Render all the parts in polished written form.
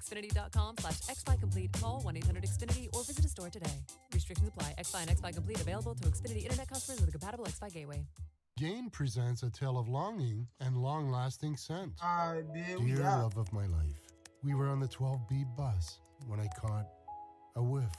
Xfinity.com/XFiComplete. Call 1-800-XFINITY or visit a store today. Restrictions apply. XFi and XFi Complete available to Xfinity Internet customers with a compatible XFi gateway. Gain presents a tale of longing and long-lasting scent. Dear love of my life, we were on the 12B bus when I caught a whiff.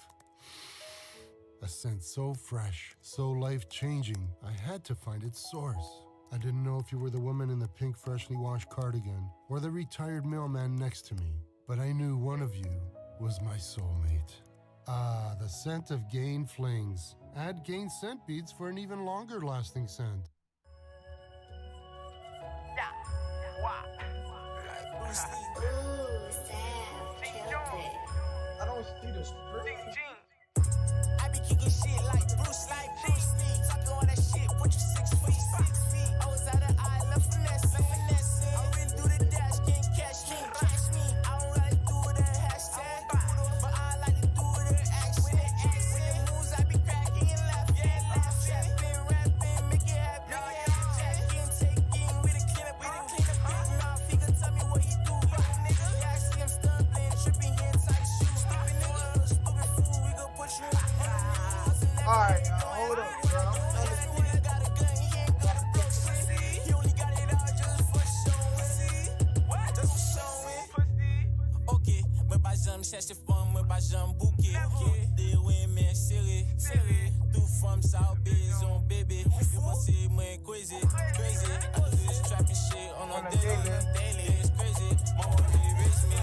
A scent so fresh, so life-changing, I had to find its source. I didn't know if you were the woman in the pink freshly washed cardigan or the retired mailman next to me, but I knew one of you was my soulmate. Ah, the scent of Gain Flings. Add Gain scent beads for an even longer lasting scent. I don't see the script. I be kicking shit like Bruce Lee. Talking all that shit, put you 6 feet. I was out of eye, left finesse. I really do the dash, can't catch me. I don't like to do the hashtag, but I like to do the action. With the moves, I be cracking and laughing. Rapping, make it happen. Taking with a clean up. Big mouth, he can tell me what you do. Yeah, I see him stumbling, tripping, he inside the shoe. Stupid nigga, stupid fool, we gon' put you in. Alright, hold up, bro. Ok, moi pas j'aime chercher femme, moi pas j'aime bouquet. Des women serrés, tout femme ça besoin bébé. You want see moi crazy. I do this trapping shit on a daily. It's crazy. Mama really raise me.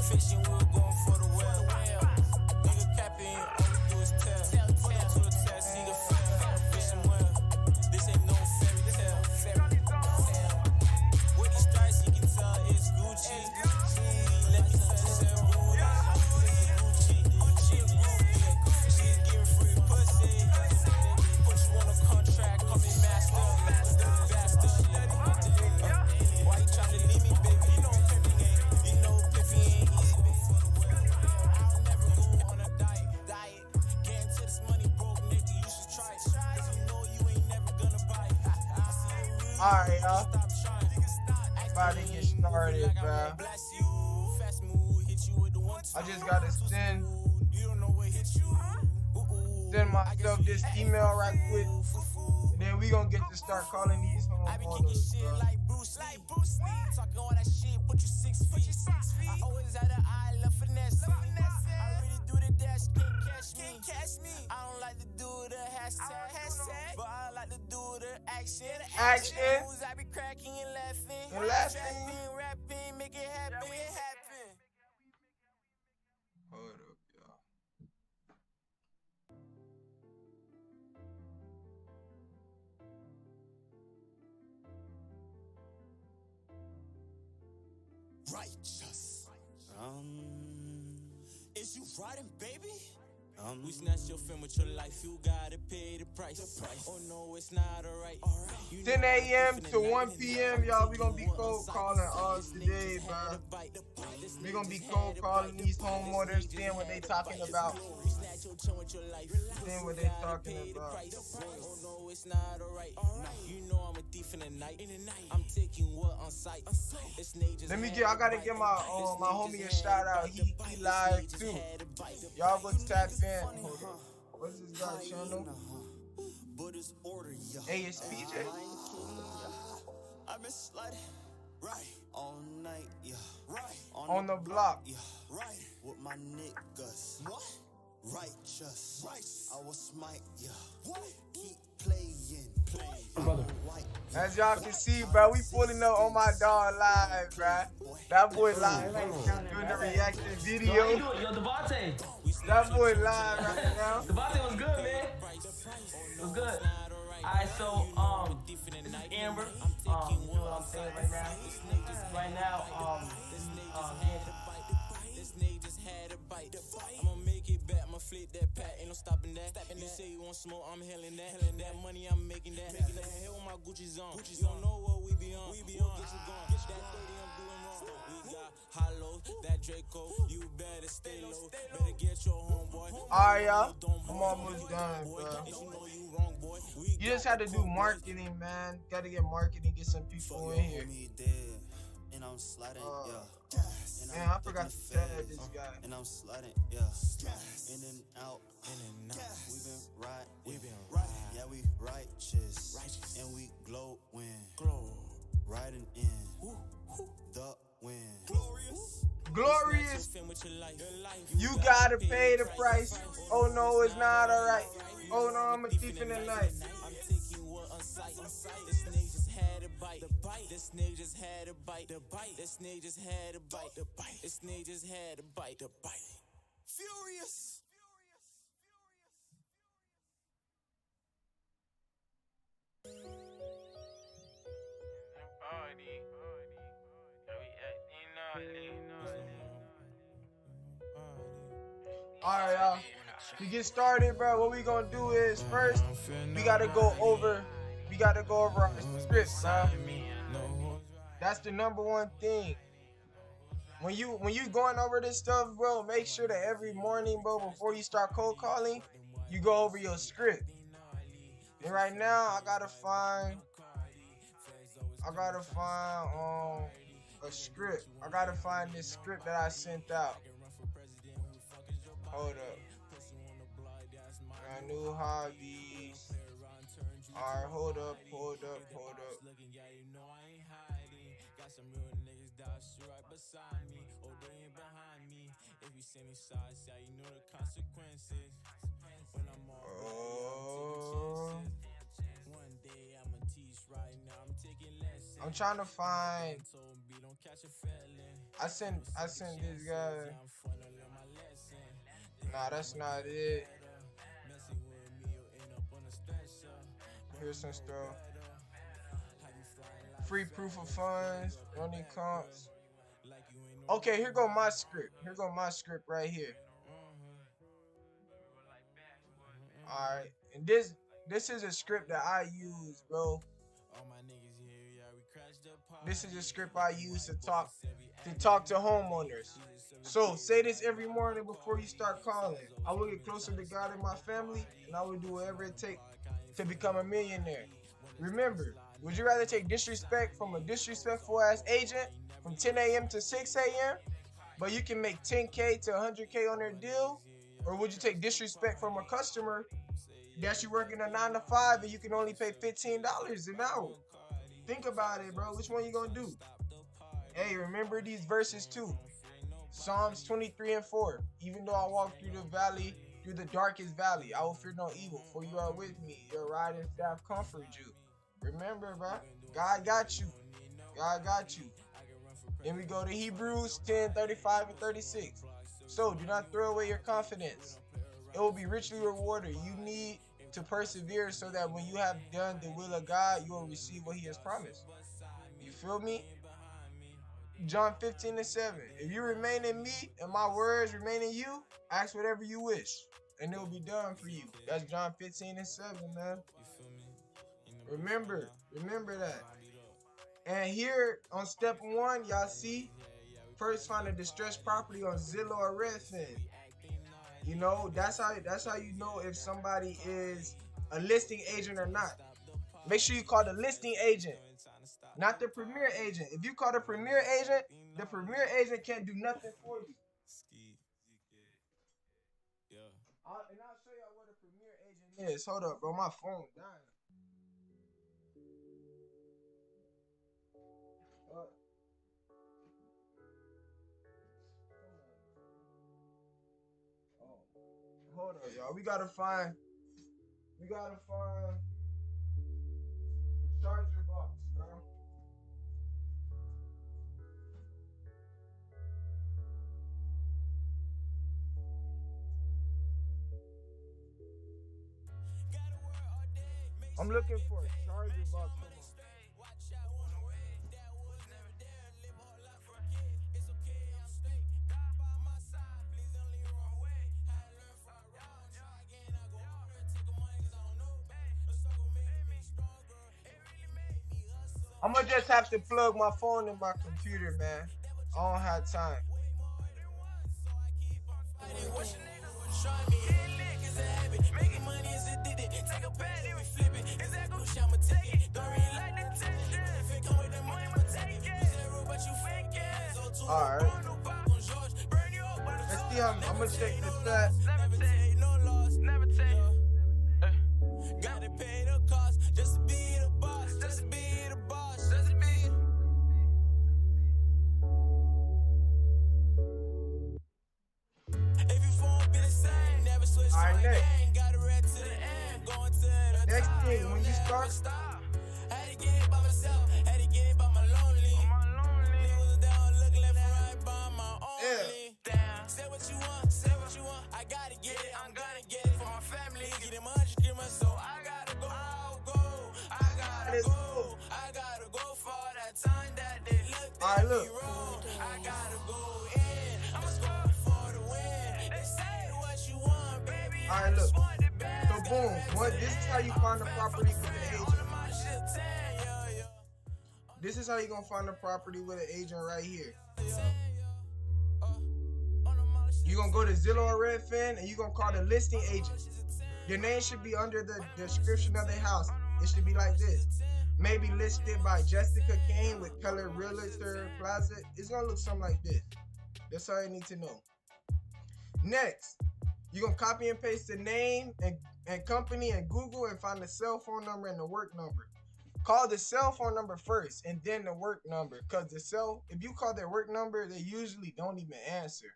Fishing, we're going for the well. Nigga capping, all we do is tell. Put it to a test, see the fishing well. This ain't no fairy tale. With these stripes, you can tell it's Gucci. Let me touch that booty. She's giving free pussy. Put you on a contract, call me master. Why you tryna leave me, baby? You know pimping ain't easy. I'll never go on a diet. Getting to this money broke, nigga, you should try it. 'Cause you know you ain't never gonna buy it. I see it real. Alright, y'all. Stop trying. About to get started, bro. Bless you. Fast move, hit you with the one. I just gotta send You don't know what hit you. myself this email right quick. And then we gonna get to start calling these I be kicking homeowners, shit bro. like Bruce Lee. Talking all that shit, put you 6 feet. I always had an eye, left finesse. I really do the dash, can't catch me. I don't like to do the hashtag, but I like to do the action. Moves, I be cracking and laughing. Rapping, make it happen. Hold up, y'all. Righteous. Is you riding, baby? We snatch your film with your life, you gotta pay the price. Oh no, it's not alright. 10 a.m. to 1 p.m. y'all, we gonna be cold calling us today, bro. We gonna be cold calling these homeowners, seeing what they talking about. Seeing what they talking about. Oh no, it's not alright. You know I'm a thief in the night. I'm taking what on sight. I gotta give my homie a shout out. He live too. Y'all go tap in. Hold on. What's this guy's channel? ASPJ? I've been sliding right all night, yeah. Right On the block. yeah. Right with my niggas. What? Righteous. I will smite, yeah. What? Keep playing. Brother. As y'all can see, bro, we pulling up on my dog live, bro. That boy live doing the reaction video. Yo, Devontae. That boy live right now. Devontae was good, man. It was good. Alright, so this is Amber. You know what I'm saying right now. Right now, This nigga just had a bite. I'ma make it back, I'ma flip that pack, ain't no stopping that. You say you want smoke, I'm healing that. That money, I'm making that. Hell with my Gucci's on. You don't know what we be on. Get you gone. That 30, I'm doing wrong. We got hollow, that Draco. You better stay low. Better get your homeboy. Alright, y'all. I'm almost done, bro. You just had to do marketing, man. Gotta get marketing, get some people in here. And I'm sliding, Man, I forgot to tag this guy. And I'm sliding, in and out, we've been right, yeah, we righteous, and we glowing, riding in the wind. Glorious, you gotta pay the price. Oh no, it's not alright. Oh no, I'm a thief in the night. This nigga just had a bite. This nigga just had a bite. This nigga just had a bite. This nigga just had a bite. Furious. Alright, y'all. To get started, bro, what we gonna do is first we gotta go over our script, bro. That's the number one thing. When you going over this stuff, bro, make sure that every morning, bro, before you start cold calling, you go over your script. And right now, I gotta find a script. I gotta find this script that I sent out. Hold up. My new hobbies. Alright, hold up. I'm trying to find. I sent this guy. Nah, that's not it. Here's some stuff. Free proof of funds. Don't need comps. Okay, here go my script. Right here. Alright. And this is a script that I use, bro. This is a script I use to talk to homeowners. So say this every morning before you start calling. I will get closer to God and my family, and I will do whatever it takes to become a millionaire. Remember, would you rather take disrespect from a disrespectful ass agent from 10 a.m. to 6 a.m., but you can make 10K to 100K on their deal? Or would you take disrespect from a customer that you're working a 9 to 5 and you can only pay $15 an hour? Think about it, bro. Which one you gonna do? Hey, remember these verses too. Psalms 23:4. Even though I walk through the darkest valley, I will fear no evil, for you are with me. Your rod and staff comfort you. Remember, bro. God got you. Then we go to Hebrews 10:35 and 36. So do not throw away your confidence. It will be richly rewarded. You need to persevere so that when you have done the will of God, you will receive what he has promised. You feel me? John 15:7. If you remain in me and my words remain in you, ask whatever you wish and it will be done for you. That's John 15:7, man. Remember that. And here on step 1, y'all see, first find a distressed property on Zillow or Redfin. You know, that's how you know if somebody is a listing agent or not. Make sure you call the listing agent, not the premier agent. If you call the premier agent can't do nothing for you. And I'll show y'all what a premier agent is. Hold up, bro, my phone dying. Hold up, y'all. We gotta find the charger box, bro. I'm looking for a charger box. I'm gonna just have to plug my phone in my computer, man. I don't have time. Try me, hitting lick is a habit. Making money is addicted. Take a pad and we flip it. Is that good shit? I'ma take it. Don't really like the attention. If it come with the money, I'ma take it. Zero, but you fake it. So too. Alright. Let's see how I'm gonna check the stats. Never take no loss. Never take. Gotta pay the cost just to be the boss. Just to be the boss. Just to be. If you won't be the same, never switch. Alright, next. Got a red to the end, going to the Next top. thing, when you start, Had to get it by myself, had to get it by my lonely. Niggas down, looking left and right by my only. Damn, say what you want, say what you want. I gotta get it, I'm gonna get it for my family. Get them 100 grimmers, so I gotta go. I gotta go. I gotta go for that time that they looked Alright, at me look. wrong. I gotta go in, I'm scoring for the win. They say what you want, baby. Alright, look. So boom, this is how you find the property with the agent. This is how you gonna find the property with an agent right here. You gonna go to Zillow or Redfin and you gonna call the listing agent. Your name should be under the description of the house. It should be like this. Maybe listed by Jessica Kane with Color Realtor Plaza. It's gonna look something like this. That's all you need to know. Next, you're gonna copy and paste the name and company in Google and find the cell phone number and the work number. Call the cell phone number first and then the work number, because if you call their work number, they usually don't even answer.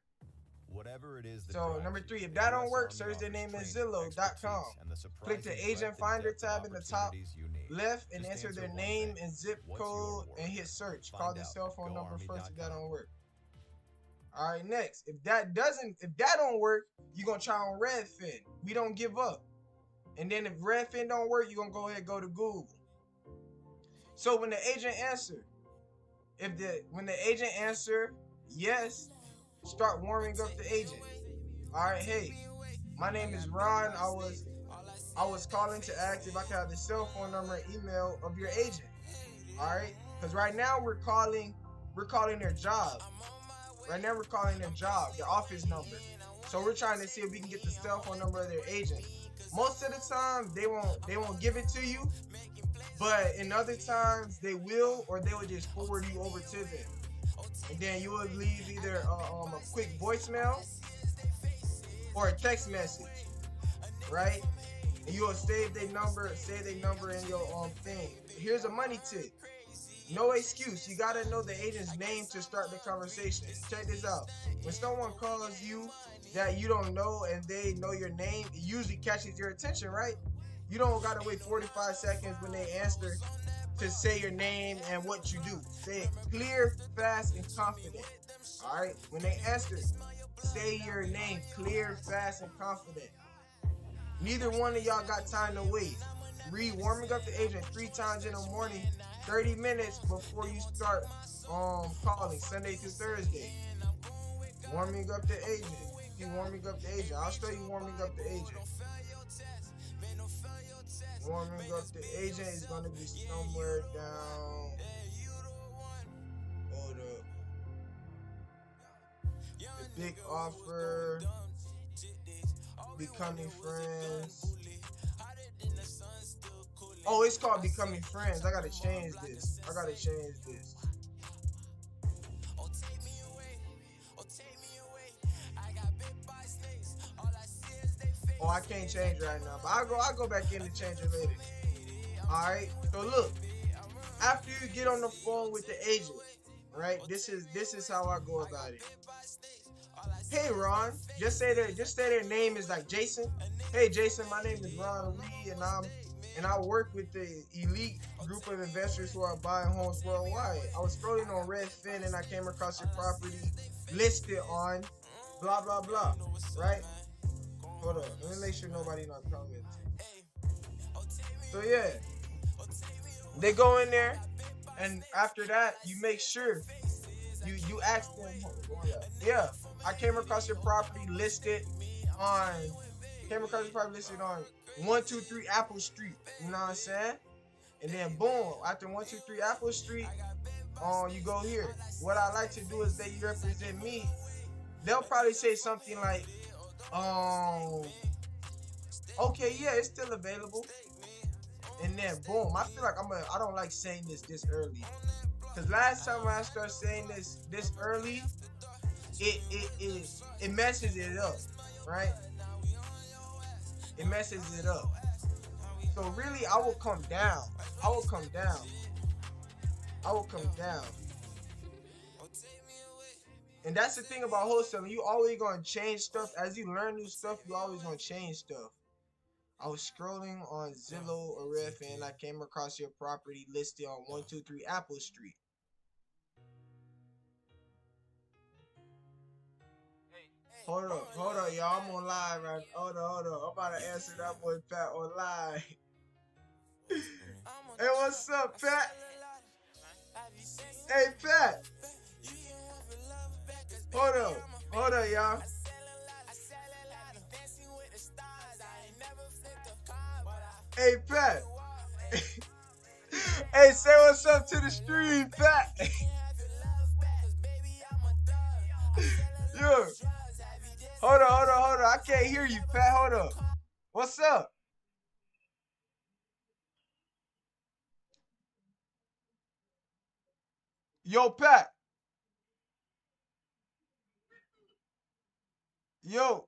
Whatever it is. So number 3, if that don't work, search their name in Zillow.com. Click the Agent Finder tab in the top left and enter their name and zip code and hit search. Call the cell phone number first if that don't work. All right, next, if that don't work, you're gonna try on Redfin. We don't give up. And then if Redfin don't work, you're gonna go ahead and go to Google. So when the agent answer, when the agent answer yes, start warming up the agent. All right, hey, my name is Ron. I was calling to ask if I could have the cell phone number and email of your agent. All right, because right now we're calling their job. Right now we're calling their job, their office number. So we're trying to see if we can get the cell phone number of their agent. Most of the time they won't give it to you, but in other times they will, or they will just forward you over to them. And then you will leave either a quick voicemail or a text message, right? And you will save their number in your thing. Here's a money tip. No excuse. You gotta know the agent's name to start the conversation. Check this out. When someone calls you that you don't know and they know your name, it usually catches your attention, right? You don't gotta wait 45 seconds when they answer to say your name and what you do. Say it clear, fast, and confident. All right? When they answer, say your name clear, fast, and confident. Neither one of y'all got time to wait. Warming up the agent 3 times in the morning, 30 minutes before you start calling, Sunday through Thursday. Warming up the agent. You warming up the agent. I'll show you warming up the agent. Warming up the agent is gonna be somewhere down. Hold up. The big offer. Becoming friends. Oh, it's called Becoming Friends. I gotta change this. Oh, I can't change right now, but I'll go back in and change it later. Alright, so look, after you get on the phone with the agent, right? This is how I go about it. Hey Ron, just say their name is like Jason. Hey Jason, my name is Ron Lee, and I work with the elite group of investors who are buying homes worldwide. I was scrolling on Redfin and I came across your property listed on blah blah blah, right? Hold on, let me make sure nobody not commenting. So yeah, they go in there, and after that, you make sure you ask them. Yeah, I came across your property listed on 123 Apple Street. You know what I'm saying? And then boom, after 123 Apple Street, you go here. What I like to do is that you represent me. They'll probably say something like, Okay, yeah, it's still available. And then boom, I feel like I don't like saying this early. Cause last time when I started saying this early, it messes it up, right? It messes it up. So really I will come down. I will come down. I will come down. And that's the thing about wholesaling. You always gonna change stuff. As you learn new stuff, you always gonna change stuff. I was scrolling on Zillow or Ref and I came across your property listed on 123 Apple Street. Hold up, y'all. I'm on live right. Hold up. I'm about to answer that boy Pat on live. Hey, what's up, Pat? Hey, Pat. Hold up, y'all. Hey, Pat. Hey, say what's up to the stream, Pat. Yo. Hold on. I can't hear you, Pat. Hold up. What's up? Yo, Pat. Yo.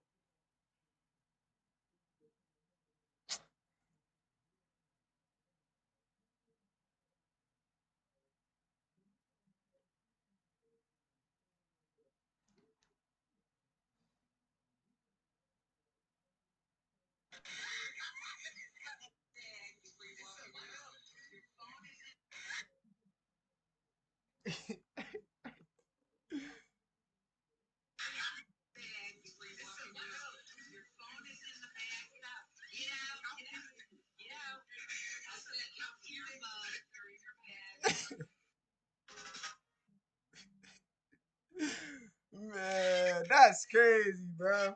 Man, that's crazy, bro.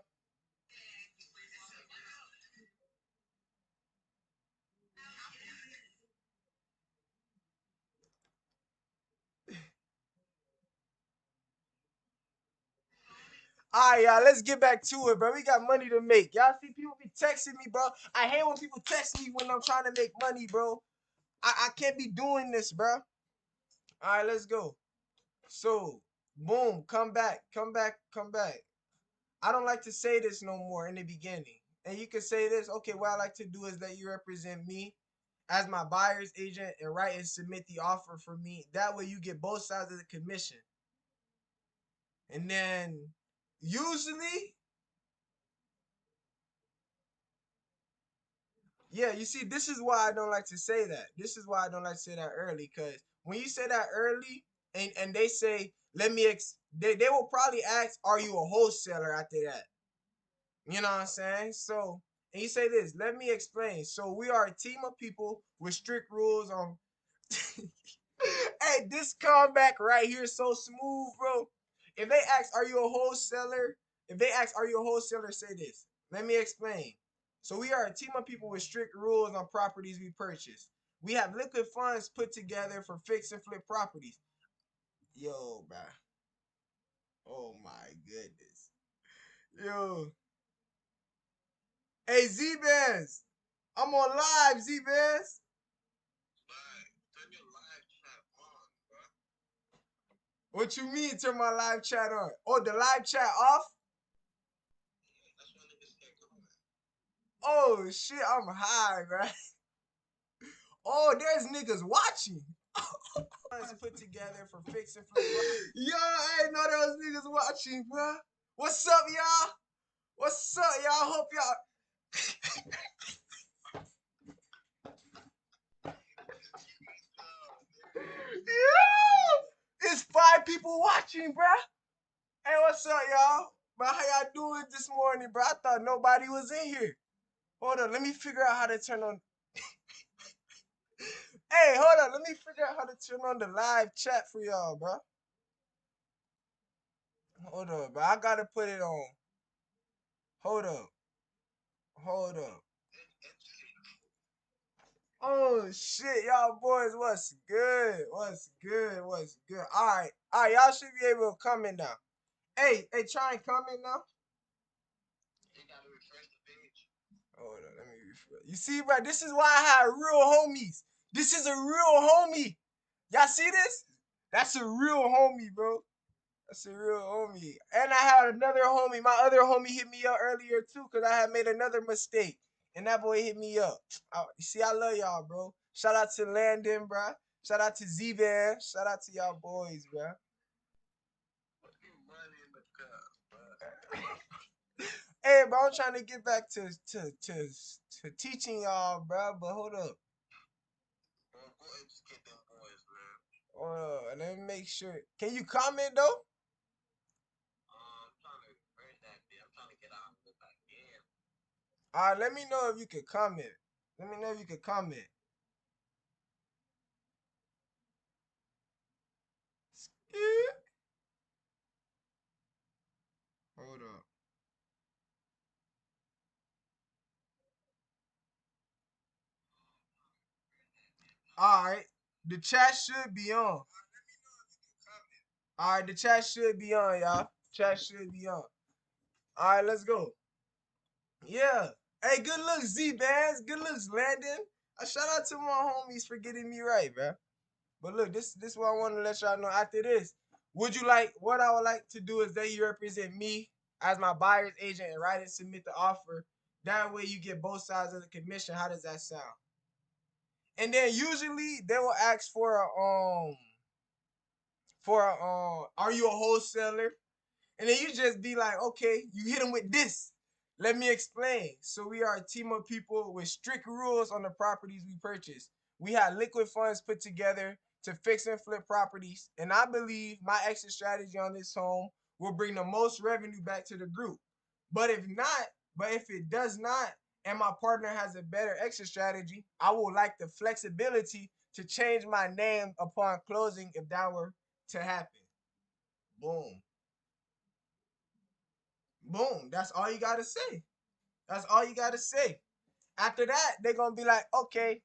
All right, y'all, let's get back to it, bro. We got money to make. Y'all see people be texting me, bro. I hate when people text me when I'm trying to make money, bro. I can't be doing this, bro. All right, let's go. So, boom, come back. I don't like to say this no more in the beginning. And you can say this, okay, what I like to do is that you represent me as my buyer's agent and write and submit the offer for me. That way you get both sides of the commission. And then usually, yeah, you see, this is why I don't like to say that. This is why I don't like to say that early, because when you say that early and they say, they will probably ask, are you a wholesaler after that? You know what I'm saying? So, and you say this, let me explain. So we are a team of people with strict rules on. Hey, this comeback right here is so smooth, bro. If they ask, are you a wholesaler? If they ask, are you a wholesaler? Say this. Let me explain. So we are a team of people with strict rules on properties we purchase. We have liquid funds put together for fix and flip properties. Yo, bro. Oh my goodness. Yo. Hey, Z-Bands. I'm on live, Z-Bands. What you mean turn my live chat on? Oh, the live chat off? Oh shit, I'm high, bro. Oh, there's niggas watching. Put together for fix and flip. Yo, I ain't know there was niggas watching, bro. What's up, y'all? What's up, y'all? Hope y'all. Yeah! It's 5 people watching, bro. Hey, what's up, y'all? Bro, how y'all doing this morning, bro? I thought nobody was in here. Hold on, let me figure out how to turn on. Hey, hold on, let me figure out how to turn on the live chat for y'all, bro. Hold up, bro. I gotta put it on. Hold up. Oh shit, y'all boys, what's good? What's good? All right, y'all should be able to come in now. Hey, try and come in now. Hold on, let me refresh. You see, bro, this is why I had real homies. This is a real homie. Y'all see this? That's a real homie, bro. That's a real homie. And I had another homie. My other homie hit me up earlier too, because I had made another mistake. And that boy hit me up. You see, I love y'all, bro. Shout out to Landon, bro. Shout out to Z-Van. Shout out to y'all boys, bro. Hey, bro, I'm trying to get back to teaching y'all, bro. But hold up. Hold up. Let me make sure. Can you comment though? Let me know if you can comment. Let me know if you can comment. Hold up. Alright. The chat should be on. Alright, the chat should be on, y'all. Chat should be on. Alright, let's go. Yeah. Hey, good looks, Z-Bands. Good looks, Landon. Shout out to my homies for getting me right, bro. But look, this is what I want to let y'all know after this. What I would like to do is that you represent me as my buyer's agent and write and submit the offer. That way you get both sides of the commission. How does that sound? And then usually they will ask for are you a wholesaler? And then you just be like, okay, you hit them with this. Let me explain. So we are a team of people with strict rules on the properties we purchase. We have liquid funds put together to fix and flip properties. And I believe my exit strategy on this home will bring the most revenue back to the group. But if it does not, and my partner has a better exit strategy, I would like the flexibility to change my name upon closing if that were to happen. Boom. Boom. That's all you gotta say. That's all you gotta say. After that, they're gonna be like, okay.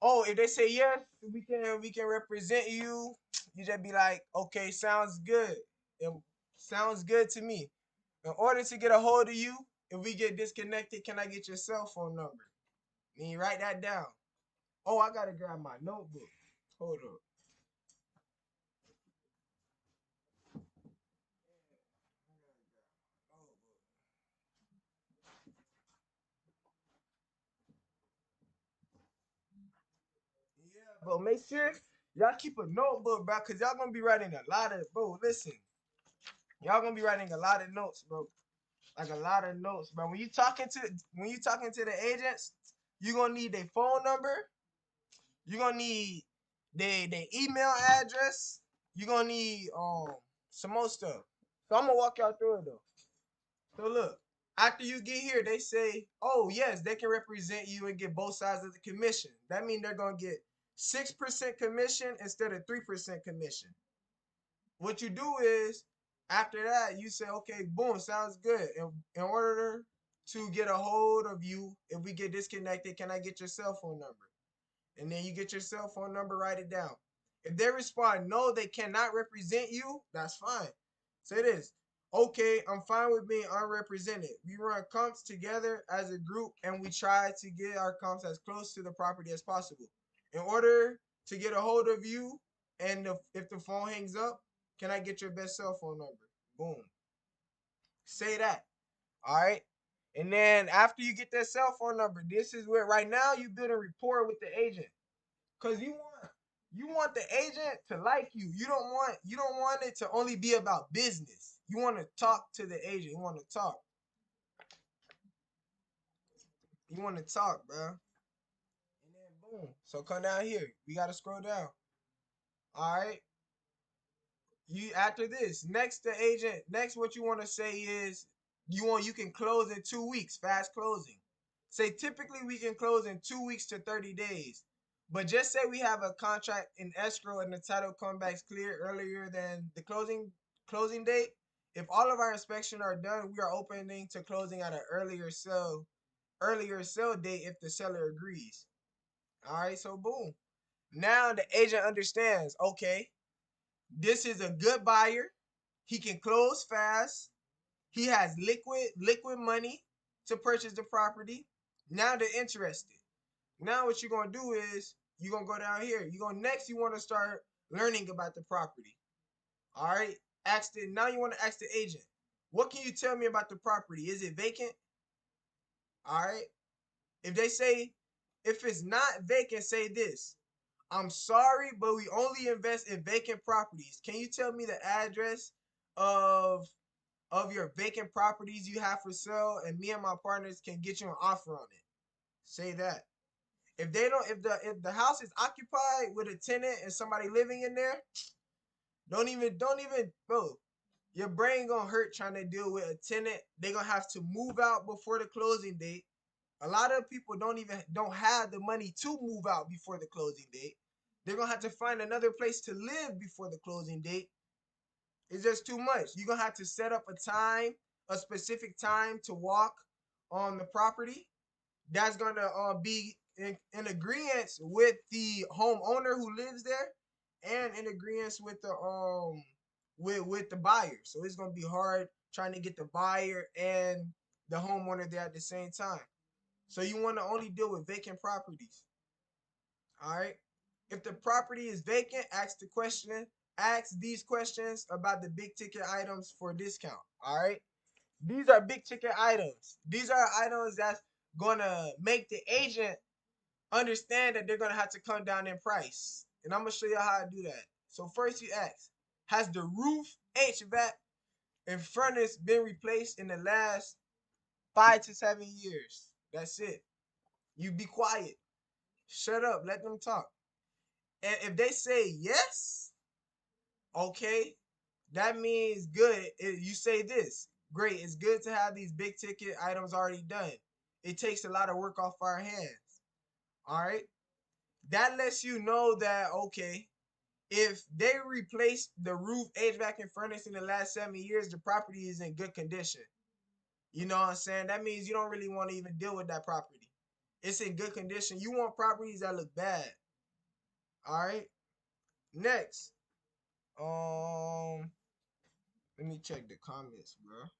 Oh, if they say yes, we can represent you. You just be like, okay, sounds good. It sounds good to me. In order to get a hold of you, if we get disconnected, can I get your cell phone number? And you write that down. Oh, I gotta grab my notebook. Hold up. Yeah, bro. Make sure y'all keep a notebook, bro, cause y'all gonna be writing a lot of, bro. Listen, y'all gonna be writing a lot of notes, bro. Like a lot of notes, bro. When you talking to the agents, you gonna need their phone number. You gonna need their email address. You gonna need some more stuff. So I'm gonna walk y'all through it though. So look, after you get here, they say, oh yes, they can represent you and get both sides of the commission. That means they're gonna get 6% commission instead of 3% commission. What you do is, after that, you say, okay, boom, sounds good. In order to get a hold of you, if we get disconnected, can I get your cell phone number? And then you get your cell phone number, write it down. If they respond, no, they cannot represent you, that's fine. Say this, okay, I'm fine with being unrepresented. We run comps together as a group and we try to get our comps as close to the property as possible. In order to get a hold of you, and if the phone hangs up, can I get your best cell phone number? Boom. Say that. All right. And then after you get that cell phone number, this is where right now you build a rapport with the agent. Cause you want the agent to like you. You don't want it to only be about business. You want to talk to the agent. You want to talk. You want to talk, bro. And then boom. So come down here. We gotta scroll down. All right. You after this, next the agent, next what you want to say is you can close in 2 weeks, fast closing. Say typically we can close in 2 weeks to 30 days. But just say we have a contract in escrow and the title comes back clear earlier than the closing date. If all of our inspections are done, we are opening to closing at an earlier sale date if the seller agrees. All right, so boom. Now the agent understands, okay, this is a good buyer. He can close fast. He has liquid money to purchase the property. Now they're interested. Now what you're gonna do is you're gonna go down here. You want to start learning about the property. All right. Now you want to ask the agent, what can you tell me about the property? Is it vacant? All right. If they say, if it's not vacant, say this. I'm sorry, but we only invest in vacant properties. Can you tell me the address of your vacant properties you have for sale, and me and my partners can get you an offer on it? Say that. If they don't, if the house is occupied with a tenant and somebody living in there, don't even, bro. Your brain gonna hurt trying to deal with a tenant. They gonna have to move out before the closing date. A lot of people don't have the money to move out before the closing date. They're gonna have to find another place to live before the closing date. It's just too much. You're gonna have to set up a specific time to walk on the property. That's gonna be in agreement with the homeowner who lives there, and in agreement with the with the buyer. So it's gonna be hard trying to get the buyer and the homeowner there at the same time. So you want to only deal with vacant properties. All right. If the property is vacant, ask these questions about the big ticket items for discount. All right. These are big ticket items. These are items that's gonna make the agent understand that they're gonna have to come down in price. And I'm gonna show you how to do that. So first you ask, has the roof, HVAC, and furnace been replaced in the last 5 to 7 years? That's it. You be quiet. Shut up. Let them talk. And if they say yes, okay, that means good. You say this. Great. It's good to have these big ticket items already done. It takes a lot of work off our hands. All right. That lets you know that, okay, if they replaced the roof, HVAC, and furnace in the last 7 years, the property is in good condition. You know what I'm saying? That means you don't really want to even deal with that property. It's in good condition. You want properties that look bad. All right. Next. Let me check the comments, bro.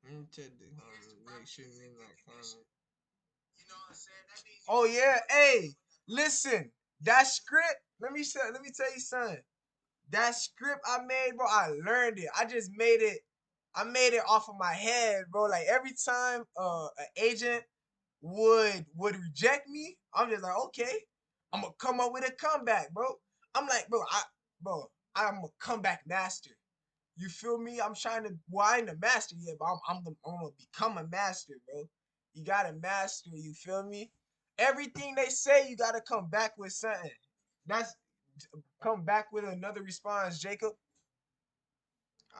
Let me check the comments. Make sure you in that comment. Oh yeah, hey, listen, that script. Let me tell you something. That script I made, bro, I learned it. I just made it. I made it off of my head, bro. Like every time an agent would reject me, I'm just like, okay, I'm gonna come up with a comeback, bro. I'm like, I'm a comeback master. You feel me? I'm trying to. Well, I ain't a master yet, but I'm gonna become a master, bro. You gotta master. You feel me? Everything they say, you gotta come back with something. That's come back with another response, Jacob.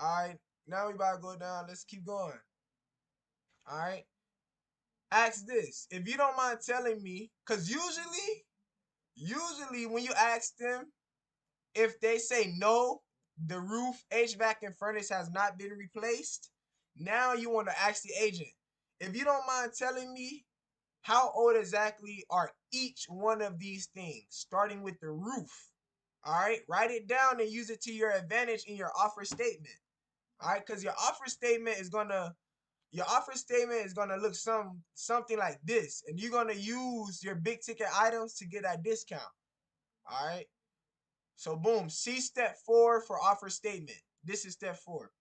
All right. Now we about to go down. Let's keep going. All right. Ask this. If you don't mind telling me, because usually when you ask them, if they say no, the roof, HVAC, and furnace has not been replaced, now you want to ask the agent, if you don't mind telling me, how old exactly are each one of these things, starting with the roof? All right, write it down and use it to your advantage in your offer statement. All right, because your offer statement is gonna look something like this, and you're gonna use your big ticket items to get that discount. All right. So boom, see step 4 for offer statement. This is step 4.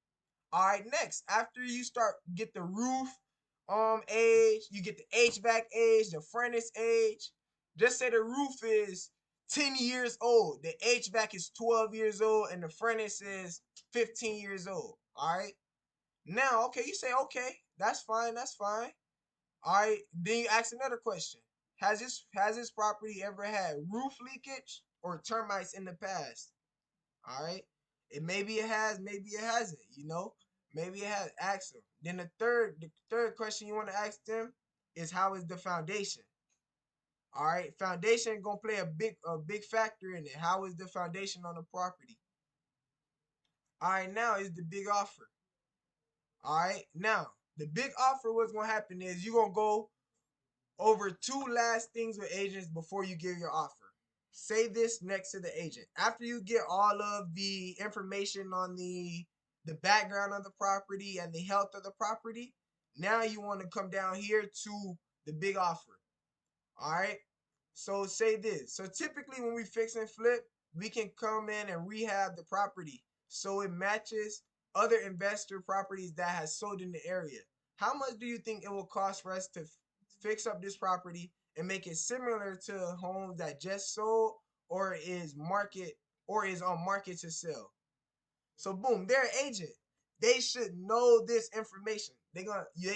All right, next, after you get the roof age, you get the HVAC age, the furnace age. Just say the roof is 10 years old, the HVAC is 12 years old, and the furnace is 15 years old. All right. Now, okay, you say, okay, that's fine, that's fine. All right, then you ask another question. Has this property ever had roof leakage or termites in the past? All right. Maybe it has, maybe it hasn't, Maybe it has. Ask them. Then the third question you want to ask them is, how is the foundation? All right. Foundation gonna play a big factor in it. How is the foundation on the property? All right, now is the big offer. All right. Now, the big offer, what's gonna happen is you're gonna go over 2 last things with agents before you give your offer. Say this next to the agent. After you get all of the information on the background of the property and the health of the property, Now you want to come down here to the big offer. All right. So say this. So typically when we fix and flip, we can come in and rehab the property so it matches other investor properties that has sold in the area. How much do you think it will cost for us to fix up this property and make it similar to homes that just sold or is on market to sell? So boom, they're an agent. They should know this information. They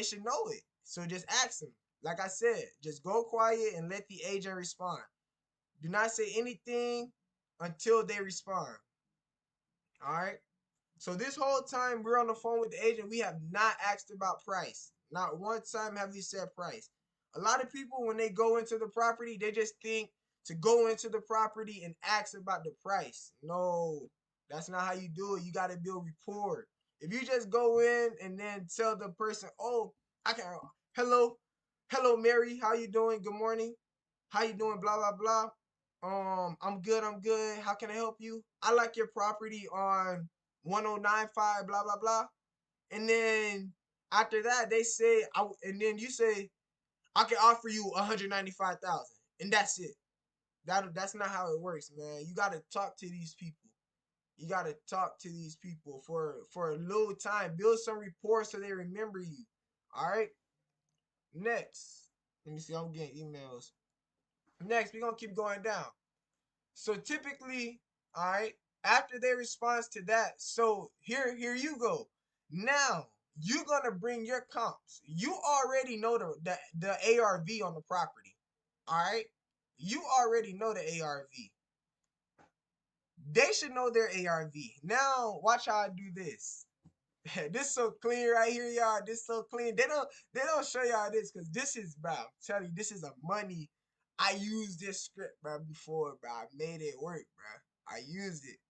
should know it. So just ask them. Like I said, just go quiet and let the agent respond. Do not say anything until they respond. All right. So this whole time we're on the phone with the agent, we have not asked about price. Not one time have we said price. A lot of people, when they go into the property, they just think to go into the property and ask about the price. No, that's not how you do it. You got to build rapport. If you just go in and then tell the person, oh, hello, hello, Mary, how you doing? Good morning. How you doing? Blah, blah, blah. I'm good. I'm good. How can I help you? I like your property on 1095, blah, blah, blah. And then after that, they say, and then you say, I can offer you 195,000, and that's it. That's not how it works, man. You gotta talk to these people. You gotta talk to these people for a little time. Build some rapport so they remember you. All right. Next, let me see. I'm getting emails. Next, we're gonna keep going down. So typically, all right, after they respond to that, so here you go. Now you're gonna bring your comps. You already know the ARV on the property. All right, you already know the ARV. They should know their ARV. Now watch how I do this. This so clean right here, y'all. This so clean. They don't show y'all this because this is, bro. I'm telling you, this is a money. I used this script, bro, before, bro. I made it work, bro. I used it.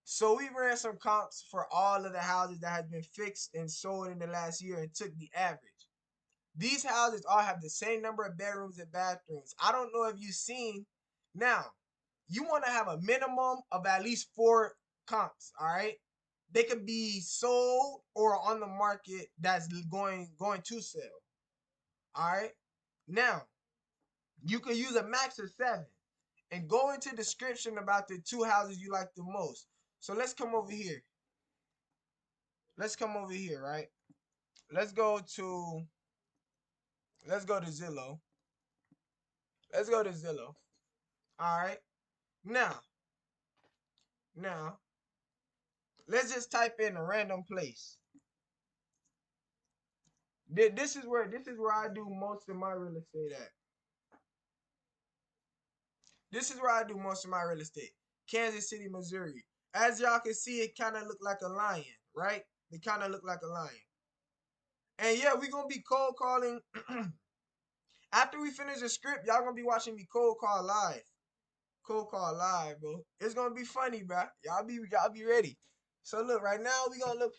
So we ran some comps for all of the houses that had been fixed and sold in the last year and took the average. These houses all have the same number of bedrooms and bathrooms. I don't know if you've seen. Now, you want to have a minimum of at least 4 comps, all right? They could be sold or on the market that's going to sell. All right. Now, you could use a max of 7 and go into description about the 2 houses you like the most. So let's come over here. Let's come over here, right? Let's go to Zillow. Let's go to Zillow. All right. Now, let's just type in a random place. This is where I do most of my real estate at. This is where I do most of my real estate. Kansas City, Missouri. As y'all can see, it kind of look like a lion, right? It kind of look like a lion. And yeah, we're going to be cold calling. After we finish the script, y'all going to be watching me cold call live. Cold call live, bro. It's going to be funny, bro. Y'all be ready. So look, right now we're going to look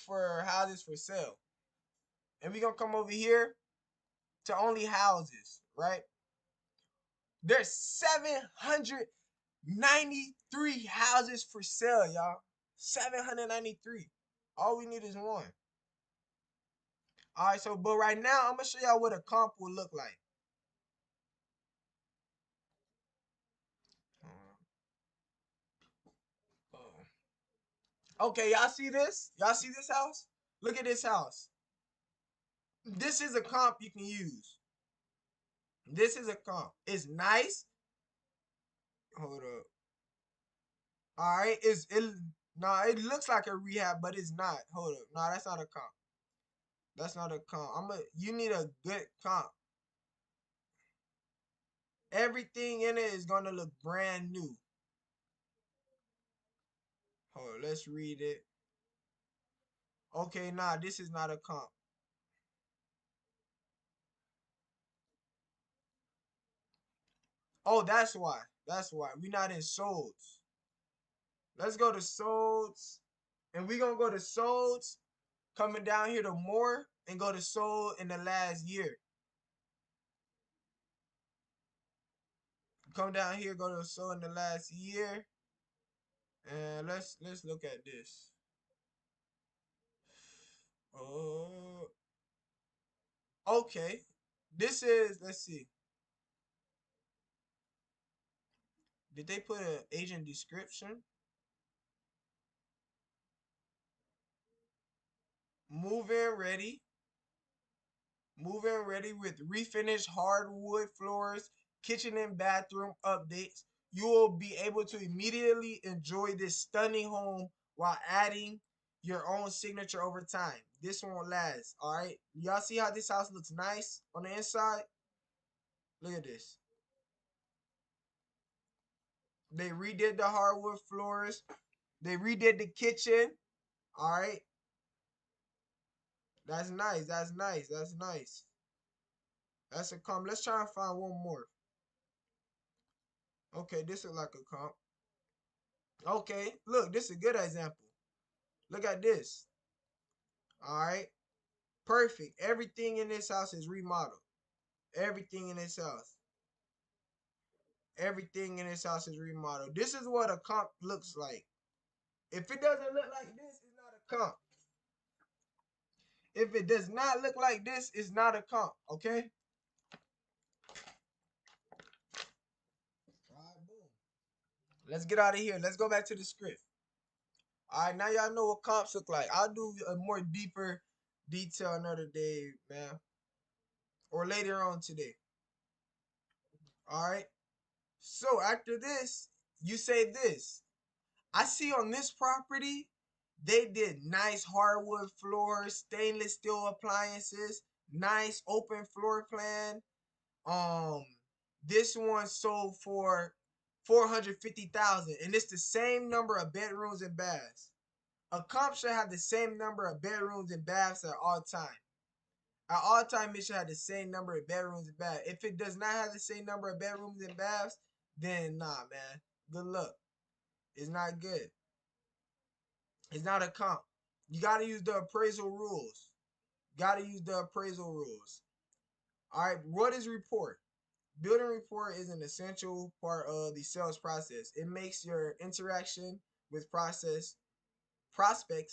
for houses for sale. And we're going to come over here to only houses, right? There's 793 houses for sale, y'all. 793. All we need is one. All right, so, but right now, I'm going to show y'all what a comp will look like. Okay, y'all see this? Y'all see this house? Look at this house. This is a comp you can use. This is a comp. It's nice. Hold up. All right, it looks like a rehab, but it's not. Hold up. No, that's not a comp. That's not a comp. You need a good comp. Everything in it is gonna look brand new. Hold on, let's read it. Okay, nah, this is not a comp. Oh, that's why. That's why. We're not in solds. Let's go to solds. And we're gonna go to solds, coming down here to more, and go to sold in the last year. Come down here, go to sold in the last year. And let's look at this. Okay. This is, let's see. Did they put an agent description? Move-in ready. Move-in ready with refinished hardwood floors, kitchen and bathroom updates. You will be able to immediately enjoy this stunning home while adding your own signature over time. This won't last, all right? Y'all see how this house looks nice on the inside? Look at this. They redid the hardwood floors. They redid the kitchen, all right? That's nice. That's nice. That's nice. That's a comp. Let's try and find one more. Okay, this is like a comp. Okay, look, this is a good example. Look at this. All right, perfect. Everything in this house is remodeled. Everything in this house. Everything in this house is remodeled. This is what a comp looks like. If it doesn't look like this, it's not a comp. If it does not look like this, it's not a comp. Okay. All right, boom. Let's get out of here. Let's go back to the script. All right, now y'all know what comps look like. I'll do a more deeper detail another day, man, or later on today. All right. So after this, you say this. I see on this property, they did nice hardwood floors, stainless steel appliances, nice open floor plan. This one sold for 450,000, and it's the same number of bedrooms and baths. A comp should have the same number of bedrooms and baths at all time. At all time, it should have the same number of bedrooms and baths. If it does not have the same number of bedrooms and baths, then nah, man. Good luck. It's not good. It's not a comp. You got to use the appraisal rules. Got to use the appraisal rules. All right, what is report? Building report is an essential part of the sales process. It makes your interaction with prospects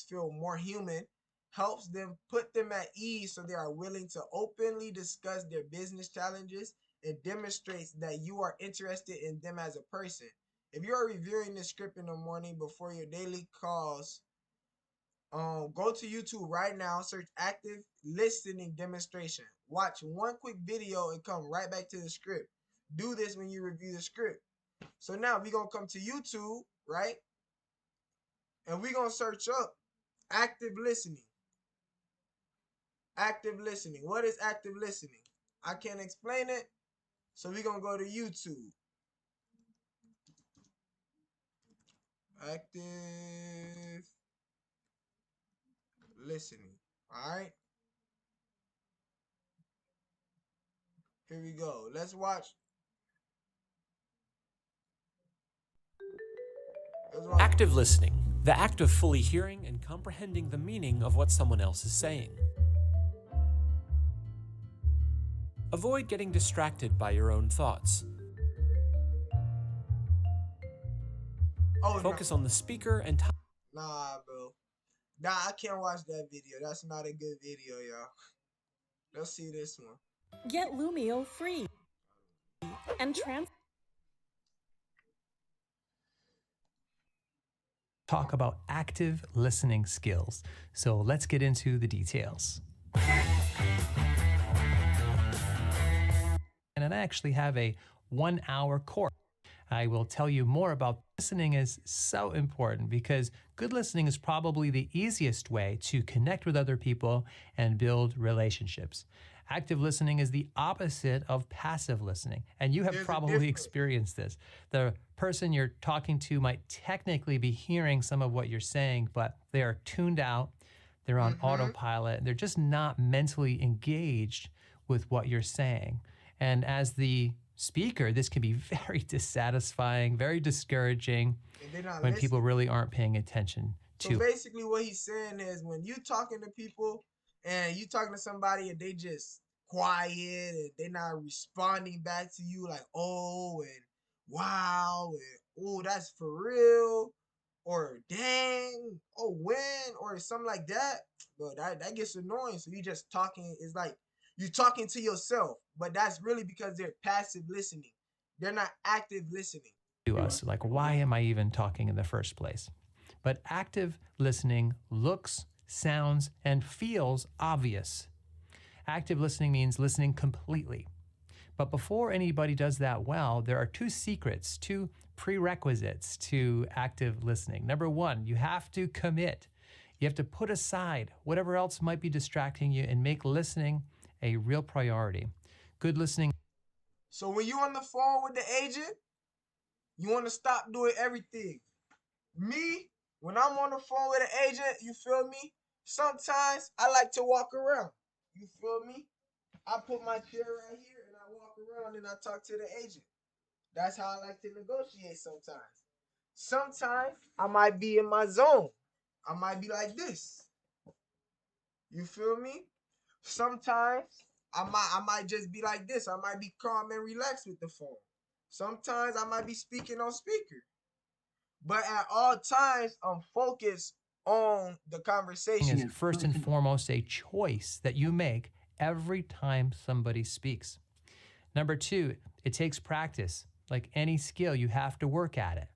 feel more human, helps them put them at ease so they are willing to openly discuss their business challenges, and demonstrates that you are interested in them as a person. If you are reviewing the script in the morning before your daily calls, go to YouTube right now, search active listening demonstration. Watch one quick video and come right back to the script. Do this when you review the script. So now we're going to come to YouTube, right? And we're going to search up active listening. Active listening. What is active listening? I can't explain it. So we're going to go to YouTube. Active listening. All right. Here we go. Let's watch. Active listening, the act of fully hearing and comprehending the meaning of what someone else is saying. Avoid getting distracted by your own thoughts. Focus on the speaker and time. Nah, bro. Nah, I can't watch that video. That's not a good video, y'all. Let's see this one. Get Lumio free and talk about active listening skills. So let's get into the details. And I actually have a 1-hour course. I will tell you more about listening is so important because good listening is probably the easiest way to connect with other people and build relationships. Active listening is the opposite of passive listening, and you have probably experienced this. The person you're talking to might technically be hearing some of what you're saying, but they are tuned out, they're on autopilot, they're just not mentally engaged with what you're saying. And as the speaker, this can be very dissatisfying, very discouraging when people really aren't paying attention to. So basically what he's saying is when you talking to people and you talking to somebody and they just quiet and they're not responding back to you like, oh, and wow, and oh, that's for real. or dang, oh when, or something like that, bro, that gets annoying. So you just talking, it's like you talking to yourself, but that's really because they're passive listening. They're not active listening. To us, like, why am I even talking in the first place? But active listening looks, sounds, and feels obvious. Active listening means listening completely. But before anybody does that well, there are two secrets, two prerequisites to active listening. Number one, you have to commit. You have to put aside whatever else might be distracting you and make listening a real priority. Good listening. So when you're on the phone with the agent, you want to stop doing everything. Me, when I'm on the phone with an agent, you feel me? Sometimes I like to walk around. You feel me? I put my chair right here and I walk around and I talk to the agent. That's how I like to negotiate sometimes. Sometimes I might be in my zone. I might be like this. You feel me? Sometimes I might just be like this. I might be calm and relaxed with the phone. Sometimes I might be speaking on speaker. But at all times, I'm focused on the conversation. Is first and foremost a choice that you make every time somebody speaks. Number two, it takes practice. Like any skill, you have to work at it.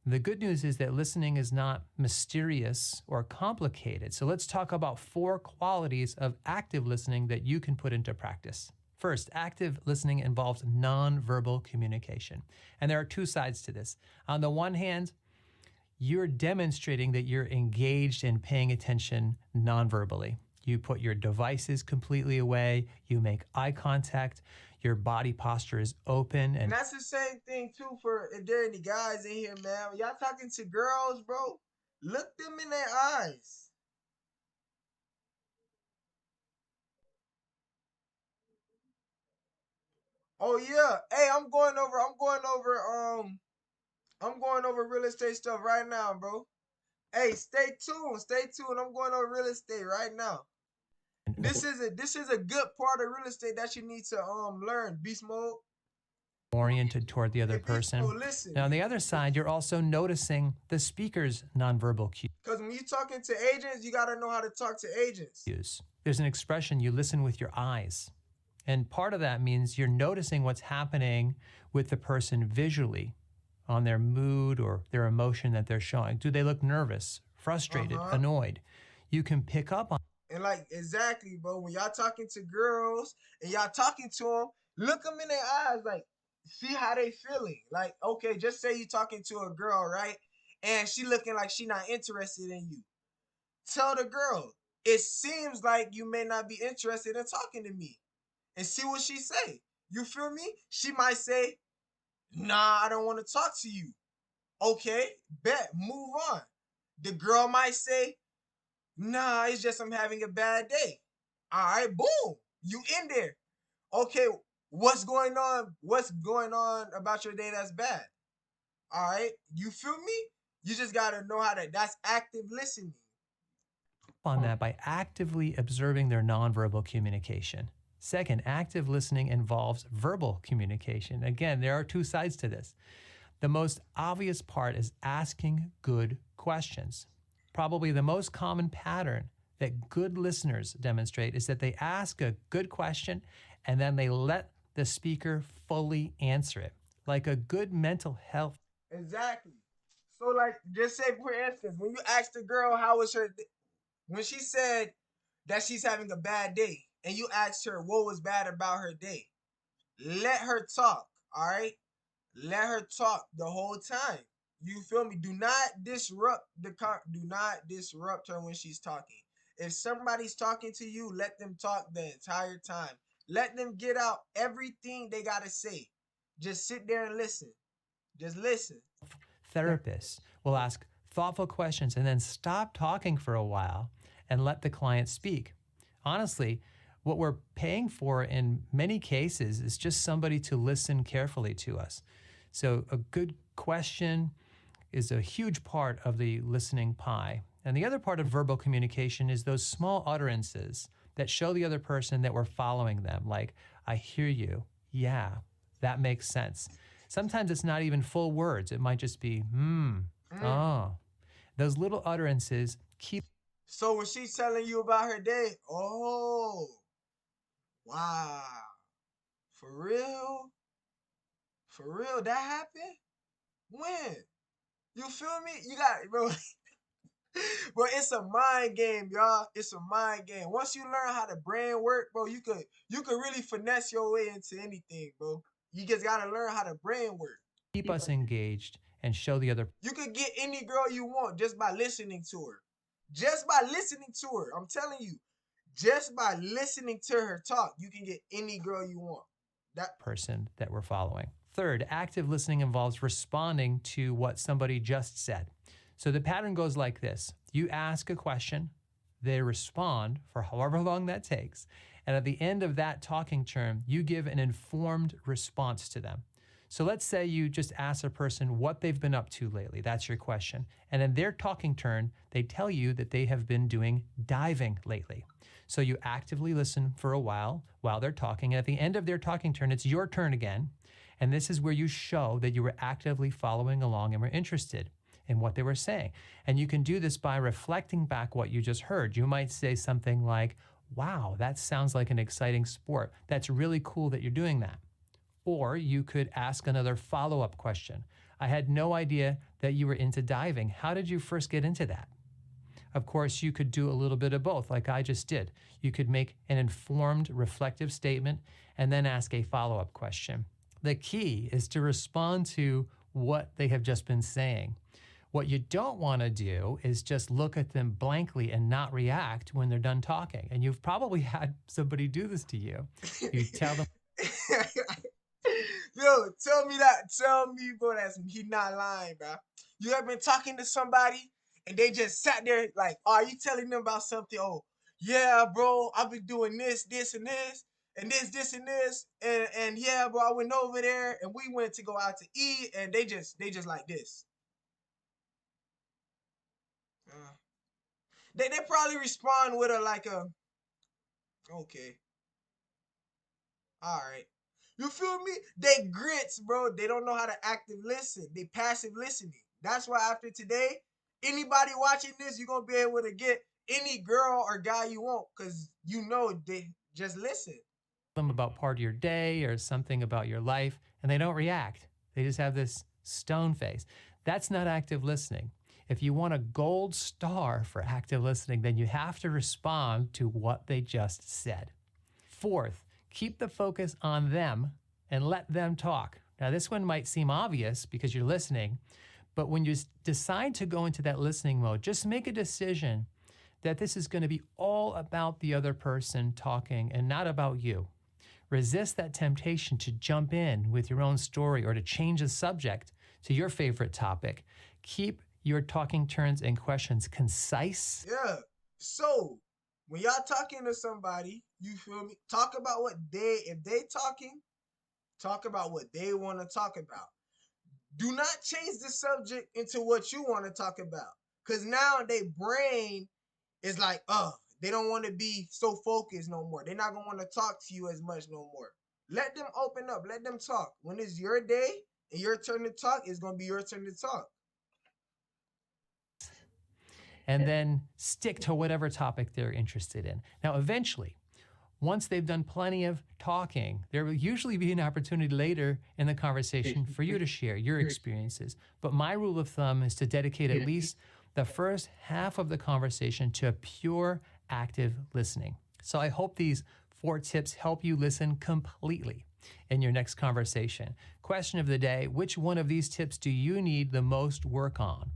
The good news is that listening is not mysterious or complicated. So let's talk about 4 qualities of active listening that you can put into practice. First, active listening involves nonverbal communication. And there are 2 sides to this. On the one hand, you're demonstrating that you're engaged in paying attention nonverbally. You put your devices completely away, you make eye contact, your body posture is open. And that's the same thing too for if there are any guys in here, man. When y'all talking to girls, bro, look them in their eyes. Oh yeah. Hey, I'm going over real estate stuff right now, bro. Hey, stay tuned. I'm going over real estate right now. This is a good part of real estate that you need to learn, beast mode. Oriented toward the other person. Listen. Now, on the other side, you're also noticing the speaker's nonverbal cues. Because when you're talking to agents, you got to know how to talk to agents. There's an expression, you listen with your eyes. And part of that means you're noticing what's happening with the person visually on their mood or their emotion that they're showing. Do they look nervous, frustrated, annoyed? You can pick up on. And like, exactly, bro, when y'all talking to girls and y'all talking to them, look them in their eyes, like, see how they feeling. Like, okay, just say you talking to a girl, right? And she looking like she not interested in you. Tell the girl, it seems like you may not be interested in talking to me. And see what she say. You feel me? She might say, nah, I don't want to talk to you. Okay, bet, move on. The girl might say, nah, it's just I'm having a bad day. All right, boom, you in there. Okay, what's going on? What's going on about your day that's bad? All right, you feel me? You just got to know how to, that's active listening. On that by actively observing their nonverbal communication. Second, active listening involves verbal communication. Again, there are 2 sides to this. The most obvious part is asking good questions. Probably the most common pattern that good listeners demonstrate is that they ask a good question and then they let the speaker fully answer it, like a good mental health. Exactly. So like, just say for instance, when you asked the girl how was her, when she said that she's having a bad day, and you asked her what was bad about her day, let her talk, all right? Let her talk the whole time. You feel me? Do not disrupt her when she's talking. If somebody's talking to you, let them talk the entire time. Let them get out everything they got to say. Just sit there and listen. Just listen. Therapists will ask thoughtful questions and then stop talking for a while and let the client speak. Honestly, what we're paying for in many cases is just somebody to listen carefully to us. So a good question is a huge part of the listening pie. And the other part of verbal communication is those small utterances that show the other person that we're following them, like, I hear you, yeah, that makes sense. Sometimes it's not even full words. It might just be, oh, Those little utterances keep. So was she telling you about her day? Oh, wow. For real? For real? That happened? When? You feel me? You got it, bro. Bro, it's a mind game, y'all. It's a mind game. Once you learn how the brain work, bro, you could really finesse your way into anything, bro. You just gotta learn how the brain work. Keep us engaged and show the other. You could get any girl you want just by listening to her. Just by listening to her. I'm telling you. Just by listening to her talk, you can get any girl you want. That person that we're following. Third, active listening involves responding to what somebody just said. So the pattern goes like this. You ask a question, they respond for however long that takes, and at the end of that talking term, you give an informed response to them. So let's say you just ask a person what they've been up to lately. That's your question. And in their talking turn, they tell you that they have been doing diving lately. So you actively listen for a while they're talking. And at the end of their talking turn, it's your turn again. And this is where you show that you were actively following along and were interested in what they were saying. And you can do this by reflecting back what you just heard. You might say something like, wow, that sounds like an exciting sport. That's really cool that you're doing that. Or you could ask another follow-up question. I had no idea that you were into diving. How did you first get into that? Of course, you could do a little bit of both, like I just did. You could make an informed, reflective statement and then ask a follow-up question. The key is to respond to what they have just been saying. What you don't want to do is just look at them blankly and not react when they're done talking. And you've probably had somebody do this to you. You tell them. Yo, tell me, bro, he not lying, bro. You ever been talking to somebody and they just sat there like, oh, are you telling them about something? Oh, yeah, bro, I've been doing this, and this, and this, and this, and yeah, bro, I went over there and we went to go out to eat, and they just like this. They probably respond with okay, all right. You feel me? They grits, bro. They don't know how to active listen. They passive listening. That's why after today, anybody watching this, you're going to be able to get any girl or guy you want because you know they just listen. Them about part of your day or something about your life, and they don't react. They just have this stone face. That's not active listening. If you want a gold star for active listening, then you have to respond to what they just said. Fourth, keep the focus on them and let them talk. Now, this one might seem obvious because you're listening, but when you decide to go into that listening mode, just make a decision that this is going to be all about the other person talking and not about you. Resist that temptation to jump in with your own story or to change the subject to your favorite topic. Keep your talking turns and questions concise. Yeah. So when y'all talking to somebody, you feel me? Talk about if they talking, talk about what they want to talk about. Do not change the subject into what you want to talk about. Because now their brain is like, they don't want to be so focused no more. They're not going to want to talk to you as much no more. Let them open up. Let them talk. When it's your day and your turn to talk, it's going to be your turn to talk. And then stick to whatever topic they're interested in. Now, eventually, once they've done plenty of talking, there will usually be an opportunity later in the conversation for you to share your experiences. But my rule of thumb is to dedicate at least the first half of the conversation to pure active listening. So I hope these 4 tips help you listen completely in your next conversation. Question of the day, which one of these tips do you need the most work on?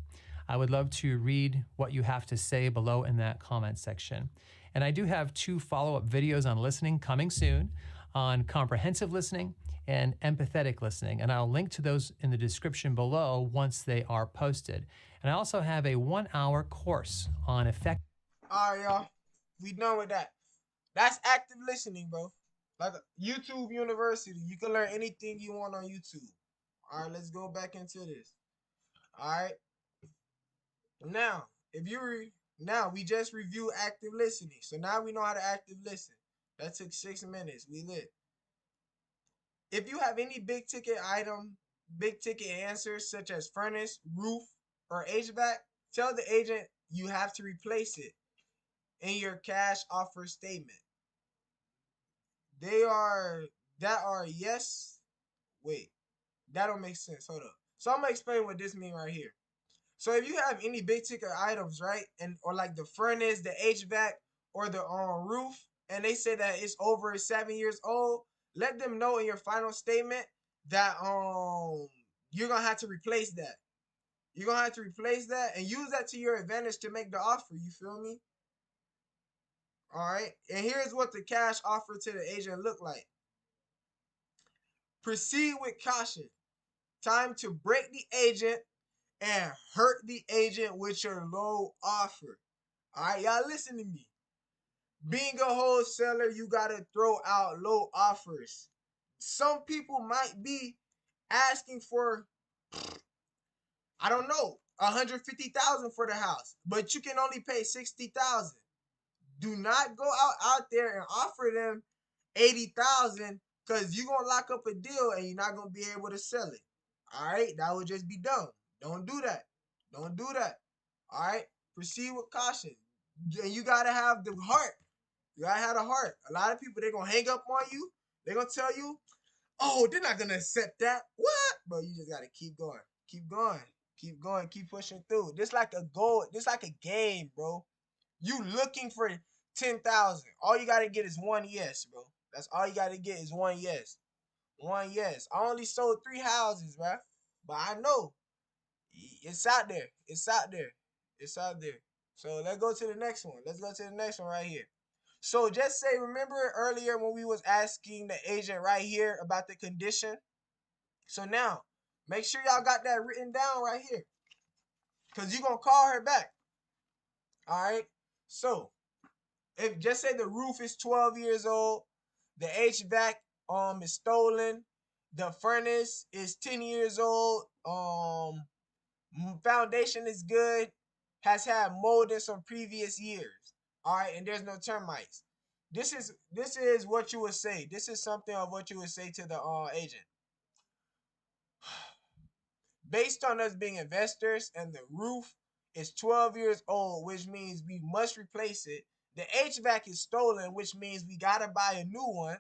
I would love to read what you have to say below in that comment section. And I do have 2 follow-up videos on listening coming soon on comprehensive listening and empathetic listening. And I'll link to those in the description below once they are posted. And I also have a 1-hour course on effective. All right, y'all. We done with that. That's active listening, bro. Like YouTube University. You can learn anything you want on YouTube. All right, let's go back into this. All right. Now, we just reviewed active listening. So now we know how to active listen. That took 6 minutes. We lit. If you have any big ticket answers such as furnace, roof, or HVAC, Tell the agent you have to replace it in your cash offer statement. That are yes. Wait, that don't make sense. Hold up. So I'm gonna explain what this means right here. So if you have any big ticket items, right, and or like the furnace, the HVAC, or the roof, and they say that it's over 7 years old, let them know in your final statement that you're gonna have to replace that. You're gonna have to replace that and use that to your advantage to make the offer. You feel me? All right. And here's what the cash offer to the agent look like. Proceed with caution. Time to break the agent and hurt the agent with your low offer. All right, y'all listen to me. Being a wholesaler, you gotta throw out low offers. Some people might be asking for, I don't know, 150,000 for the house, but you can only pay 60,000. Do not go out there and offer them 80,000 because you're gonna lock up a deal and you're not gonna be able to sell it. All right, that would just be dumb. Don't do that. Don't do that. All right, proceed with caution. And you gotta have the heart. You gotta have the heart. A lot of people, they're gonna hang up on you. They're gonna tell you, oh, they're not gonna accept that. What? But you just gotta keep going. Keep going. Keep going. Keep pushing through. This like a goal. This like a game, bro. You looking for 10,000. All you gotta get is one yes, bro. That's all you gotta get is one yes. One yes. I only sold 3 houses, bro. But I know it's out there. It's out there. It's out there. So let's go to the next one. Let's go to the next one right here. So just say, remember earlier when we was asking the agent right here about the condition? So now, make sure y'all got that written down right here. Because you're going to call her back. All right? So, if just say the roof is 12 years old, the HVAC is stolen, the furnace is 10 years old, foundation is good, has had mold in some previous years. All right, and there's no termites. This is what you would say. This is something of what you would say to the agent. Based on us being investors and the roof is 12 years old, which means we must replace it. The HVAC is stolen, which means we gotta buy a new one.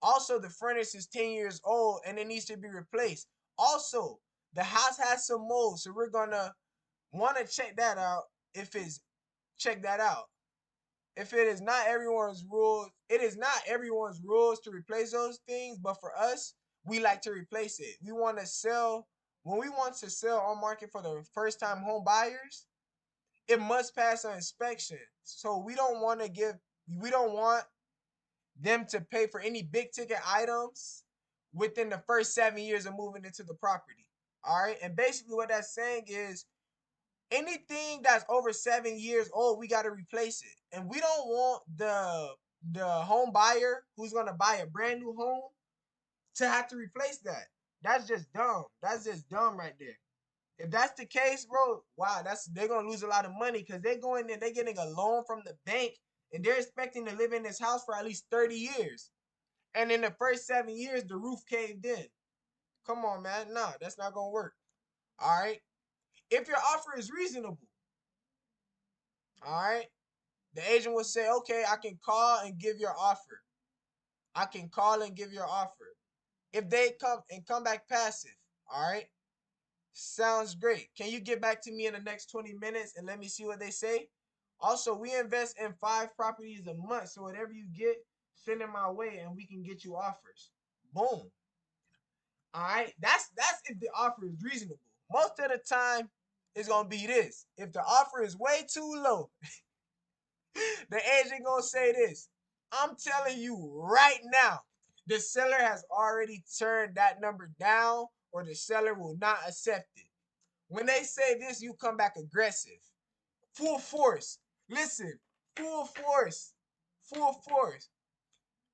Also, the furnace is 10 years old and it needs to be replaced. Also, the house has some mold, so we're gonna want to check that out. Check that out. If it is not everyone's rules, it is not everyone's rules to replace those things, but for us, we like to replace it. We want to sell, when we want to sell on market for the first time home buyers, it must pass an inspection. So we don't want them to pay for any big ticket items within the first 7 years of moving into the property. All right. And basically what that's saying is anything that's over 7 years old, we got to replace it. And we don't want the home buyer who's going to buy a brand new home to have to replace that. That's just dumb. That's just dumb right there. If that's the case, bro, wow, they're going to lose a lot of money because they're going in, they're getting a loan from the bank and they're expecting to live in this house for at least 30 years. And in the first 7 years, the roof caved in. Come on, man. Nah, that's not going to work. All right. If your offer is reasonable, all right, the agent will say, okay, I can call and give your offer. I can call and give your offer. If they come back passive, all right, sounds great. Can you get back to me in the next 20 minutes and let me see what they say? Also, we invest in 5 properties a month, so whatever you get, send it my way and we can get you offers. Boom. All right, that's if the offer is reasonable. Most of the time, it's gonna be this. If the offer is way too low, the agent gonna say this. I'm telling you right now, the seller has already turned that number down or the seller will not accept it. When they say this, you come back aggressive. Full force. Listen, full force. Full force.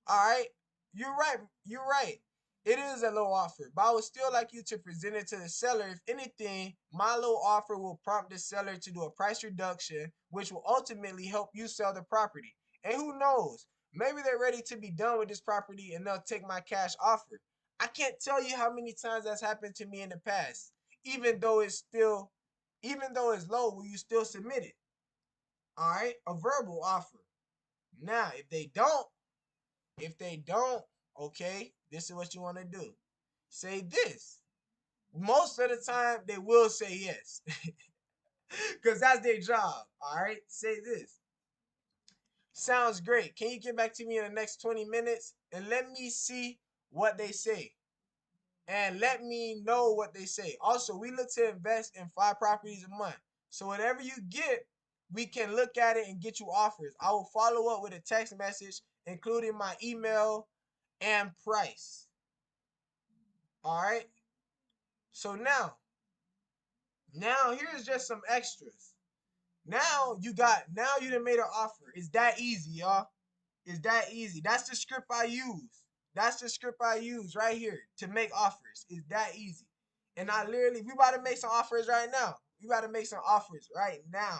All right? You're right. You're right. It is a low offer, but I would still like you to present it to the seller. If anything, my low offer will prompt the seller to do a price reduction, which will ultimately help you sell the property. And who knows? Maybe they're ready to be done with this property and they'll take my cash offer. I can't tell you how many times that's happened to me in the past, even though it's still Even though it's low, will you still submit it? All right, a verbal offer. Now, if they don't, okay, this is what you want to do. Say this. Most of the time, they will say yes. Because that's their job, all right? Say this. Sounds great. Can you get back to me in the next 20 minutes and let me see what they say? And let me know what they say. Also, we look to invest in 5 properties a month. So whatever you get, we can look at it and get you offers. I will follow up with a text message, including my email and price. All right? So now here's just some extras. Now you done made an offer. It's that easy, y'all. It's that easy. That's the script I use. That's the script I use right here to make offers. It's that easy. And we about to make some offers right now. We about to make some offers right now.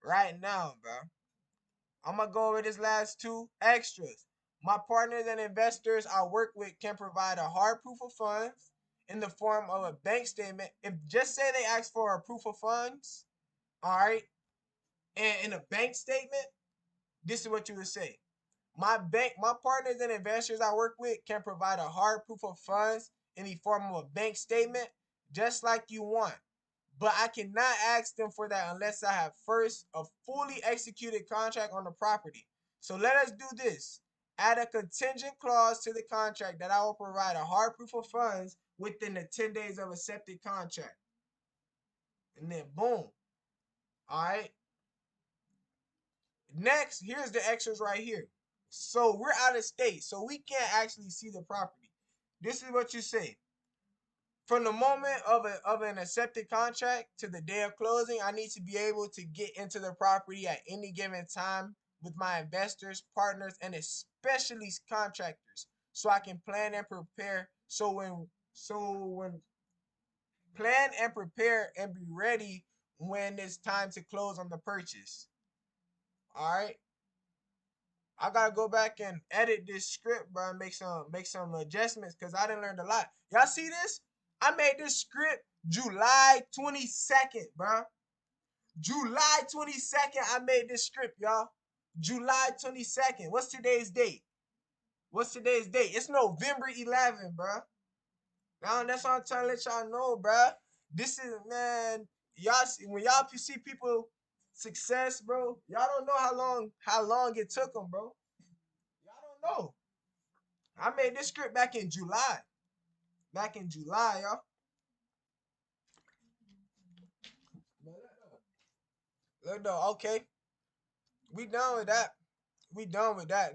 Right now, bro. I'm going to go over this last 2 extras. My partners and investors I work with can provide a hard proof of funds in the form of a bank statement. If just say they ask for a proof of funds, all right, and in a bank statement, this is what you would say. My partners and investors I work with can provide a hard proof of funds in the form of a bank statement, just like you want. But I cannot ask them for that unless I have first a fully executed contract on the property. So let us do this. Add a contingent clause to the contract that I will provide a hard proof of funds within the 10 days of accepted contract. And then boom. All right. Next, here's the extras right here. So we're out of state, so we can't actually see the property. This is what you say. From the moment of an accepted contract to the day of closing, I need to be able to get into the property at any given time with my investors, partners, and especially contractors, so I can plan and prepare. Plan and prepare and be ready when it's time to close on the purchase. All right. I gotta go back and edit this script, bro, and make some adjustments because I didn't learn a lot. Y'all see this? I made this script July 22nd, bro. July 22nd, I made this script, y'all. July 22nd. What's today's date? It's November 11th, bro. Now that's what I'm trying to let y'all know, bro. This is, man, when y'all see people success, bro, y'all don't know how long it took them, bro. Y'all don't know. I made this script back in July. Y'all. Look though, okay. We done with that.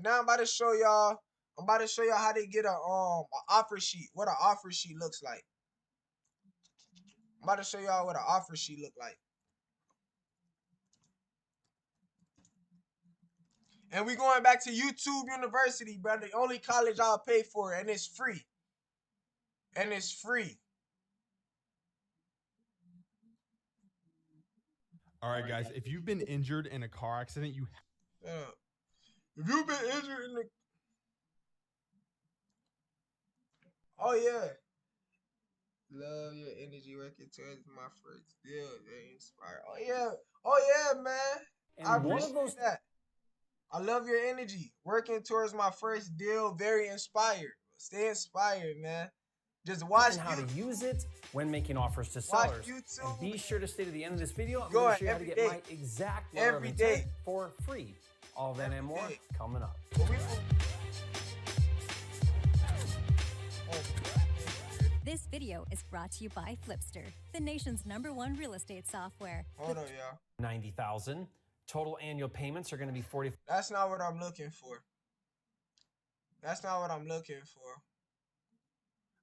Now I'm about to show y'all how to get a offer sheet. What an offer sheet looks like. I'm about to show y'all what an offer sheet look like. And we going back to YouTube University, bro. The only college I'll pay for, and it's free. All right, guys. If you've been injured in a car accident, if you've been injured in the... Oh, yeah. Love your energy working towards my first deal. They inspire. Oh, yeah, man. And I appreciate that. I love your energy. Working towards my first deal, very inspired. Stay inspired, man. Just watch and how to use it when making offers to sellers. And be sure to stay to the end of this video. I'm going to show you how to get my exact letter of intent for free. All of that and more coming up. This video is brought to you by Flipster, the nation's #1 real estate software. Hold on, y'all. $90,000. Total annual payments are going to be $40,000. That's not what I'm looking for.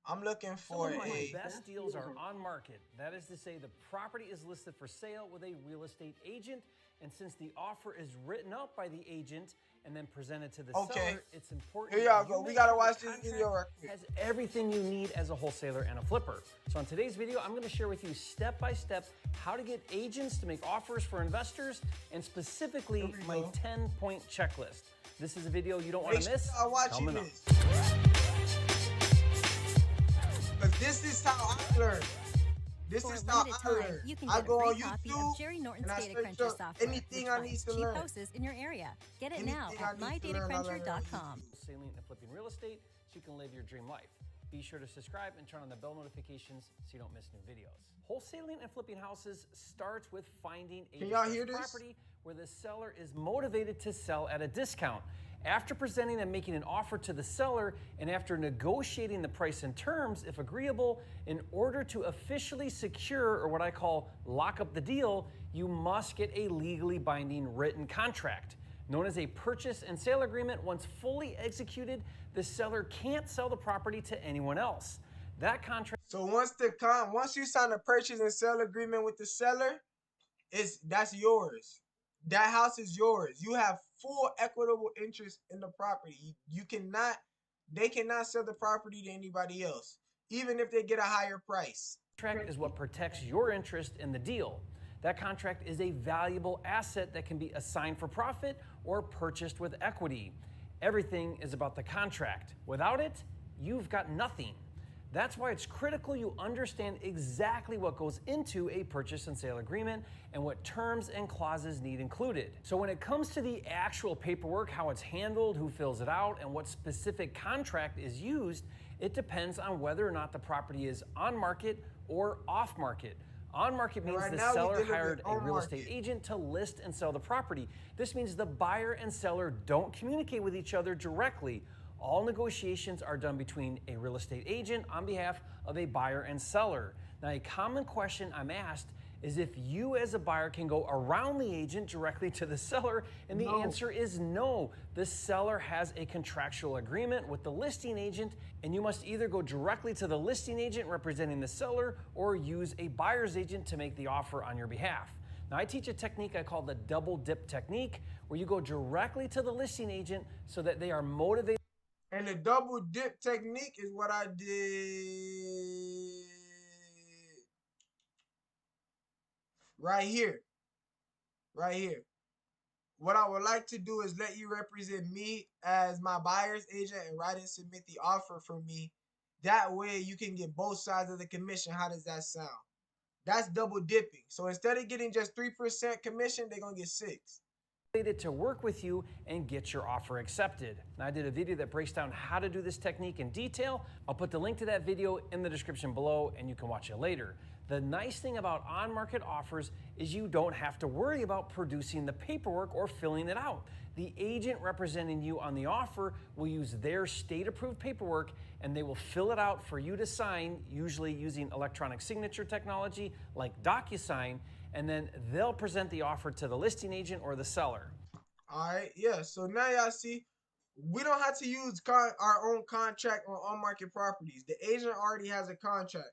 I'm looking for Some of my best deals are on market. That is to say, the property is listed for sale with a real estate agent, and since the offer is written up by the agent and then presented to the seller, it's important. Here y'all go. We gotta watch this video right quick. Has everything you need as a wholesaler and a flipper. So in today's video, I'm going to share with you step by step how to get agents to make offers for investors, and specifically my 10-point checklist. This is a video you don't want to miss. Coming up. Because this is how I learned. This For is a how limited I time, learn. you can I get go a on free copy YouTube of Jerry Norton's and I Data search Cruncher up software, anything which I finds need to cheap learn. houses in your area. Get it now Anything at I need to learn, I learn it on mydatacruncher.com. Selling and flipping real estate so you can live your dream life. Be sure to subscribe and turn on the bell notifications so you don't miss new videos. Wholesaling and flipping houses starts with finding a Can y'all hear this? property where the seller is motivated to sell at a discount. After presenting and making an offer to the seller, and after negotiating the price and terms, if agreeable, in order to officially secure, or what I call lock up the deal, you must get a legally binding written contract. Known as a purchase and sale agreement, once fully executed, the seller can't sell the property to anyone else. That contract. So once you sign a purchase and sale agreement with the seller, that's yours. That house is yours. You have full equitable interest in the property. They cannot sell the property to anybody else, even if they get a higher price. Contract is what protects your interest in the deal. That contract is a valuable asset that can be assigned for profit or purchased with equity. Everything is about the contract. Without it, you've got nothing. That's why it's critical you understand exactly what goes into a purchase and sale agreement and what terms and clauses need included. So when it comes to the actual paperwork, how it's handled, who fills it out, and what specific contract is used, it depends on whether or not the property is on market or off market. On market means Right the now, seller we did it hired with a on real market. estate agent to list and sell the property. This means the buyer and seller don't communicate with each other directly. All negotiations are done between a real estate agent on behalf of a buyer and seller. Now, a common question I'm asked is if you as a buyer can go around the agent directly to the seller, and the answer is no. The seller has a contractual agreement with the listing agent, and you must either go directly to the listing agent representing the seller or use a buyer's agent to make the offer on your behalf. Now, I teach a technique I call the double dip technique, where you go directly to the listing agent so that they are motivated. And the double dip technique is what I did right here. Right here. What I would like to do is let you represent me as my buyer's agent and write and submit the offer for me. That way you can get both sides of the commission. How does that sound? That's double dipping. So instead of getting just 3% commission, they're going to get 6%. To work with you and get your offer accepted. Now, I did a video that breaks down how to do this technique in detail. I'll put the link to that video in the description below and you can watch it later. The nice thing about on-market offers is you don't have to worry about producing the paperwork or filling it out. The agent representing you on the offer will use their state-approved paperwork and they will fill it out for you to sign, usually using electronic signature technology like DocuSign, and then they'll present the offer to the listing agent or the seller. All right, yeah. So now y'all see, we don't have to use our own contract on market properties. The agent already has a contract.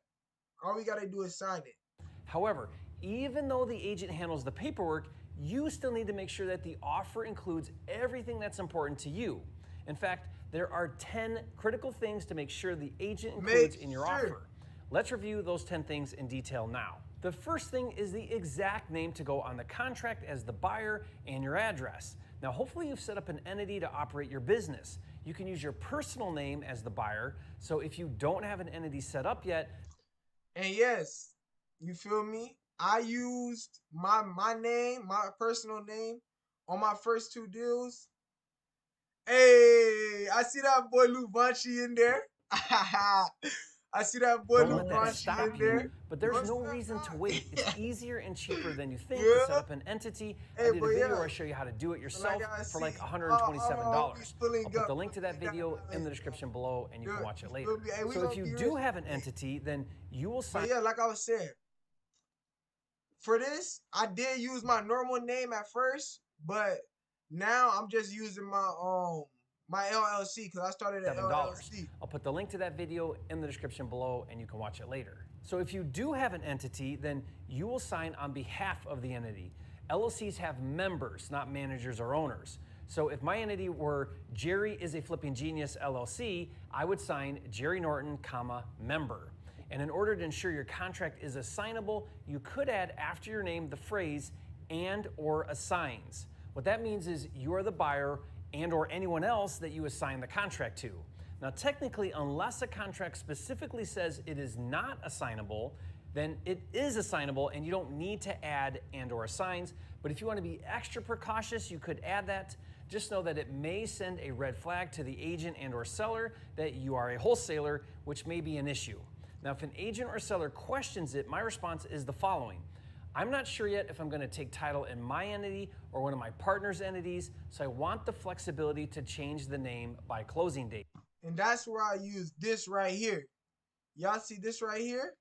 All we got to do is sign it. However, even though the agent handles the paperwork, you still need to make sure that the offer includes everything that's important to you. In fact, there are 10 critical things to make sure the agent includes in your offer. Let's review those 10 things in detail now. The first thing is the exact name to go on the contract as the buyer and your address. Now, hopefully you've set up an entity to operate your business. You can use your personal name as the buyer. So if you don't have an entity set up yet. And yes, you feel me? I used my name, my personal name on my first 2 deals. Hey, I see that boy Lou Vanchi in there. I see that boy Don't let that stop in there. you, but there's no reason to wait. It's easier and cheaper than you think Yeah. to set up an entity. Hey, I did a but video yeah. where I show you how to do it yourself I for like see. $127. I'll put the up. link to that video in the description below and you can watch it later. Hey, we So gonna if you be do rich. have an entity, then you will sign. But yeah, like I was saying, for this, I did use my normal name at first, but now I'm just using my LLC because I started at $7. LLC. I'll put the link to that video in the description below and you can watch it later. So if you do have an entity, then you will sign on behalf of the entity. LLCs have members, not managers or owners. So if my entity were Jerry is a Flipping Genius LLC, I would sign Jerry Norton, member. And in order to ensure your contract is assignable, you could add after your name the phrase and or assigns. What that means is you are the buyer and or anyone else that you assign the contract to. Now technically, unless a contract specifically says it is not assignable, then it is assignable and you don't need to add and or assigns. But if you want to be extra precautious, you could add that. Just know that it may send a red flag to the agent and or seller that you are a wholesaler, which may be an issue. Now, if an agent or seller questions it, my response is the following. I'm not sure yet if I'm going to take title in my entity or one of my partner's entities, so I want the flexibility to change the name by closing date. And that's where I use this right here. Y'all see this right here?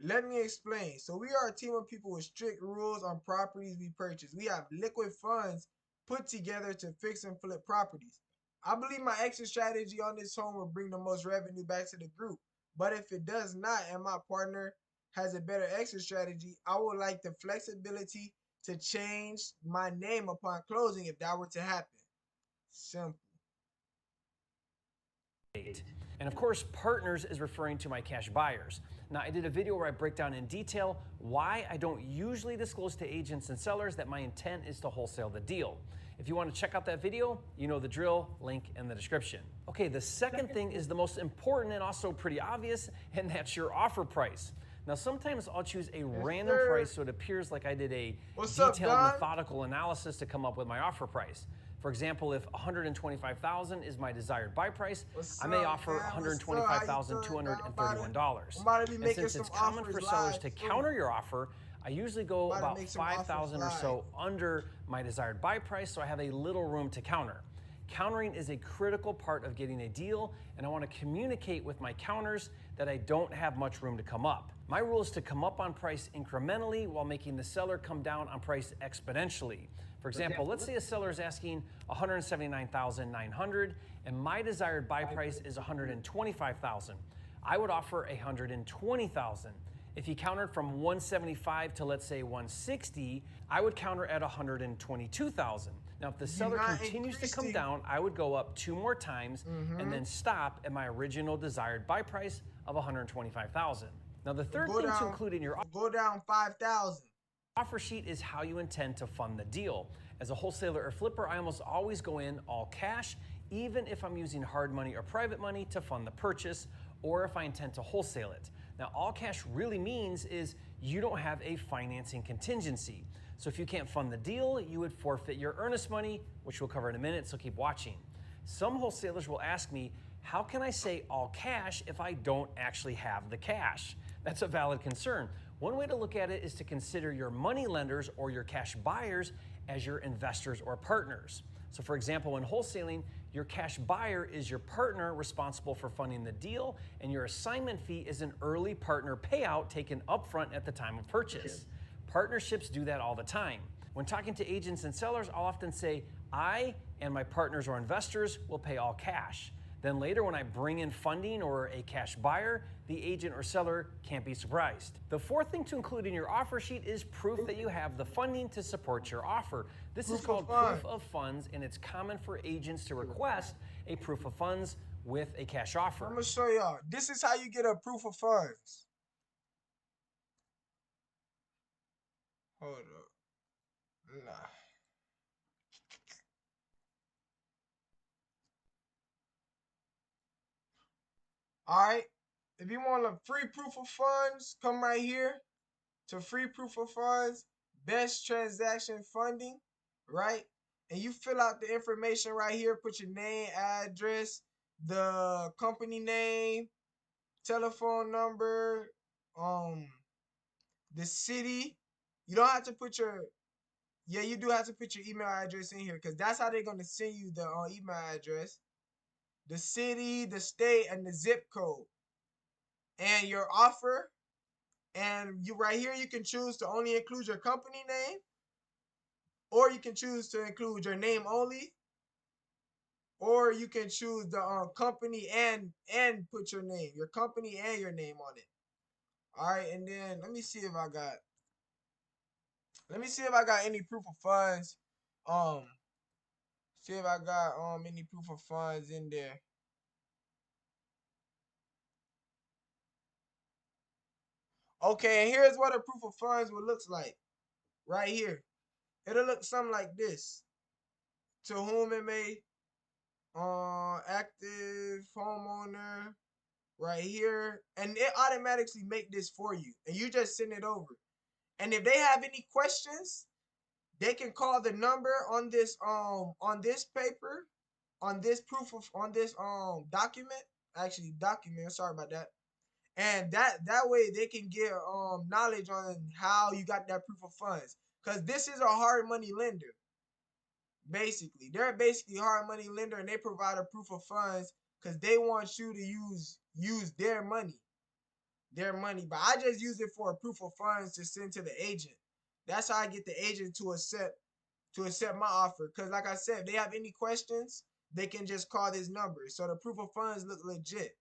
Let me explain. So we are a team of people with strict rules on properties we purchase. We have liquid funds put together to fix and flip properties. I believe my exit strategy on this home will bring the most revenue back to the group. But if it does not and my partner has a better exit strategy, I would like the flexibility to change my name upon closing if that were to happen. Simple. And of course, partners is referring to my cash buyers. Now, I did a video where I break down in detail why I don't usually disclose to agents and sellers that my intent is to wholesale the deal. If you want to check out that video, you know the drill, link in the description. Okay, the second thing is the most important and also pretty obvious, and that's your offer price. Now, sometimes I'll choose a random price so it appears like I did a detailed methodical analysis to come up with my offer price. For example, if $125,000 is my desired buy price, I may offer $125,231. And since it's common for sellers to counter your offer, I usually go about $5,000 or so under my desired buy price, so I have a little room to counter. Countering is a critical part of getting a deal, and I want to communicate with my counters that I don't have much room to come up. My rule is to come up on price incrementally while making the seller come down on price exponentially. For example, let's say a seller is asking $179,900 and my desired buy price is $125,000. I would offer $120,000. If he countered from $175 to let's say $160, I would counter at $122,000. Now, if the seller continues to come down, I would go up 2 more times and then stop at my original desired buy price of $125,000. Now, the third thing to include in your offer sheet is how you intend to fund the deal. As a wholesaler or flipper, I almost always go in all cash, even if I'm using hard money or private money to fund the purchase, or if I intend to wholesale it. Now, all cash really means is you don't have a financing contingency. So if you can't fund the deal, you would forfeit your earnest money, which we'll cover in a minute, so keep watching. Some wholesalers will ask me, how can I say all cash if I don't actually have the cash? That's a valid concern. One way to look at it is to consider your money lenders or your cash buyers as your investors or partners. So for example, when wholesaling, your cash buyer is your partner responsible for funding the deal, and your assignment fee is an early partner payout taken upfront at the time of purchase. Partnerships do that all the time. When talking to agents and sellers, I'll often say, I and my partners or investors will pay all cash. Then later when I bring in funding or a cash buyer, the agent or seller can't be surprised. The fourth thing to include in your offer sheet is proof that you have the funding to support your offer. This is called proof of funds, and it's common for agents to request a proof of funds with a cash offer. I'm gonna show y'all. This is how you get a proof of funds. Hold up. Nah. All right. If you want a free proof of funds, come right here to free proof of funds, best transaction funding, right? And you fill out the information right here, put your name, address, the company name, telephone number, the city. You don't have to put your, yeah, you do have to put your email address in here because that's how they're going to send you the email address. The city, the state, and the zip code. And your offer. And you right here, you can choose to only include your company name. Or you can choose to include your name only. Or you can choose the company and put your name. Your company and your name on it. Alright, and then let me see if I got any proof of funds. See if I got any proof of funds in there. Okay, and here's what a proof of funds will look like. Right here. It'll look something like this. To whom it may, active homeowner, right here, and it automatically make this for you, and you just send it over. And if they have any questions, they can call the number on this paper, on this document. Sorry about that. And that way they can get knowledge on how you got that proof of funds. Cause this is a hard money lender. Basically, they're basically a hard money lender, and they provide a proof of funds because they want you to use their money. But I just use it for a proof of funds to send to the agent. That's how I get the agent to accept my offer. Cause like I said, if they have any questions, they can just call this number. So the proof of funds look legit.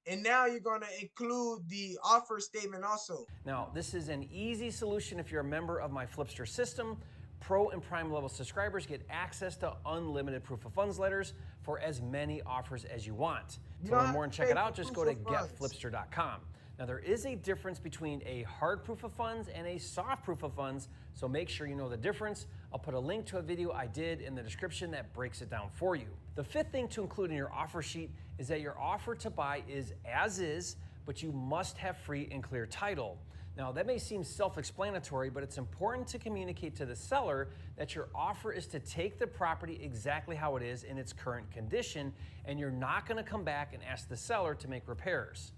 And now you're gonna include the offer statement also. Now, this is an easy solution if you're a member of my Flipster system. Pro and Prime level subscribers get access to unlimited proof of funds letters for as many offers as you want. To learn more and check it out, just go to getflipster.com. Now, there is a difference between a hard proof of funds and a soft proof of funds, so make sure you know the difference. I'll put a link to a video I did in the description that breaks it down for you. The fifth thing to include in your offer sheet is that your offer to buy is as is, but you must have free and clear title. Now, that may seem self-explanatory, but it's important to communicate to the seller that your offer is to take the property exactly how it is in its current condition, and you're not going to come back and ask the seller to make repairs.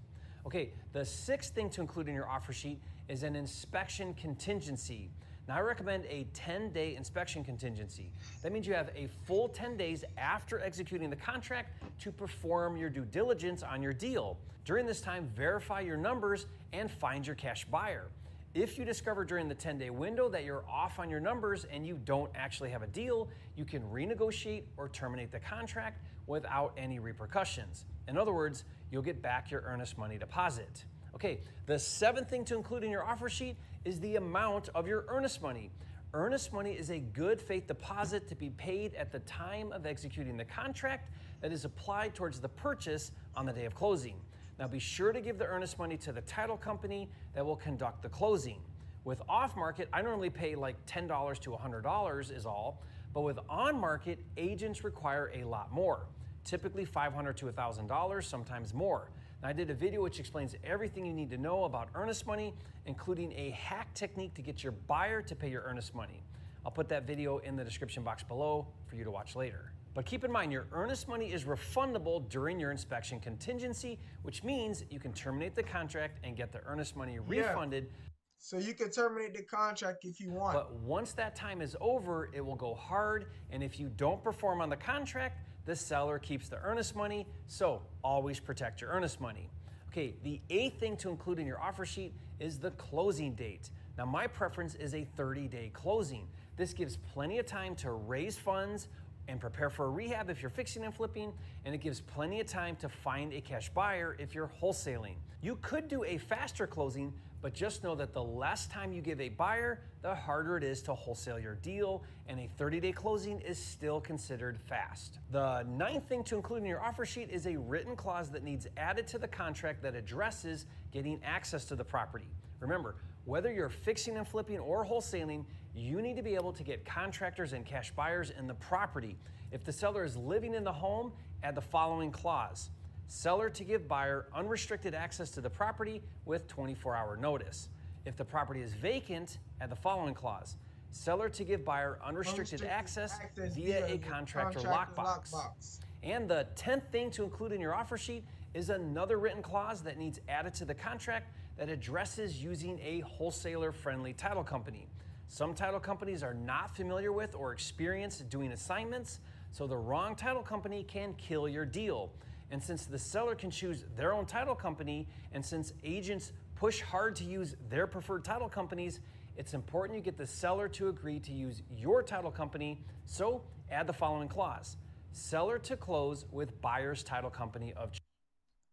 Okay, the sixth thing to include in your offer sheet is an inspection contingency. Now, I recommend a 10-day inspection contingency. That means you have a full 10 days after executing the contract to perform your due diligence on your deal. During this time, verify your numbers and find your cash buyer. If you discover during the 10-day window that you're off on your numbers and you don't actually have a deal, you can renegotiate or terminate the contract without any repercussions. In other words, you'll get back your earnest money deposit. Okay, the seventh thing to include in your offer sheet is the amount of your earnest money. Earnest money is a good faith deposit to be paid at the time of executing the contract that is applied towards the purchase on the day of closing. Now, be sure to give the earnest money to the title company that will conduct the closing. With off-market, I normally pay like $10 to $100 is all, but with on-market, agents require a lot more, typically $500 to $1,000, sometimes more. Now, I did a video which explains everything you need to know about earnest money, including a hack technique to get your buyer to pay your earnest money. I'll put that video in the description box below for you to watch later. But keep in mind, your earnest money is refundable during your inspection contingency, which means you can terminate the contract and get the earnest money refunded. So you can terminate the contract if you want. But once that time is over, it will go hard, and if you don't perform on the contract, the seller keeps the earnest money, so always protect your earnest money. Okay, the eighth thing to include in your offer sheet is the closing date. Now, my preference is a 30-day closing. This gives plenty of time to raise funds and prepare for a rehab if you're fixing and flipping, and it gives plenty of time to find a cash buyer if you're wholesaling. You could do a faster closing, but just know that the less time you give a buyer, the harder it is to wholesale your deal, and a 30-day closing is still considered fast. The ninth thing to include in your offer sheet is a written clause that needs added to the contract that addresses getting access to the property. Remember, whether you're fixing and flipping or wholesaling, you need to be able to get contractors and cash buyers in the property. If the seller is living in the home, add the following clause. Seller to give buyer unrestricted access to the property with 24-hour notice. If the property is vacant, add the following clause. Seller to give buyer unrestricted access via a contractor lockbox. And the 10th thing to include in your offer sheet is another written clause that needs added to the contract that addresses using a wholesaler-friendly title company. Some title companies are not familiar with or experienced doing assignments, so the wrong title company can kill your deal. And since the seller can choose their own title company, and since agents push hard to use their preferred title companies, it's important you get the seller to agree to use your title company, so add the following clause. Seller to close with buyer's title company of choice.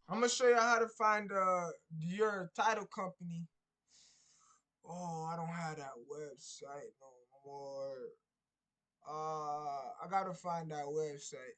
I'm gonna show you how to find your title company. Oh, I don't have that website no more. I gotta find that website.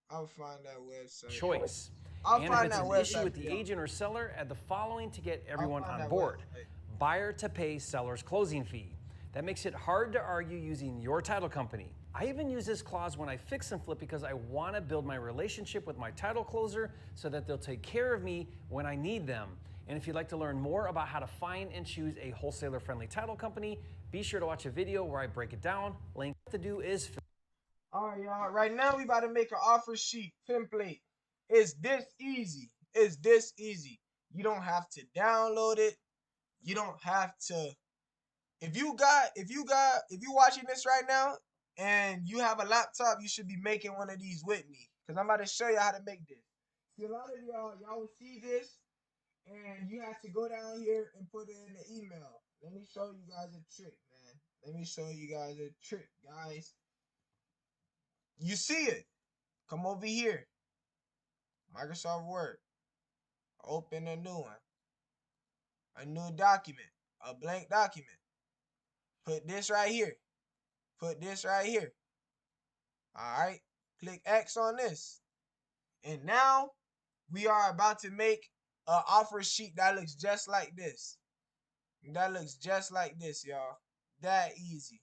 I'll find that website. Choice. I'll and find if it's that an website issue with the agent or seller, add the following to get everyone on that board. website. Buyer to pay seller's closing fee. That makes it hard to argue using your title company. I even use this clause when I fix and flip because I want to build my relationship with my title closer so that they'll take care of me when I need them. And if you'd like to learn more about how to find and choose a wholesaler-friendly title company, be sure to watch a video where I break it down. Link to do is... All right, y'all. Right now, we about to make an offer sheet template. It's this easy. It's this easy. You don't have to download it. You don't have to. If you watching this right now and you have a laptop, you should be making one of these with me, because I'm about to show you how to make this. See, a lot of y'all will see this, and you have to go down here and put it in the email. Let me show you guys a trick, man. Let me show you guys a trick, guys. You see it. Come over here. Microsoft Word. Open a new one. A new document. A blank document. Put this right here. Put this right here. Alright. Click X on this. And now we are about to make an offer sheet that looks just like this. That looks just like this, y'all. That easy.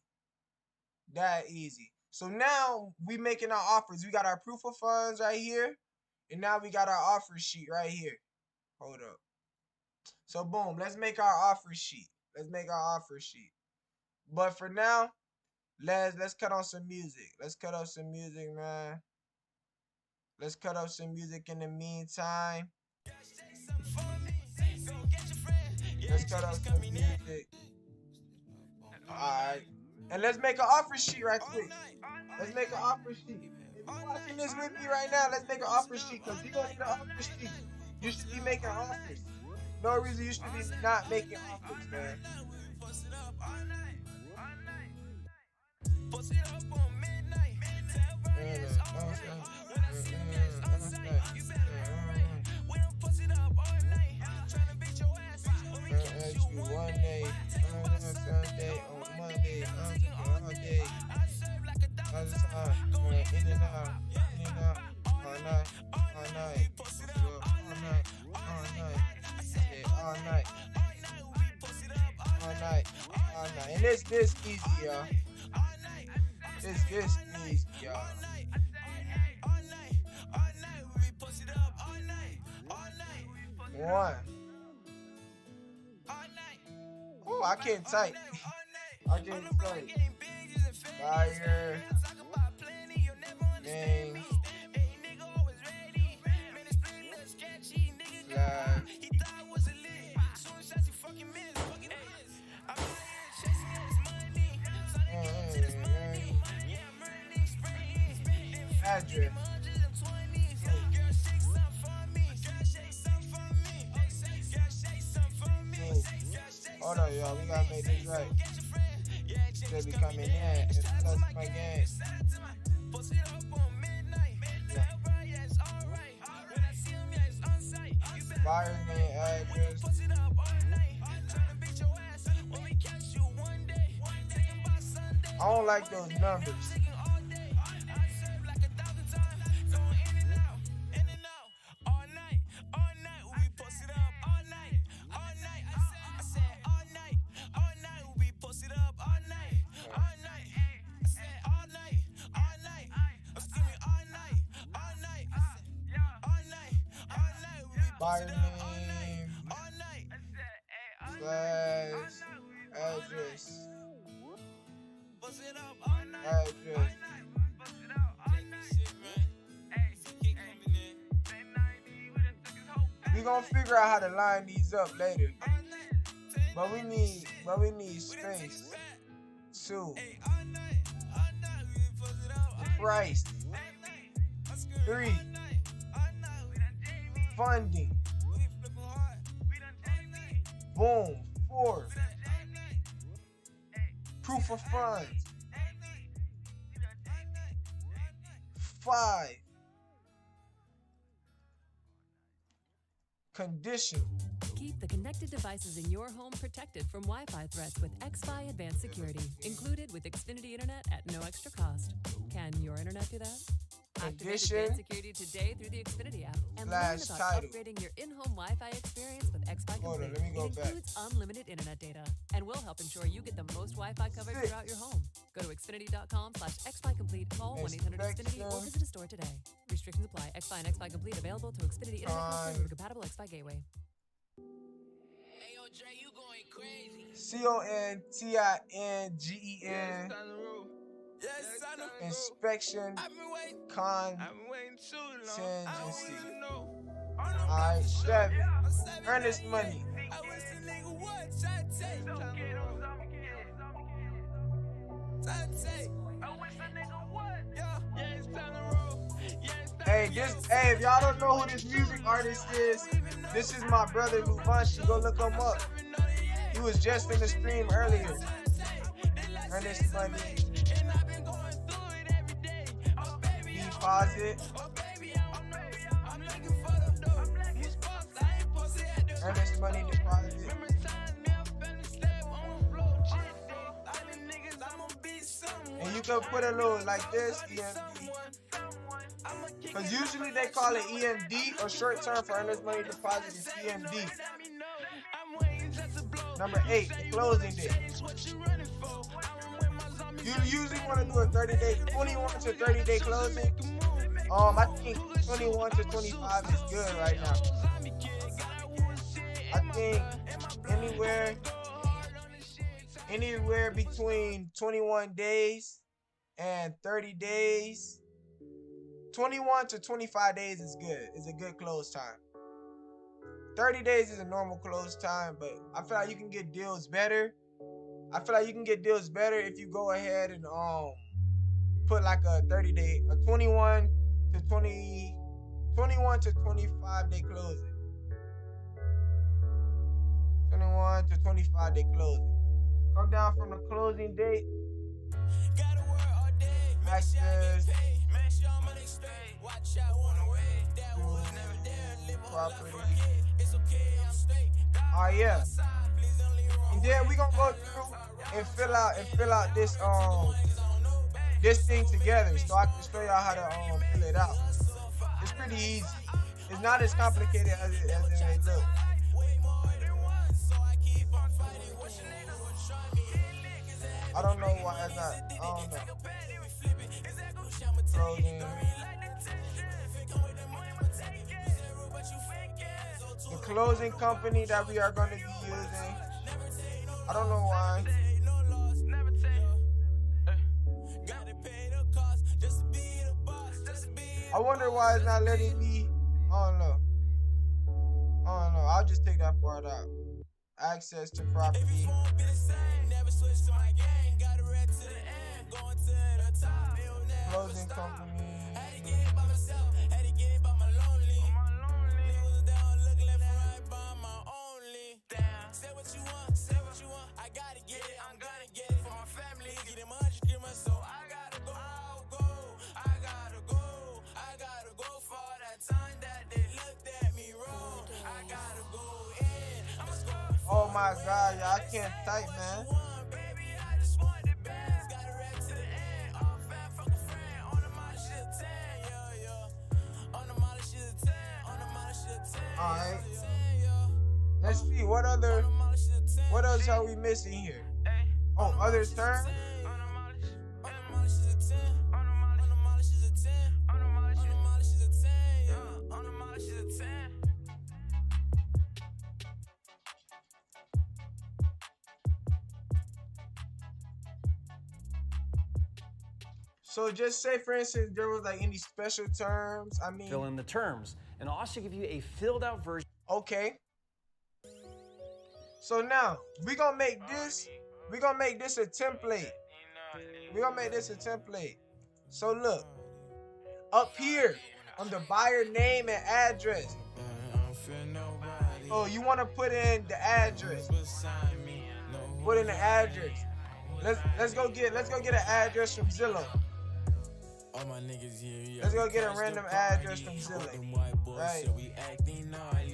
That easy. So now we making our offers. We got our proof of funds right here. And now we got our offer sheet right here. Hold up. So boom, let's make our offer sheet. Let's make our offer sheet. But for now, let's cut on some music. Let's cut up some music, man. Let's cut up some music in the meantime. Let's cut up some music. Alright. And let's make an offer sheet right quick. Let's make an offer sheet. If you're watching this with me right now, let's make an offer sheet, because you're going to need an offer sheet. You should be making offers. No reason you should be not making offers, man. One day, on Sunday, on Monday, all day. All the time, in and out, all night, all night, all night, and it's this easy, y'all. It's this easy, y'all. One. Oh, I can't type. I can't type. Fire. Name. Flag. Address. Hold on, y'all. We gotta make this right. Should be coming in. It's plus my game. Buyer's name, address. I don't like those numbers. Buyer name, slash, address, We gonna figure out how to line these up later, but we need space. 2. Price. 3. Funding. Boom. 4. Proof of funds. 5. Condition. Keep the connected devices in your home protected from Wi-Fi threats with Hvac Advanced Security, included with Xfinity Internet at no extra cost. Can your internet do that? Activate Advanced Security today through the Xfinity app and learn about upgrading your in-home Wi-Fi experience with Hvac Complete. It includes unlimited internet data and will help ensure you get the most Wi-Fi Wi-Fi coverage throughout your home. Go to Xfinity.com/XFi Complete, call 1-800-XFINITY, or visit a store today. Restrictions apply. XFi and XFi Complete available to Xfinity Internet customers with a compatible XFi gateway. Contingen. Inspection Contingency. Alright, 7. Earnest money. Hey, if y'all don't know who this music artist is, this is my brother Luvanshi. Go look him up. He was just in the stream earlier. Earnest money. Deposit. Earnest money deposit. And you can put a little like this, EMD. Because usually they call it EMD, or short term for earnest money deposit is EMD. Number 8, the closing date. You usually want to do a 30-day, 21 to 30-day closing. I think 21 to 25 is good right now. I think anywhere between 21 days and 30 days. 21 to 25 days is good. It's a good close time. 30 days is a normal close time, but I feel like you can get deals better. I feel like you can get deals better if you go ahead and put like a 30-day, a 21 to 25 day closing. 21 to 25 day closing. Come down from the closing date. Access. Property. Oh yeah. And then we gonna go through and fill out this this thing together, so I can show y'all how to fill it out. It's pretty easy. It's not as complicated as it may look. I don't know why it's not. I don't know. Closing. The closing company that we are going to be using. I don't know why. I wonder why it's not letting me. I don't know. I'll just take that part out. Access to property. Closing company. Oh my God, y'all, I can't type, man. Alright. Let's see, what else are we missing here? Oh, other terms? So just say, for instance, there was like any special terms. I mean, fill in the terms, and I'll also give you a filled out version. Okay. So now we're gonna make this a template. We're gonna make this a template. So look, up here on the buyer name and address. Oh, you want to put in the address. Put in the address. Let's go get an address from Zillow. All my niggas here, Let's go get a random address from Zillow. Right.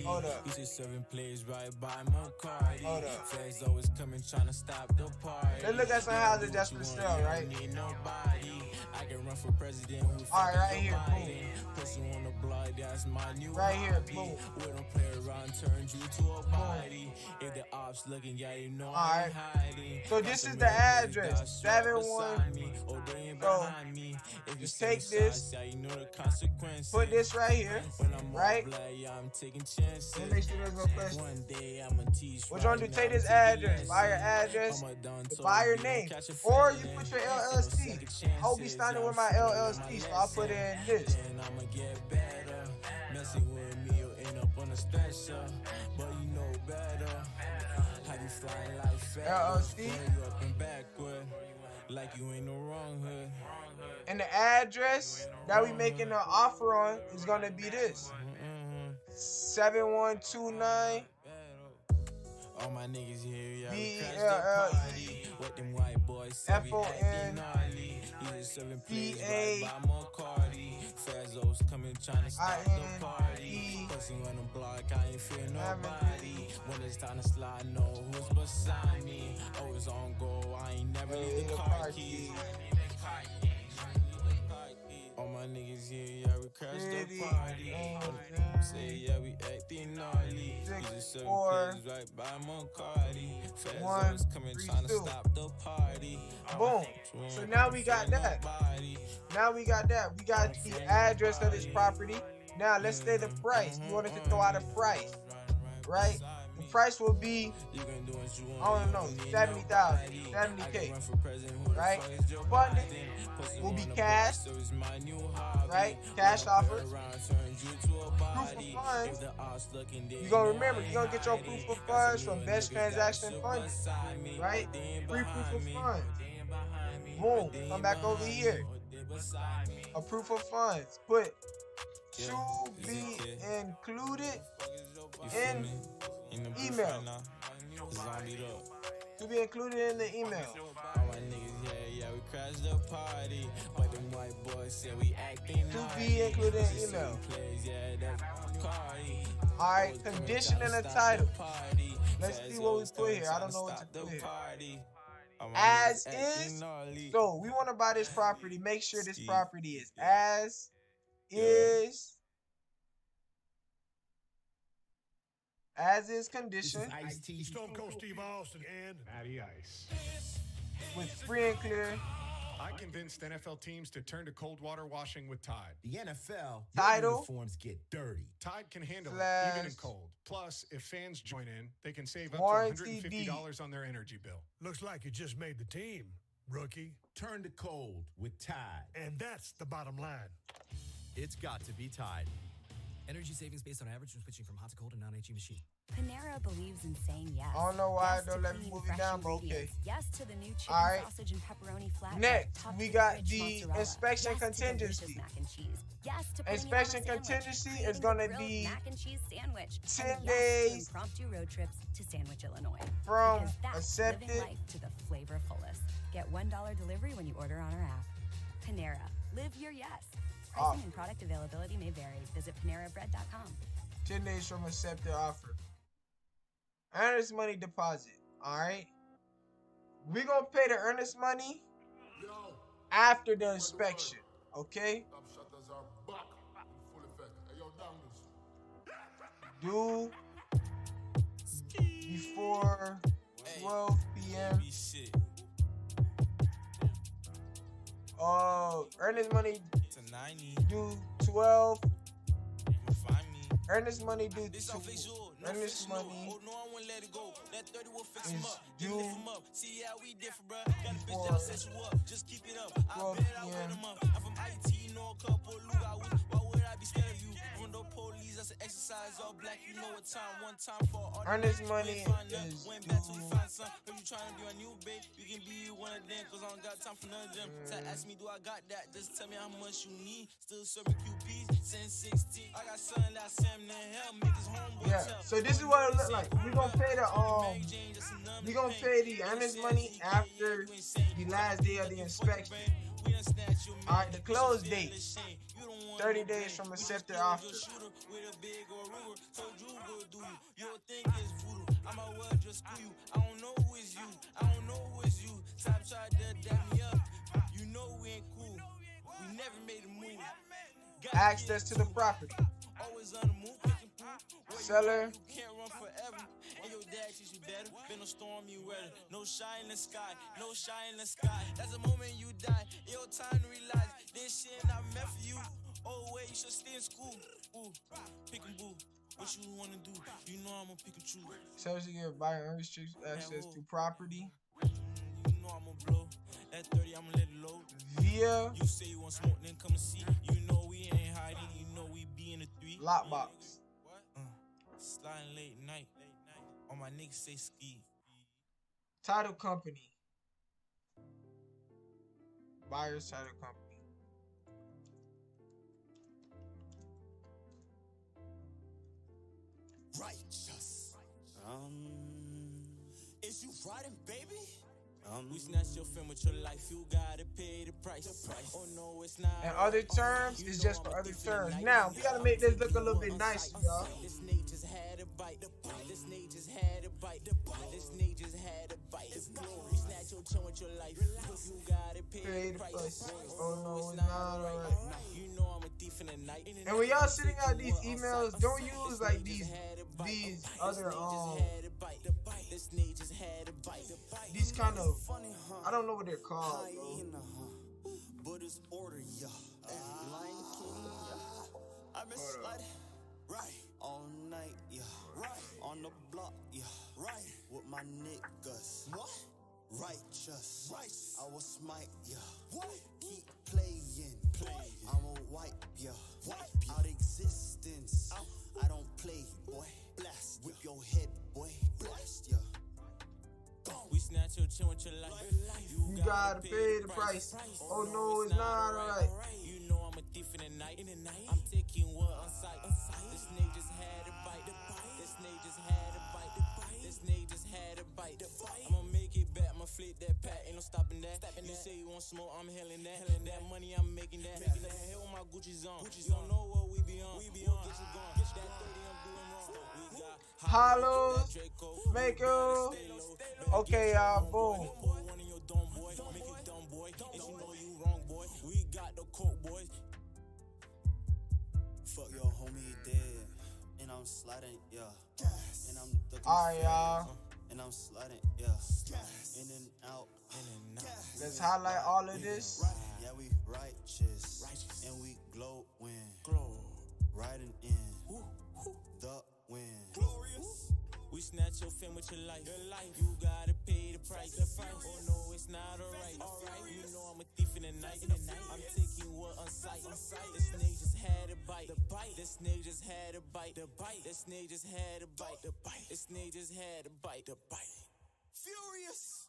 Hold up. Used to serving plays right by McCarty. Hold up. Feds always coming trying to stop the party. Let's look at some houses that's for sale, right? Need nobody. I can run for president. Alright, right here, boom. Pussy on the block, that's my new Right here, hobby. boom. We don't play around, turn you to a body. If the ops looking, yeah, you know Alright. I'm hiding. So this is the address. 71. So just take this, put this right here, right? And make sure there's no question. What you want to do? Take this address, buyer address, the buyer name, or you put your LLC. I'll be signing with my LLC, so I'll put in this. Messing with me, you'll end up on a stretcher. But you know better. How you flying like fat? LLC. You up and backward. Like you ain't no wrong hood. And the address that we making an offer on is gonna be this. 7129 All my niggas here, yeah, BLLE what them white boys say, Fazos coming trying to stop the party. Pussy on the block, I ain't fear nobody. When it's time to slide, know who's beside me. Always on go, I ain't never leave the car keys. All my niggas here, yeah, we crashed the party. Say, yeah, we acting gnarly. Used to serve plays right by McCarty. Fazos coming trying to stop the party. Boom. So now we got that. Now we got that. We got the address of this property. Now let's say the price. You wanted to throw out a price, right? The price will be, I don't know, 70,000, 70K, right? Funding will be cash, right? Cash offer. Proof of funds. You're gonna remember, you're gonna get your proof of funds from Best Transaction Funding, right? Free proof of funds. Boom. Come back over here. A proof of funds. Put to be included in email. To be included in the email. To be included in email. Alright, condition and a title. Let's see what we put here. I don't know what to put here. As is. So we want to buy this property. Make sure this property is as is. As is condition. Ice-T, Stone Cold Steve Austin, and Matty Ice. With free and clear. I convinced NFL teams to turn to cold water washing with Tide. The NFL Title. Uniforms get dirty. Tide can handle it, even in cold. Plus, if fans join in, they can save up to $150 on their energy bill. Looks like you just made the team, rookie. Turn to cold with Tide. And that's the bottom line. It's got to be Tide. Energy savings based on average when switching from hot to cold and non-HE machine. Panera believes in saying yes. I don't know why yes I don't let me move it down, but okay. Yes to the new chicken sausage and pepperoni flat. Next, we got the inspection contingency. Yes to inspection contingency is going to be mac and cheese sandwich. 10 days impromptu road trips to Sandwich, Illinois. From that's accepted living life to the flavor fullest. Get $1 delivery when you order on our app. Panera, live your yes. Pricing and product availability may vary. Visit PaneraBread.com. 10 days from accepted offer. Earnest money deposit. Alright. We're going to pay the earnest money after the inspection. Okay? Due before 12 p.m. Earnest money due 12. Earnest money due to earnest money is due before 12 p.m. Earnest money is yeah, so this is what it look like. We're gonna pay the earnest money after the last day of the inspection. Alright, the close date. 30 days from accepted offer. I might well just screw you. I don't know who is you. I don't know who is you. Top tried to dab me up. You know we ain't cool. We never made a move. Access to the property. Always on the move, picking pool. Seller. You can't run forever. And your dad teach you better. Been a stormy weather. No shine in the sky. No shine in the sky. That's the moment you die. Your time to realize this shit not meant for you. Oh wait, you should stay in school. Ooh, pick and boo. What you wanna do? You know I'ma pick and choose. Sellers to give buyer unrestricted access to property. You know I'ma blow. At 30, I'ma let it load. Via. You say you want smoke, then come and see. You know we ain't hiding. You know we be in the 3. Lockbox. What? Sliding late night. All my niggas say ski. Title company. Buyer's title company. Righteous. Is you riding, baby? We snatched your film with your life. You gotta pay the price. Oh no, it's not. And other terms is just for other terms. Now we gotta make this look a little bit nicer, y'all. This nigga just had a bite. This nigga just had a bite. This nigga just had a bite. We snatch your chin with your life. You gotta pay the price. Oh no, it's not alright. You know I'm a thief in the night. And when y'all sending out these emails, don't use like these other these kind of, I don't know what they're called, bro. But it's order, yeah. Lion King, yeah. I've been sliding, right, all night, yeah. Right, on the block, yeah. Right, with my niggas. What? Righteous. I will smite, yeah. What? Keep playing. I'ma wipe, yeah. Out existence. I don't play, boy. Blast, whip your head, boy. Blast, yeah. We snatch your chin with your life. You gotta pay the price. Oh no, it's not alright. You know I'm a thief in the night. I'm taking what on sight. This nigga just had a bite. This nigga just had a bite. This nigga just had a bite. I'ma make it back. I'ma flip that pack. Ain't no stopping that. You say you want smoke, I'm hailing that. That money, I'm making that. Hell with my Gucci's on. You don't know what we be on. Get you gone. That 30, I'm doing wrong. We got Hollows, Mako. Okay, y'all, boom. Fuck your homie dead. And I'm sliding, yeah. And I'm looking. Alright, y'all. And I'm sliding, yeah. In and out. Let's highlight all of this. Yeah, we righteous. And we glowing. Riding in the wind. Glorious. We snatch your film with your life. You gotta pay the price. Oh no, it's not alright. You know I'm a thief in the night. I'm taking what on sight. This nigga just had a bite. This nigga just had a bite. This nigga just had a bite. This nigga just had a bite. Furious.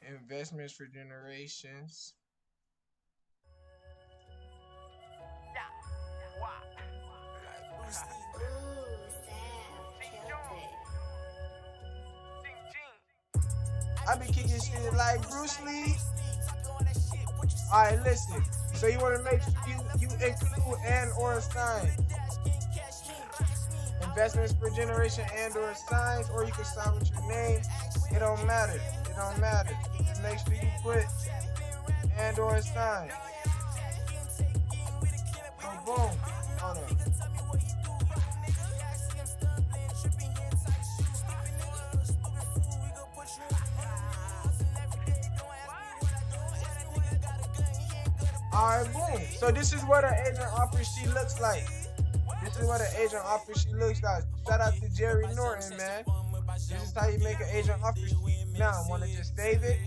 Investments for generations. I be kicking shit like Bruce Lee. Alright, listen. So you want to make sure you include and or sign. Investments per generation and or signs, or you can sign with your name. It don't matter. It don't matter. Just make sure you put and or sign. Boom, boom. Hold on. Alright, boom. So this is what an agent offer sheet looks like. This is what an agent offer sheet looks like. Shout out to Jerry Norton, man. This is how you make an agent offer sheet. Now, I want to just save it.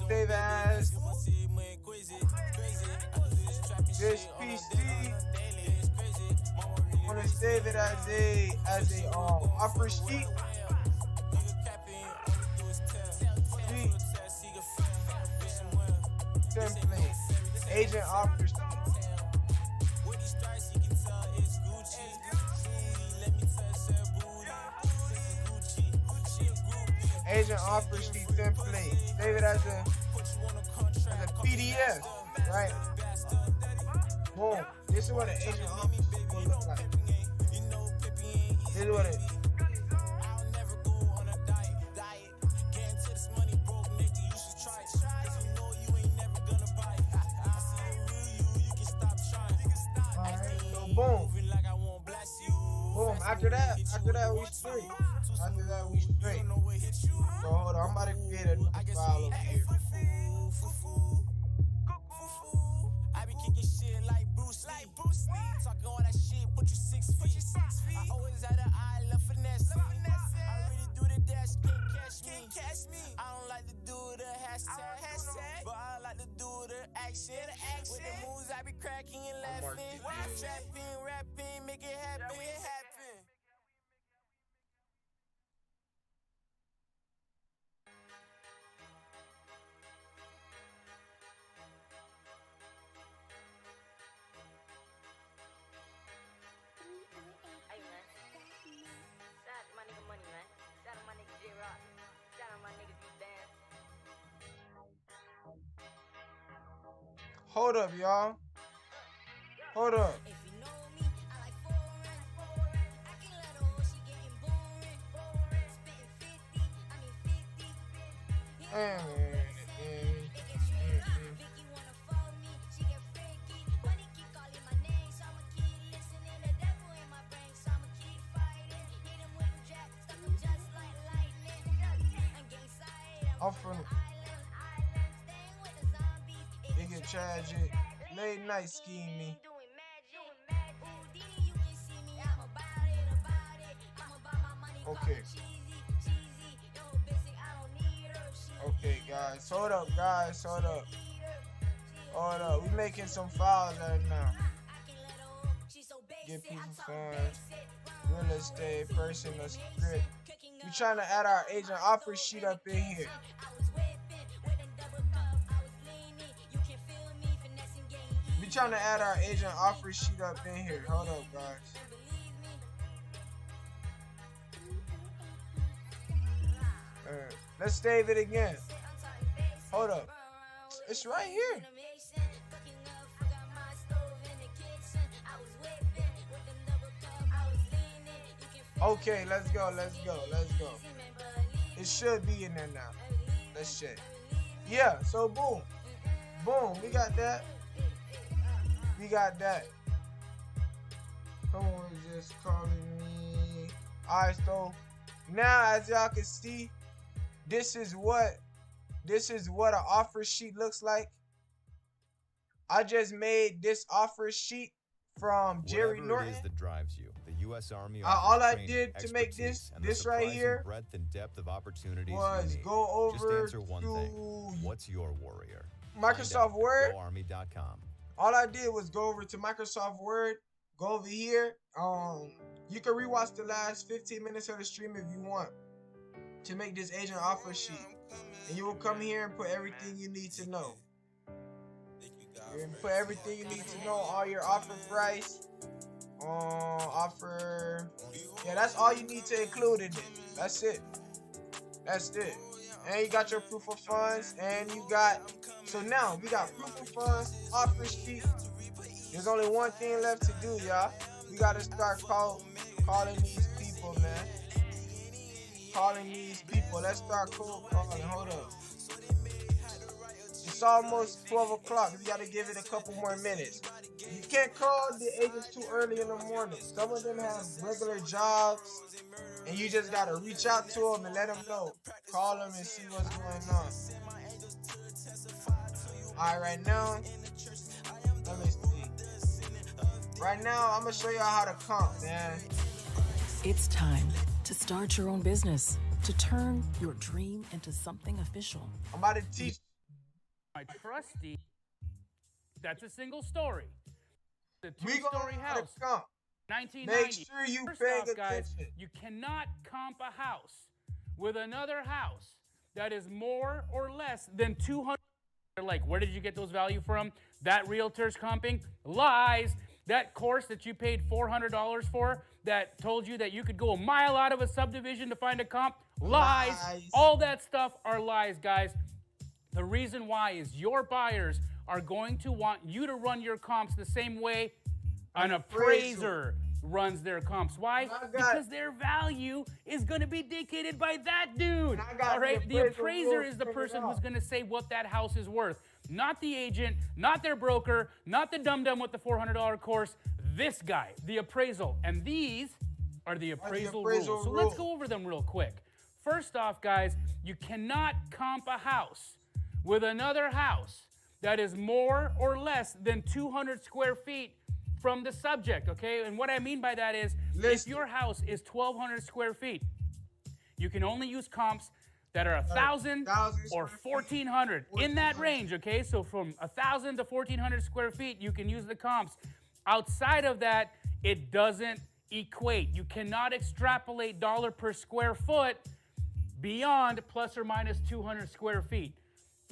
Save as this PC. I want to save it as a offer sheet. Template. Agent offer sheet. Agent offer sheet template. Save it as a PDF, right? Boom. This is what an agent office will look like. This is what it. Alright, so boom. Boom. After that we straight. After that we straight. So hold on, I'm about to create a new file over here. I be kicking shit like Bruce Lee. Talking all that shit, put you 6 feet. I always had an eye, love finesse. I really do the dash, can't catch me. I don't like to do the hashtag, but I like to do the action. With the moves, I be cracking and laughing. Trapping, rapping, make it happen. Hey man, shout out to my nigga Money, man. Shout out to my nigga J-Rock. Shout out to my niggas who dance. Hold up, y'all. Hold up. Off from it get tragic. Late night scheming. Okay. Okay, guys. Hold up, guys. Hold up. Hold up. We making some files right now. Get people funds. Real estate, personal script. We trying to add our agent offer sheet up in here. We trying to add our agent offer sheet up in here. Hold up, guys. Let's save it again. Hold up. It's right here. Okay, let's go, let's go, let's go. It should be in there now. Let's check. Yeah, so boom. Boom, we got that. We got that. Someone just calling me. Alright, so now as y'all can see, this is what an offer sheet looks like. I just made this offer sheet from Jerry Norton. Whatever it is that drives you, the U.S. Army all I training, did to make this and right surprising here breadth and depth of opportunities was you need. go over Just answer one thing. What's your warrior? Microsoft Word. GoArmy.com. All I did was go over to Microsoft Word, go over here. You can rewatch the last 15 minutes of the stream if you want to make this agent offer sheet. And you will come here and put everything you need to know. You put everything you need to know, all your offer price, offer. Yeah, that's all you need to include in it. That's it. That's it. And you got your proof of funds, and you got. So now we got proof of funds, offer sheet. There's only one thing left to do, y'all. We gotta start calling these people, man. Calling these people. Let's start cold calling. Hold up. It's almost 12 o'clock. We gotta give it a couple more minutes. You can't call the agents too early in the morning. Some of them have regular jobs, and you just gotta reach out to them and let them know. Call them and see what's going on. Alright, right now, let me see. Right now, I'm gonna show y'all how to comp, man. It's time to start your own business, to turn your dream into something official. I'm about to teach. My trusty, that's a single story. The two-story house. 1990. Make sure you pay attention. Guys, you cannot comp a house with another house that is more or less than 200. Like, where did you get those value from? That realtor's comping? Lies. That course that you paid $400 for that told you that you could go a mile out of a subdivision to find a comp? Lies. All that stuff are lies, guys. The reason why is your buyers are going to want you to run your comps the same way an appraiser runs their comps. Why? Because their value is going to be dictated by that dude. All right? The appraiser is the person who's going to say what that house is worth. Not the agent, not their broker, not the dum-dum with the $400 course. This guy, the appraisal. And these are the appraisal rules. So let's go over them real quick. First off, guys, you cannot comp a house with another house that is more or less than 200 square feet from the subject, okay? And what I mean by that is, if your house is 1,200 square feet, you can only use comps that are 1,000 or 1,400, in that range, okay? So from 1,000 to 1,400 square feet, you can use the comps. Outside of that, it doesn't equate. You cannot extrapolate dollar per square foot beyond plus or minus 200 square feet.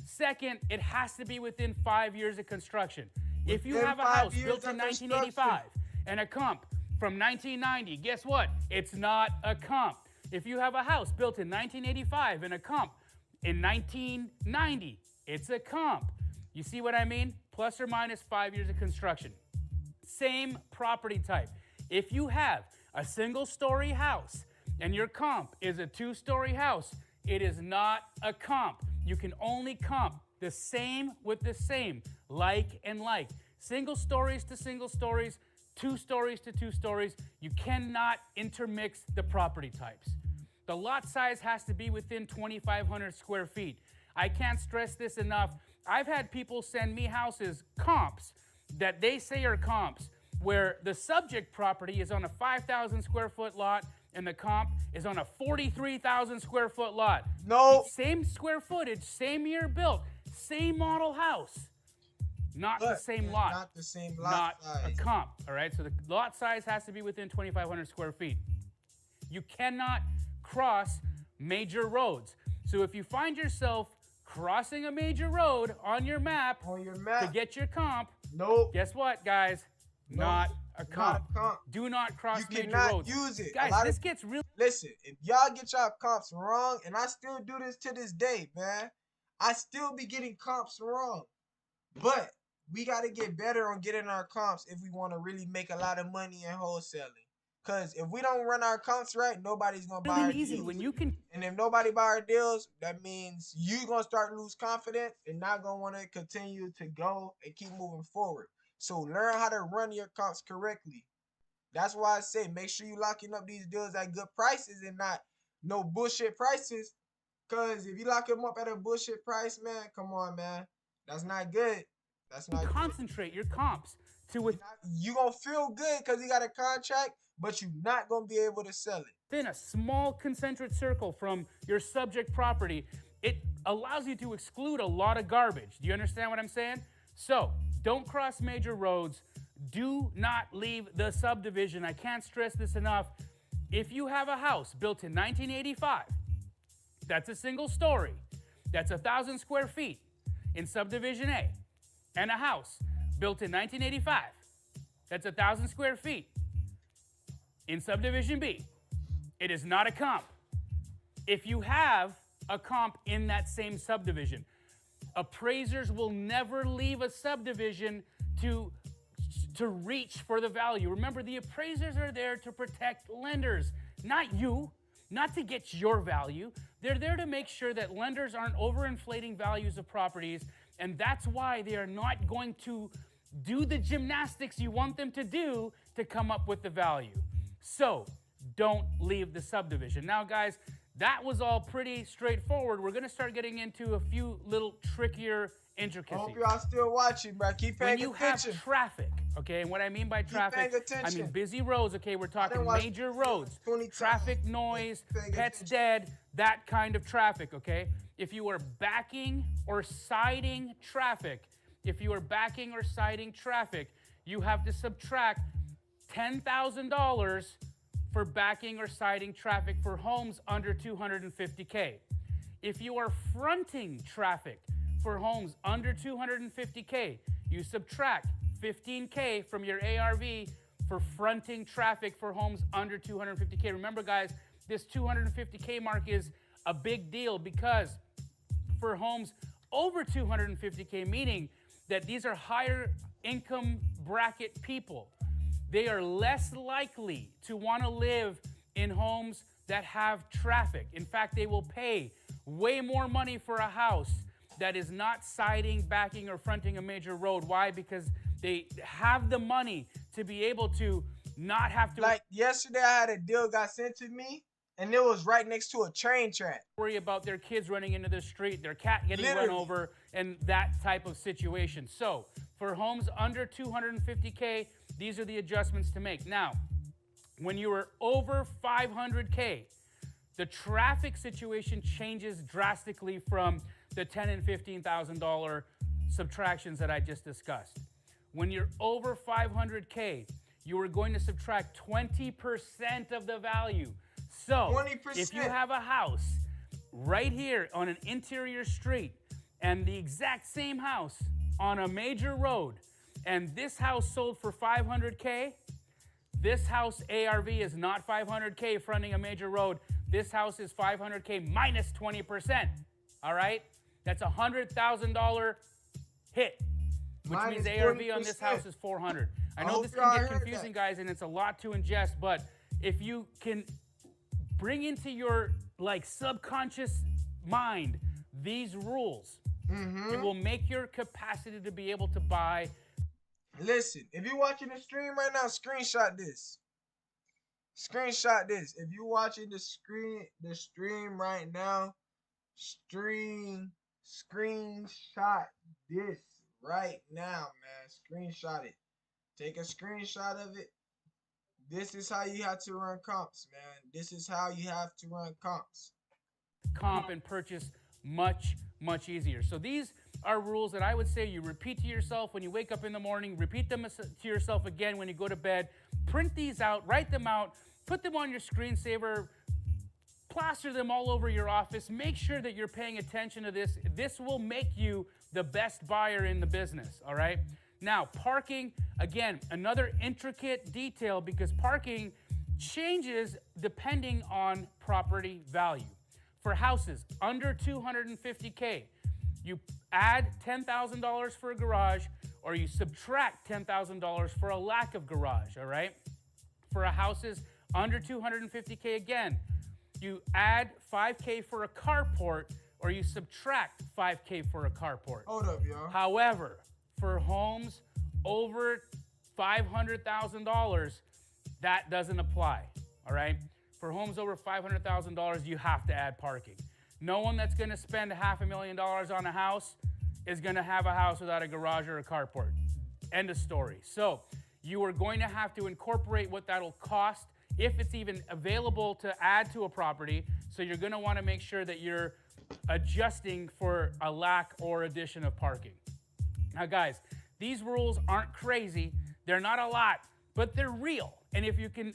Second, it has to be within 5 years of construction. If you have a house built in 1985 and a comp from 1990, guess what? It's not a comp. If you have a house built in 1985 and a comp in 1990, it's a comp. You see what I mean? Plus or minus 5 years of construction. Same property type. If you have a single-story house and your comp is a two-story house, it is not a comp. You can only comp the same with the same, like and like. Single stories to single stories, 2 stories to 2 stories. You cannot intermix the property types. The lot size has to be within 2,500 square feet. I can't stress this enough. I've had people send me houses, comps, that they say are comps, where the subject property is on a 5,000 square foot lot and the comp is on a 43,000 square foot lot. No. Same square footage, same year built, same model house. Not the same lot. Not the same lot size. Not a comp, all right? So the lot size has to be within 2,500 square feet. You cannot cross major roads. So if you find yourself crossing a major road on your map to get your comp, guess what, guys? Not a comp. Do not cross major roads. You cannot use it. Guys, this gets real. Listen, if y'all get y'all comps wrong, and I still do this to this day, man, I still be getting comps wrong. But we got to get better on getting our comps if we want to really make a lot of money in wholesaling. Because if we don't run our comps right, nobody's going to buy our deals. When you can... And if nobody buy our deals, that means you're going to start to lose confidence and not going to want to continue to go and keep moving forward. So learn how to run your comps correctly. That's why I say make sure you locking up these deals at good prices and not no bullshit prices. Because if you lock them up at a bullshit price, man, come on, man. That's not good. That's not good. Concentrate your comps to you gonna feel good because you got a contract, but you're not gonna be able to sell it. Within a small concentric circle from your subject property, it allows you to exclude a lot of garbage. Do you understand what I'm saying? So don't cross major roads. Do not leave the subdivision. I can't stress this enough. If you have a house built in 1985, that's a single story, that's 1,000 square feet in subdivision A, and a house built in 1985, that's 1,000 square feet in subdivision B, it is not a comp. If you have a comp in that same subdivision, appraisers will never leave a subdivision to reach for the value. Remember, the appraisers are there to protect lenders, not you, not to get your value. They're there to make sure that lenders aren't overinflating values of properties, and that's why they are not going to do the gymnastics you want them to do to come up with the value. So don't leave the subdivision. Now, guys, that was all pretty straightforward. We're going to start getting into a few little trickier intricacies. I hope y'all still watching, bro. Keep paying attention. When you have traffic, okay, and what I mean by traffic, I mean busy roads, okay? We're talking major roads, traffic noise, pets dead, that kind of traffic, okay? If you are backing or siding traffic, you have to subtract $10,000 for backing or siding traffic for homes under 250K. If you are fronting traffic for homes under 250K, you subtract $15K from your ARV for fronting traffic for homes under 250K. Remember, guys, this 250K mark is a big deal because for homes over 250K, meaning that these are higher income bracket people. They are less likely to want to live in homes that have traffic. In fact, they will pay way more money for a house that is not siding, backing, or fronting a major road. Why? Because they have the money to be able to not have to. Like yesterday, I had a deal got sent to me, and it was right next to a train track. Worry about their kids running into the street, their cat getting run over, and that type of situation. So for homes under 250K, these are the adjustments to make. Now, when you are over 500K, the traffic situation changes drastically from the $10,000 and $15,000 subtractions that I just discussed. When you're over 500K, you are going to subtract 20% of the value. So 20%. If you have a house right here on an interior street and the exact same house on a major road, and this house sold for 500K, this house ARV is not 500K fronting a major road. This house is 500K minus 20%. All right? That's a $100,000 hit, which Minus means ARV 20%. on this house is 400. I know hope this y'all can get heard confusing, that. guys, and it's a lot to ingest, but if you can bring into your subconscious mind these rules, it will make your capacity to be able to buy. Listen, if you're watching the stream right now, screenshot this. Screenshot this. If you're watching the stream right now, screenshot this right now, man. Screenshot it. Take a screenshot of it. This is how you have to run comps, man. This is how you have to run comps. Comp and purchase much, much easier. So these are rules that I would say you repeat to yourself when you wake up in the morning, repeat them to yourself again when you go to bed. Print these out, write them out, put them on your screensaver, plaster them all over your office. Make sure that you're paying attention to this. This will make you the best buyer in the business, all right? Now, parking, again, another intricate detail because parking changes depending on property value. For houses under 250K, you add $10,000 for a garage or you subtract $10,000 for a lack of garage, all right? For a houses under 250K, again, you add $5K for a carport or you subtract $5K for a carport. Hold up, y'all. However, for homes over $500,000, that doesn't apply, all right? For homes over $500,000, you have to add parking. No one that's gonna spend $500,000 on a house is gonna have a house without a garage or a carport. End of story. So you are going to have to incorporate what that'll cost if it's even available to add to a property. So you're gonna wanna make sure that you're adjusting for a lack or addition of parking. Now guys, these rules aren't crazy. They're not a lot, but they're real. And if you can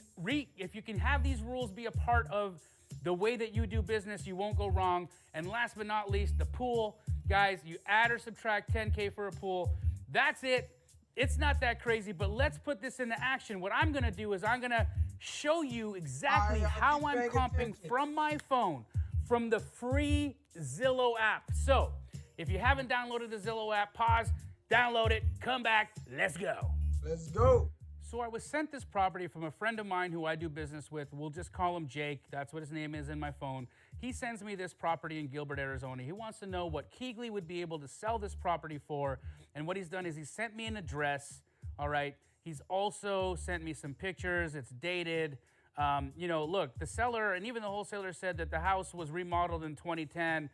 have these rules be a part of the way that you do business, you won't go wrong. And last but not least, the pool. Guys, you add or subtract 10K for a pool. That's it. It's not that crazy, but let's put this into action. What I'm gonna do is I'm gonna show you exactly how I'm comping from my phone, from the free Zillow app. So if you haven't downloaded the Zillow app, pause, download it, come back, let's go. Let's go. So I was sent this property from a friend of mine who I do business with. We'll just call him Jake. That's what his name is in my phone. He sends me this property in Gilbert, Arizona. He wants to know what Keegley would be able to sell this property for. And what he's done is he sent me an address, all right? He's also sent me some pictures. It's dated. Look, the seller and even the wholesaler said that the house was remodeled in 2010.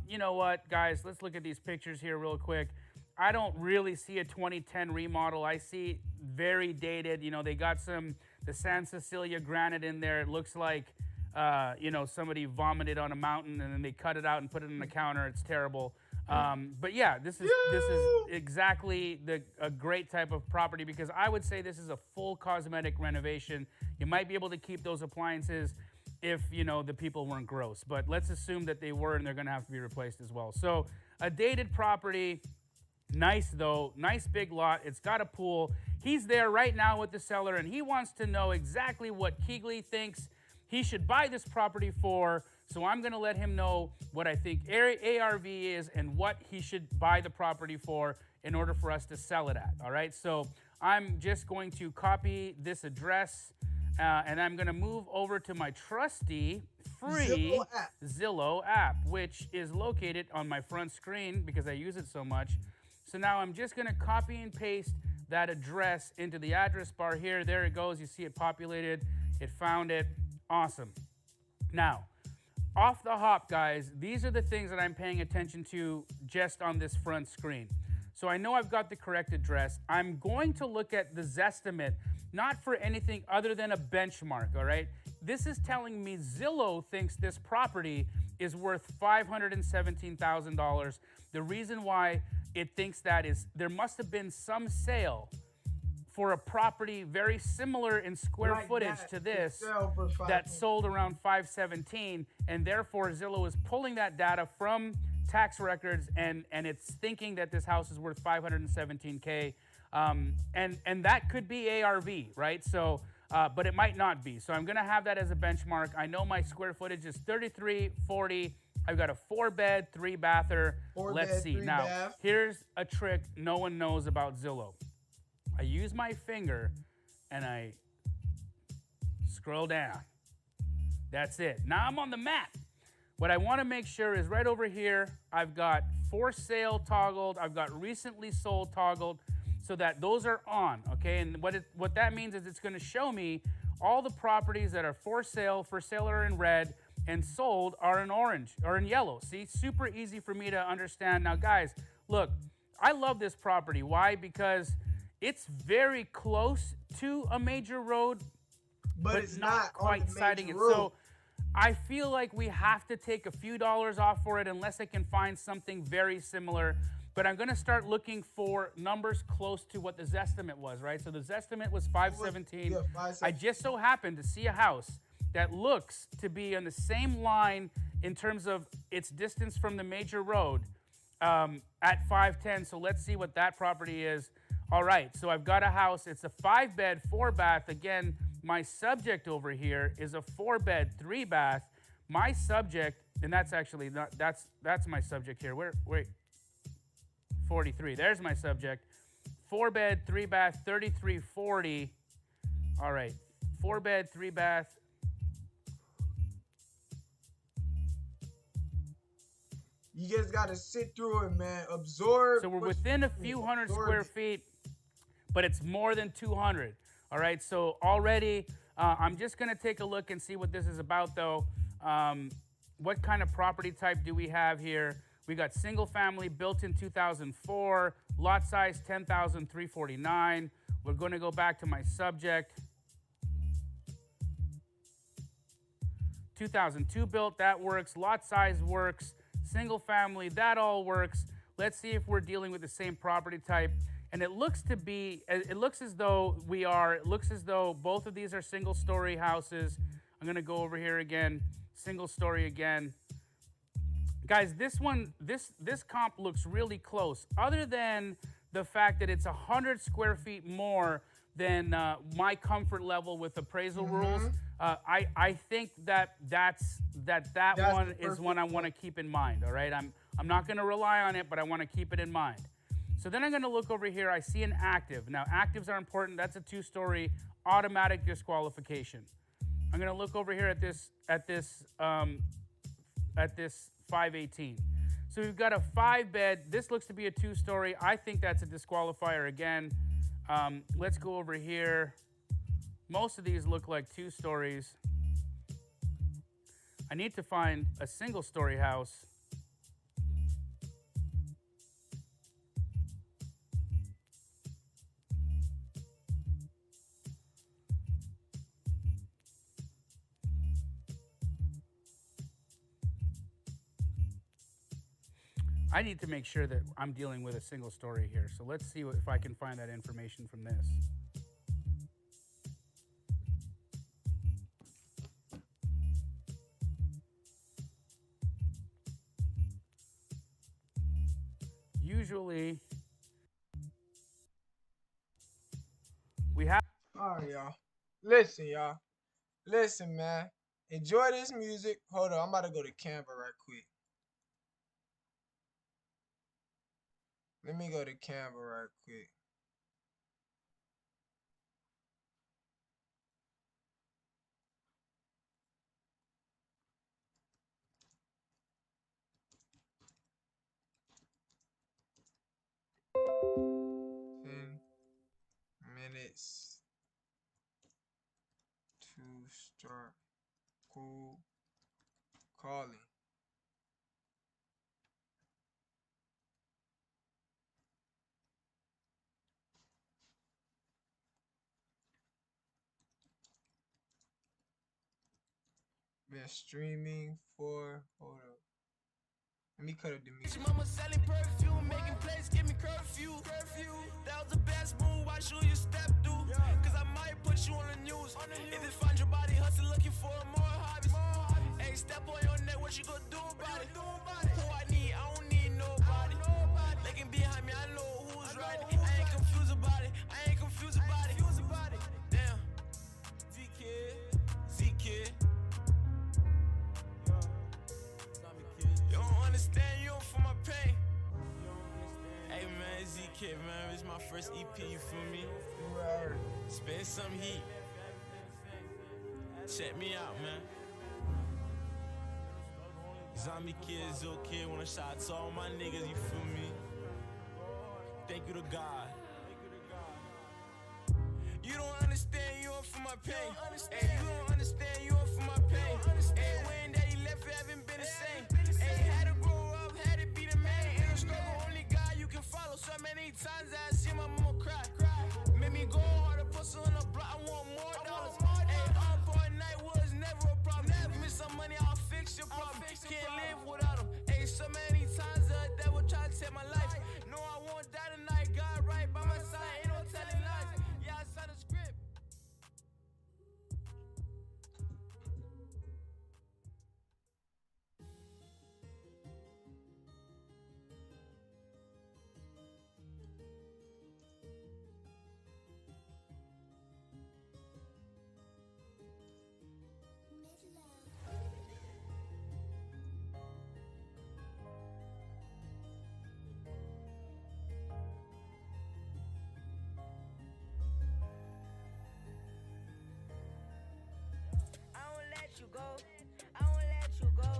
You know what, guys? Let's look at these pictures here real quick. I don't really see a 2010 remodel. I see very dated. They got the San Cecilia granite in there. It looks like, somebody vomited on a mountain and then they cut it out and put it on the counter. It's terrible. But yeah, this is exactly a great type of property because I would say this is a full cosmetic renovation. You might be able to keep those appliances if, the people weren't gross. But let's assume that they were and they're going to have to be replaced as well. So a dated property. Nice though, nice big lot. It's got a pool. He's there right now with the seller and he wants to know exactly what Keegley thinks he should buy this property for So I'm going to let him know what I think ARV is and what he should buy the property for in order for us to sell it at. All right, so I'm just going to copy this address and I'm going to move over to my trusty free Zillow app, which is located on my front screen because I use it so much. So now I'm just going to copy and paste that address into the address bar here. There it goes. You see it populated. It found it. Awesome. Now, off the hop, guys, these are the things that I'm paying attention to just on this front screen. So I know I've got the correct address. I'm going to look at the Zestimate, not for anything other than a benchmark, all right? This is telling me Zillow thinks this property is worth $517,000. The reason why it thinks that is there must have been some sale for a property very similar in square footage to this that sold around 517, and therefore Zillow is pulling that data from tax records and it's thinking that this house is worth $517K, and that could be ARV, right? So but it might not be. So I'm gonna have that as a benchmark. I know my square footage is 3340. I've got a 4-bed, 3-bather. Let's see. Now, here's a trick no one knows about Zillow. I use my finger and I scroll down. That's it. Now I'm on the map. What I want to make sure is right over here, I've got for sale toggled. I've got recently sold toggled so that those are on, okay? And what that means is it's going to show me all the properties that are for sale are in red, and sold are in orange or in yellow. See, super easy for me to understand. Now, guys, look, I love this property. Why? Because it's very close to a major road, but it's not quite citing it. So I feel like we have to take a few dollars off for it unless I can find something very similar. But I'm going to start looking for numbers close to what the Zestimate was, right? So the Zestimate was 517. I just so happened to see a house that looks to be on the same line in terms of its distance from the major road at 510. So let's see what that property is. All right, so I've got a house. It's a 5-bed, 4-bath. Again, my subject over here is a 4-bed, 3-bath. My subject, and that's actually not, that's my subject here. Wait, 43. There's my subject. 4-bed, 3-bath, 3340. All right, 4-bed, 3-bath. You just got to sit through it, man. Absorb. So we're within a few hundred square feet, but it's more than 200. All right, so already I'm just going to take a look and see what this is about, though. What kind of property type do we have here? We got single family, built in 2004, lot size 10,349. We're going to go back to my subject. 2002 built, that works. Lot size works. Single family, that all works. Let's see if we're dealing with the same property type. And it looks as though both of these are single story houses. I'm gonna go over here again, single story again. Guys, this comp looks really close, other than the fact that it's 100 square feet more than my comfort level with appraisal rules. I think that one is one I want to keep in mind. All right, I'm not going to rely on it, but I want to keep it in mind. So then I'm going to look over here. I see an active. Now actives are important. That's a 2-story automatic disqualification. I'm going to look over here at this 518. So we've got a 5-bed. This looks to be a 2-story. I think that's a disqualifier again. Let's go over here. Most of these look like 2 stories. I need to find a single-story house. I need to make sure that I'm dealing with a single story here. So let's see if I can find that information from this. Usually, we have... All right, y'all. Listen, y'all. Listen, man. Enjoy this music. Hold on, I'm about to go to Canva right quick. Let me go to Canva right quick. Minutes to start cold calling. Been streaming for, hold up. Let me cut up the music. Mama selling perfume, making plays, give me curfew. That was the best move, why should you step through? Cause I might put you on the news. If you find your body hustle, looking for more hobbies. Hey, step on your neck, what you gonna do about it? Who I need, I don't need nobody. Looking behind me, I know who's right. I ain't confused about it, Damn, Z-Kid. You don't understand, you don't feel my pain. Hey man, Z-Kid, man, it's my first EP, you feel me? Spend some heat. Check me out, man. Zombie Kid, Zill Kid, wanna shout to all my niggas, you feel me? Thank you to God. You don't understand, you don't feel my pain. Hey, you don't understand, you don't feel my pain. Hey, when that you left, you haven't been the same. Hey, had to grow up, had to be the man. In the struggle, only guy you can follow. So many times I see my mama cry. Made me go hard, pussy on the block, I want more dollars. Hey, up all night was never a problem. Give me some money, I'll fix your problem. Can't live without them. Hey, so many times the devil tried to take my life. No, I won't die tonight, God right by my side, ain't no telling lies. Yeah, I signed a script. You go, I won't let you go.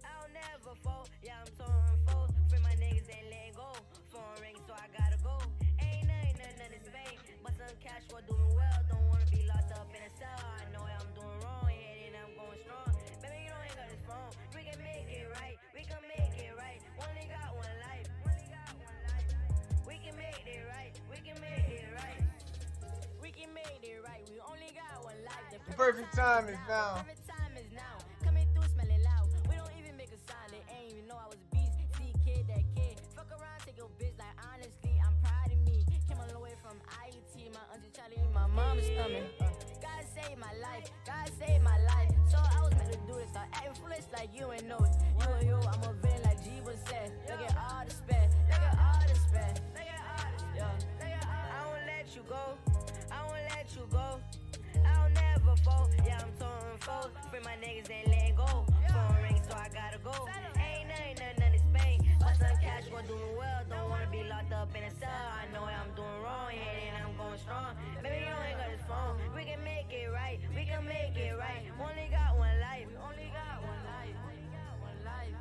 I'll never fall. Yeah, I'm torn fold. Free my niggas ain't letting go. Phone ring, so I gotta go. Ain't nothing in Spain. But some cash for doing well. Don't wanna be locked up in a cell. I know I'm doing wrong. Heading, I'm going strong. Baby, you don't hang up this phone. We can make it right. We can make it right. Only got one life. We can make it right. We can make it right. We can make it right. We only got one life. The perfect time is now. Now, coming through smelling loud. We don't even make a sound. They ain't even know I was a beast. See kid, that kid. Fuck around, take your bitch. Like honestly, I'm proud of me. Came all the way from IUT. My auntie Charlie, my mom is coming. God saved my life. God saved my life. So I was meant to do this. I acting foolish like you ain't know it. You, I'm a villain like G was said. Look at all the spend. Look at all the spend. Look at all the spend. I won't let you go. I won't let you go. I'll never fall. Yeah, I'm torn fold. Free my niggas ain't letting go. Phone ring, so I gotta go. Ain't nothing in Spain. But some cash for doing well. Don't wanna be locked up in a cell. I know I'm doing wrong. Yeah, and I'm going strong. Baby, you don't hang up this phone. We can make it right. We can make it right. Only got one life. We only got one life. Only got one life.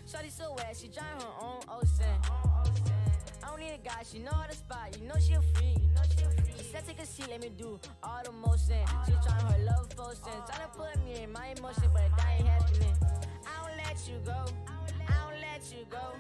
Shorty so wet, she drawing her own ocean. I don't need a guy, she know the spot. You know she a freak. She said take a seat, let me do all the motion. She trying her love potion, trying to put me in my emotion, but that ain't happening. I don't let you go. I don't let you go.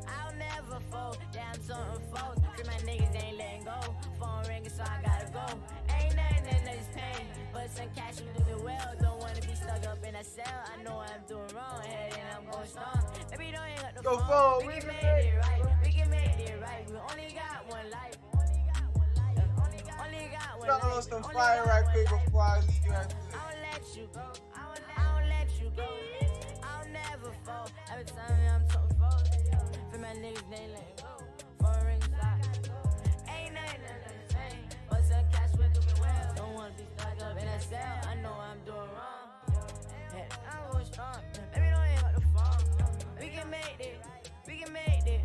I'll never fold. Yeah, I'm so unfold. Free my niggas ain't letting go. Phone ringing, so I gotta go. Ain't nothing in this pain, but some cash you do it well. Don't wanna be stuck up in a cell. I know I'm doing wrong, head and I'm going strong. Baby, don't hang up the phone. We can make it right. We can make it right. We only got one life. Only got one life. Y'all on some fire right quick before I leave you right quick. I won't let you go. I won't let you go. I'll never fall. Every time I'm something fall. For my niggas, they let go. Phone rings, ain't nothing the same. But some cash will do me well. Don't wanna be stuck up in a cell. I know I'm doing wrong. Baby, don't hang up the phone. We can make it. We can make it.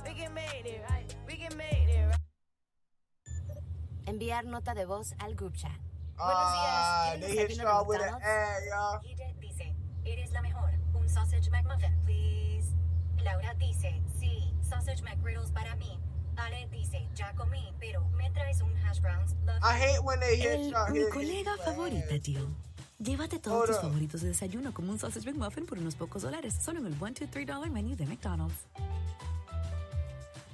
We can make it. We can make it. Enviar nota de voz al group chat. They hit y'all with an ad, y'all. Dice, eres la mejor. Un sausage McMuffin, please. Laura dice, sí, sausage McGriddles para mí. Ale dice, ya comí, pero me traes un hash browns. I hate when they hit y'all. Mi colega favorita, tío. Llévate todos tus favoritos de desayuno como un sausage McMuffin por unos pocos dólares, solo en el $1, $2, $3 menú de McDonald's.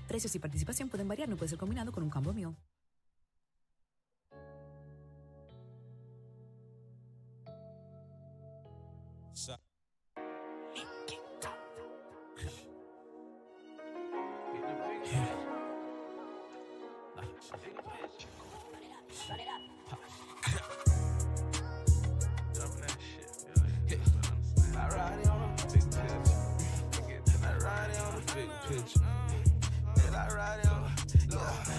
Precios y participación pueden variar, no puede ser combinado con un combo meal.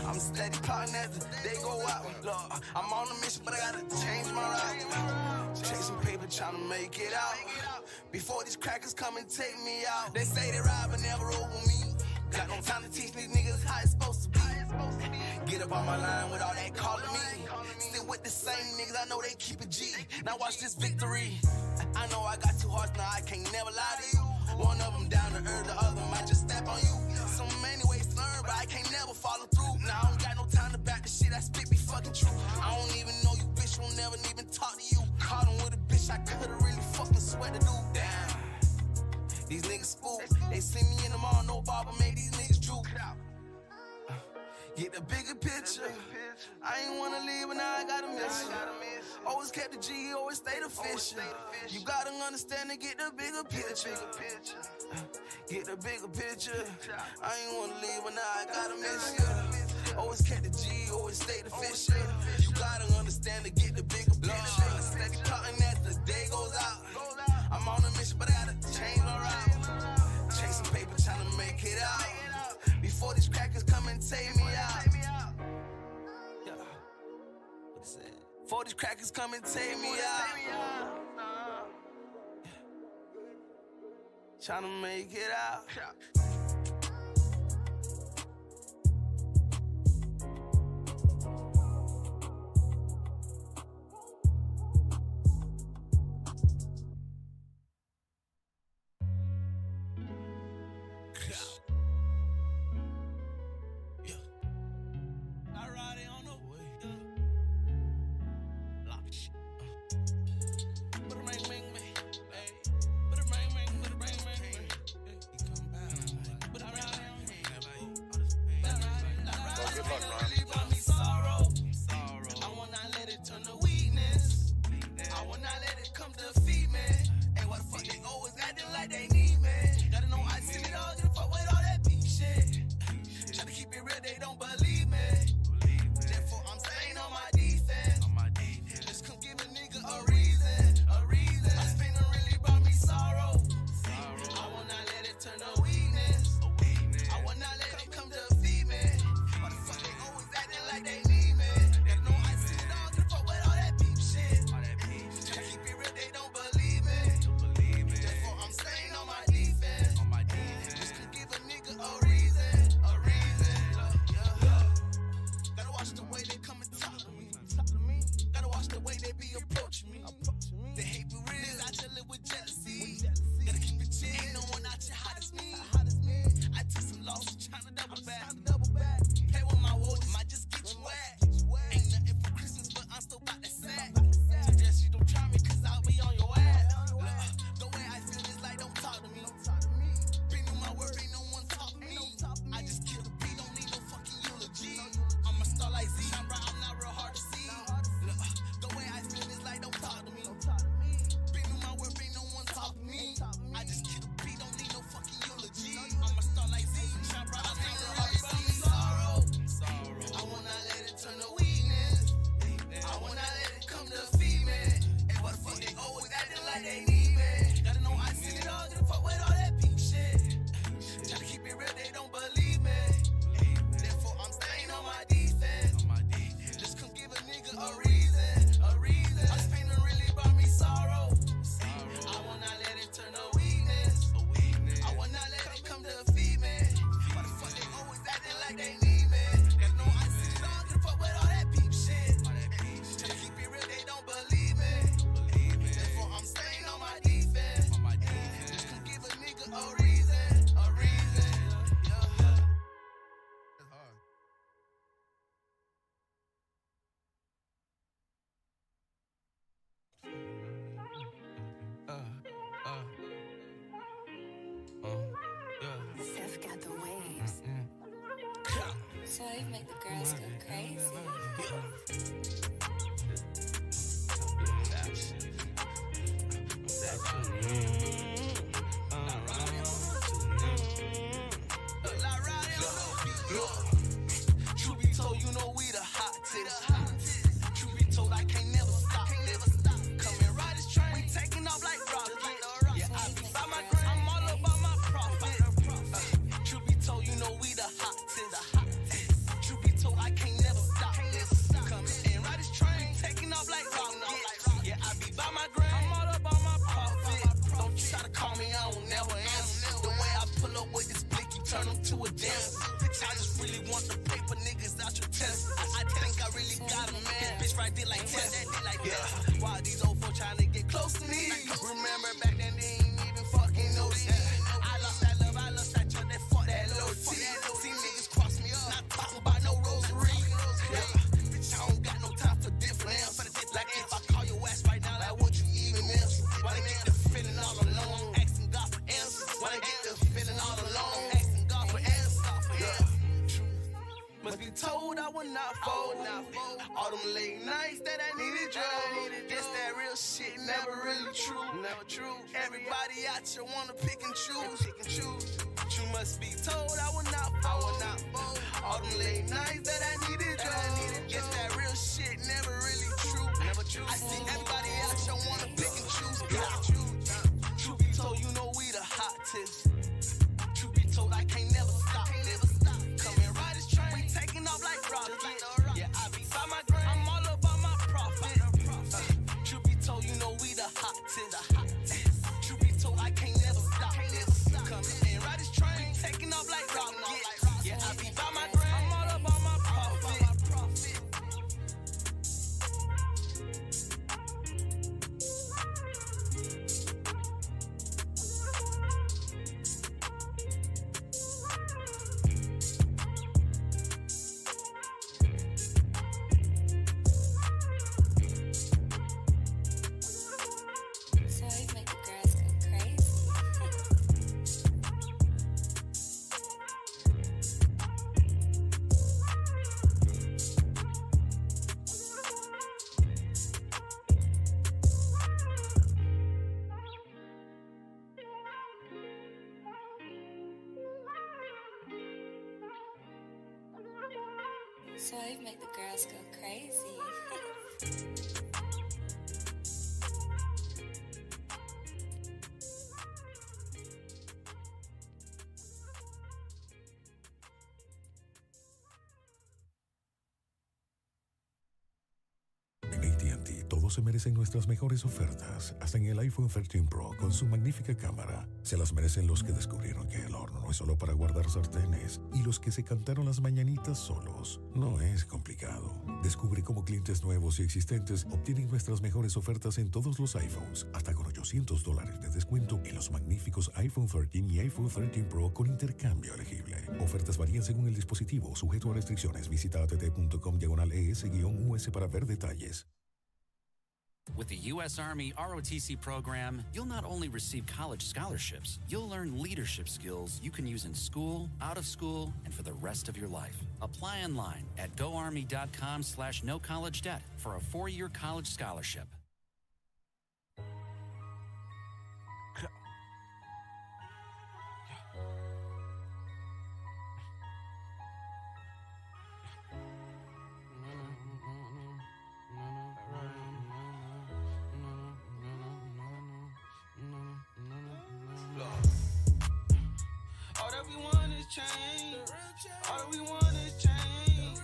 I'm steady plotting as the day go out. Look, I'm on a mission, but I gotta change my route. Chasing paper, trying to make it out. Before these crackers come and take me out. They say they ride, but never over me. Got no time to teach these niggas how it's supposed to be. Get up on my line with all that calling me. Still with the same niggas, I know they keep it G. Now watch this victory. I know I got two hearts, now I can't never lie to you. One of them down to earth, the other might just step on you. So many ways to learn, but I can't never follow through. Now I don't got no time to back the shit I spit be fucking true. I don't even know you, bitch, won't never even talk to you. Caught him with a bitch, I could've really fucking sweat to do. Damn, these niggas spook. They see me in the mall, no barber, made these niggas droop. Get the bigger picture. I ain't wanna leave, but now I gotta miss you. Always kept the G, always stayed official. You gotta understand and get the bigger picture. Get the bigger picture. I ain't wanna leave, but now I gotta miss you. Always kept the G, always stayed official. You gotta understand to get the bigger picture. Steady plotting as the day goes out. I'm on a mission, but I gotta change my route. Chasing paper, trying to make it out. Before these crackers come and take me out. Yeah. What is that? Before these crackers come and take me out. Trying to make it out. So I make the girls go crazy. Truth be told, you know we the hottest. Truth be told, I can't never stop. Coming right as train, we taking off like rockets. Yeah, I be by my grind, I'm all about my profit. Truth be told, you know we the hottest. Truth be told, I can't never stop. Coming in right as train, taking off like rockets. Yeah, I be by my grind, I'm all about my profit. Don't you try to call me, I don't never answer. The way I pull up with this blick, you turn them to a dancer. I just really want the paper niggas out your test. I think I really got a man. Bitch right there like test. Yeah. Why these old folks trying to get close to me? Remember back then they ain't even fucking notice. I lost that love, I lost that joy, that fuck that low T. See niggas cross me up, not talking about no rosary. Yeah. Bitch, I don't got no time for difference. Like if I call your ass right now, like what you even miss? Why they get the feeling all alone? Asking God for answers. Why they get the feeling all alone? Asking God for answers. Must be told I will not fold. All them late nights that I needed drugs. Guess that real shit never really true. Never true. Everybody out here wanna pick and choose. You must be told I will not fold. All them late nights that I needed drugs. Guess that real shit never really true. Never true. I see everybody out here wanna pick and choose. Truth be told, you know we the hottest. Truth be told, I can't never stop. Coming right as train, we taking off like rockets. Yeah, I be by my grind, I'm all about my profit. Truth be told, you know we the hottest. Truth be told, I can't never stop. Coming in right as train, taking off like rockets. Yeah, I be by my grind, I'm all about my profit. So I make the girls go crazy. So I make the girls go crazy. En AT&T todos se merecen nuestras mejores ofertas. Hasta en el iPhone 13 Pro con su magnífica cámara. Se las merecen los que descubrieron que el horno no es solo para guardar sartenes y los que se cantaron las mañanitas solos. No es complicado. Descubre cómo clientes nuevos y existentes obtienen nuestras mejores ofertas en todos los iPhones, hasta con $800 de descuento en los magníficos iPhone 13 y iPhone 13 Pro con intercambio elegible. Ofertas varían según el dispositivo, sujeto a restricciones. Visita att.com/ES-US para ver detalles. With the U.S. Army ROTC program, you'll not only receive college scholarships, you'll learn leadership skills you can use in school, out of school, and for the rest of your life. Apply online at goarmy.com/no-college-debt for a 4-year college scholarship. All that we want is change. All that we want is change.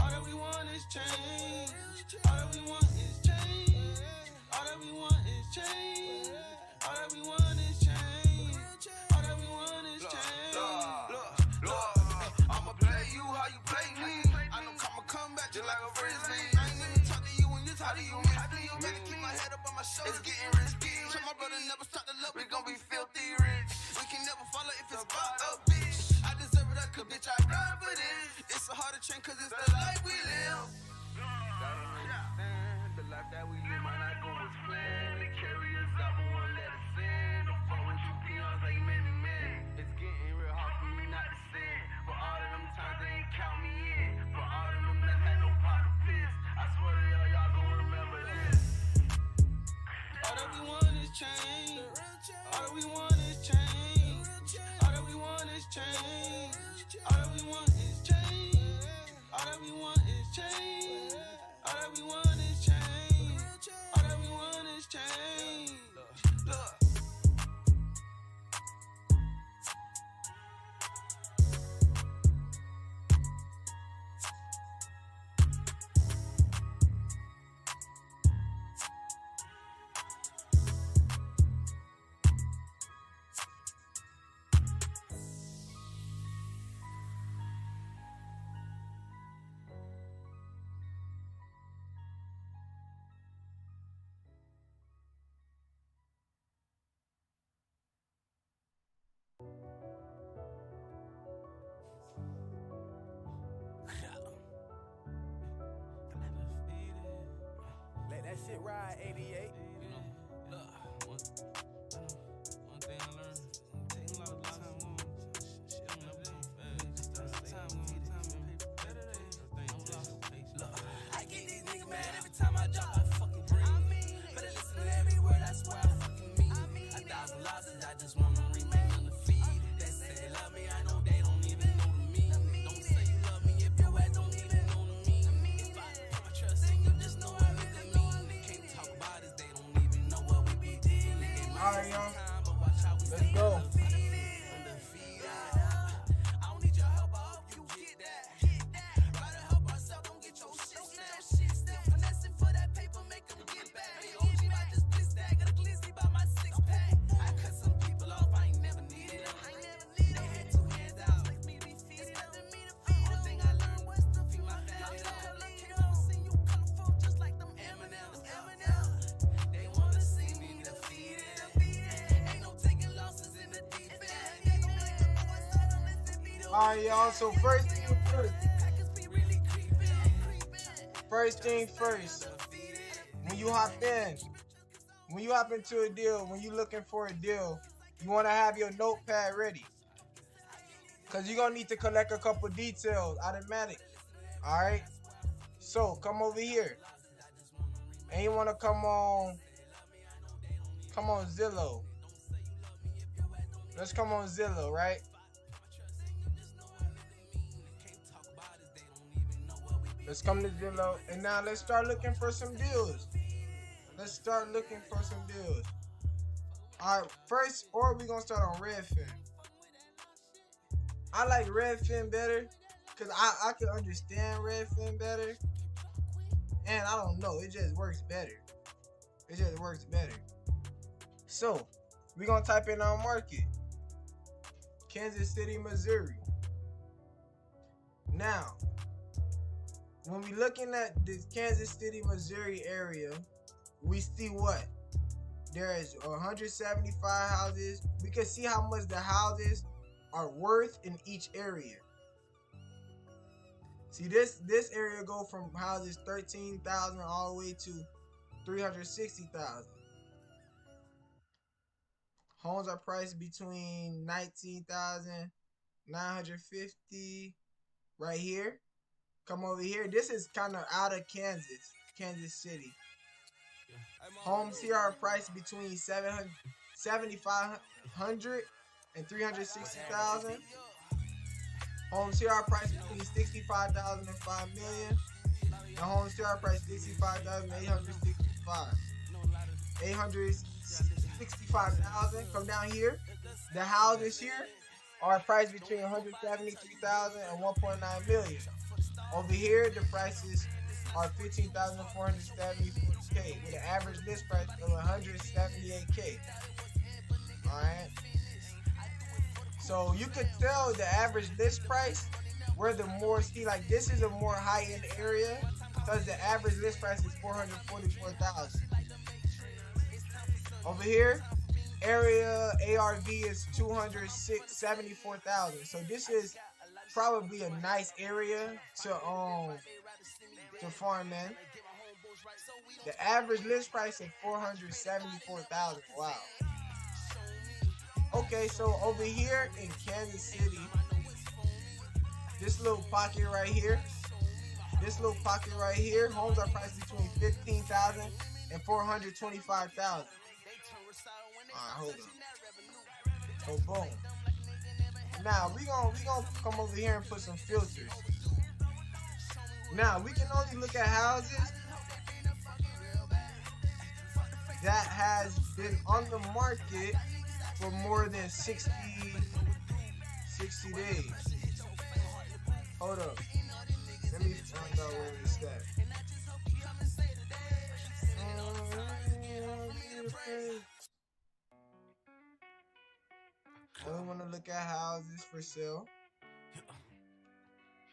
All that we want is change. All that we want is change. All that we want is change. All that we want is change. All that we want is change. Look, I'ma play you how you play me. I know I'ma come back just like a frisbee. I ain't even talk to you when you talk to you. You better keep my head up on my shoulders. It's getting risky. Tell my brother never stop the love. We gon' be filthy rich. We can never follow if it's about a bitch. I deserve it, cause bitch, I died for this. It's a harder chain cause it's the life we live. Gotta understand, the life that we live might not go as planned. They carry us out, but won't let us in. The fuck with you peons like many men. It's getting real hard for me not to sin. But all of them times they ain't count me in. All that we want is change. All that we want is change. All that we want is change. All that we want is change. Look. Let that shit ride, 88. One thing I learned, taking a lot of time on shit don't never come fast. Time on better days. Look, I get these niggas mad every time I drop. I fucking breathe. Better listen to every word, that's why I fucking mean. 1,000 losses, I just wanna remain undefeated. They say they love me, I know they don't even know the meaning. Don't say you love me if your ass don't even know the meaning. If I put my trust in you, just know everything mean. Can't talk about it, they don't even know what we be dealing. Alright, y'all. Let's go. Alright, y'all. So first thing first. When you hop into a deal, when you looking for a deal, you want to have your notepad ready, cause you're gonna need to collect a couple details automatic. Alright, so come over here, and you want to come on Zillow. Let's come on Zillow, right? Let's come to Zillow, and now let's start looking for some deals. Alright, first, or we gonna start on Redfin. I like Redfin better, because I can understand Redfin better. And I don't know, it just works better. So, we gonna type in our market. Kansas City, Missouri. Now, when we looking at this Kansas City, Missouri area, we see what? There is 175 houses. We can see how much the houses are worth in each area. See, this area go from houses 13,000 all the way to 360,000. Homes are priced between 19,950 right here. Come over here. This is kind of out of Kansas City. Homes here are priced between 7,500 and 360,000. Homes here are priced between 65,000 and 5 million. And homes here are priced 65,865. 865,000. Come down here. The houses here are priced between 173,000 and 1.9 million. Over here, the prices are 15,474K with an average list price of 178K. Alright. So you could tell the average list price where the more, see, like this is a more high-end area, because the average list price is 444,000. Over here, area ARV is 274,000. So this is probably a nice area to farm in. The average list price is 474,000. Wow. Okay, so over here in Kansas City, this little pocket right here, homes are priced between 15,000 and 425,000. Alright, hold on. Oh, boom. Now we gonna come over here and put some filters. Now we can only look at houses that has been on the market for more than 60 days. Hold up. Let me find out where it's at. I don't want to look at houses for sale.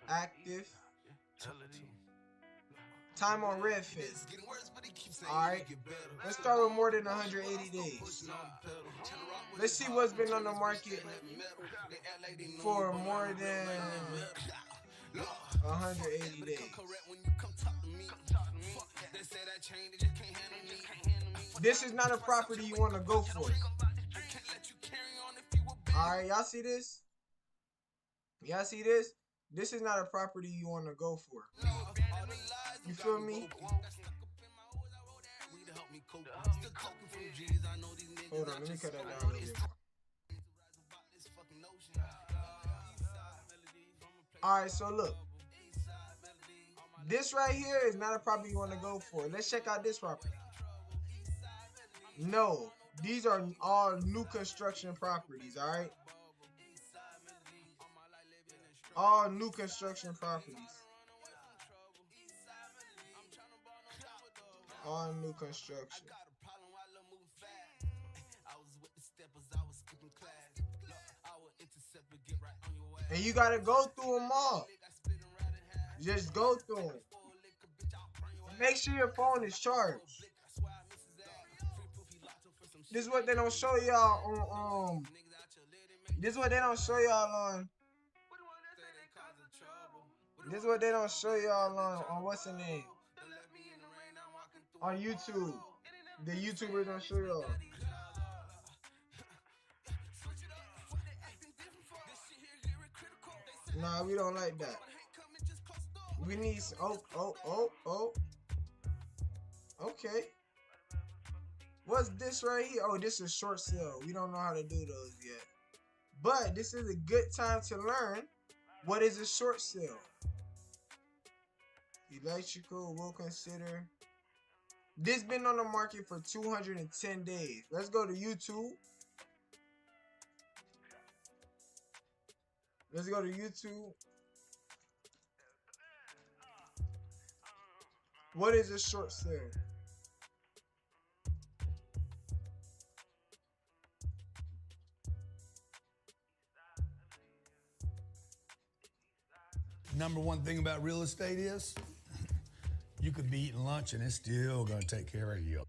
Active. Time on Redfin. Alright. Let's start with more than 180 days. Let's see what's been on the market for more than 180 days. This is not a property you want to go for. Alright, y'all see this? Y'all see this? This is not a property you want to go for. You feel me? Hold on, let me cut that down a little bit more. Alright, so look. This right here is not a property you want to go for. Let's check out this property. No, these are all new construction properties, alright? All new construction properties. All new construction. And you gotta go through them all. Just go through them. Make sure your phone is charged. This is what they don't show y'all on This is what they don't show y'all on. This is what they don't show y'all on what's the name? On YouTube. The YouTubers don't show y'all. Nah, we don't like that. We need oh. Okay. What's this right here? Oh, this is short sale. We don't know how to do those yet. But this is a good time to learn what is a short sale. Electrical, we'll consider. This been on the market for 210 days. Let's go to YouTube. Let's go to YouTube. What is a short sale? Number one thing about real estate is you could be eating lunch and it's still going to take care of you.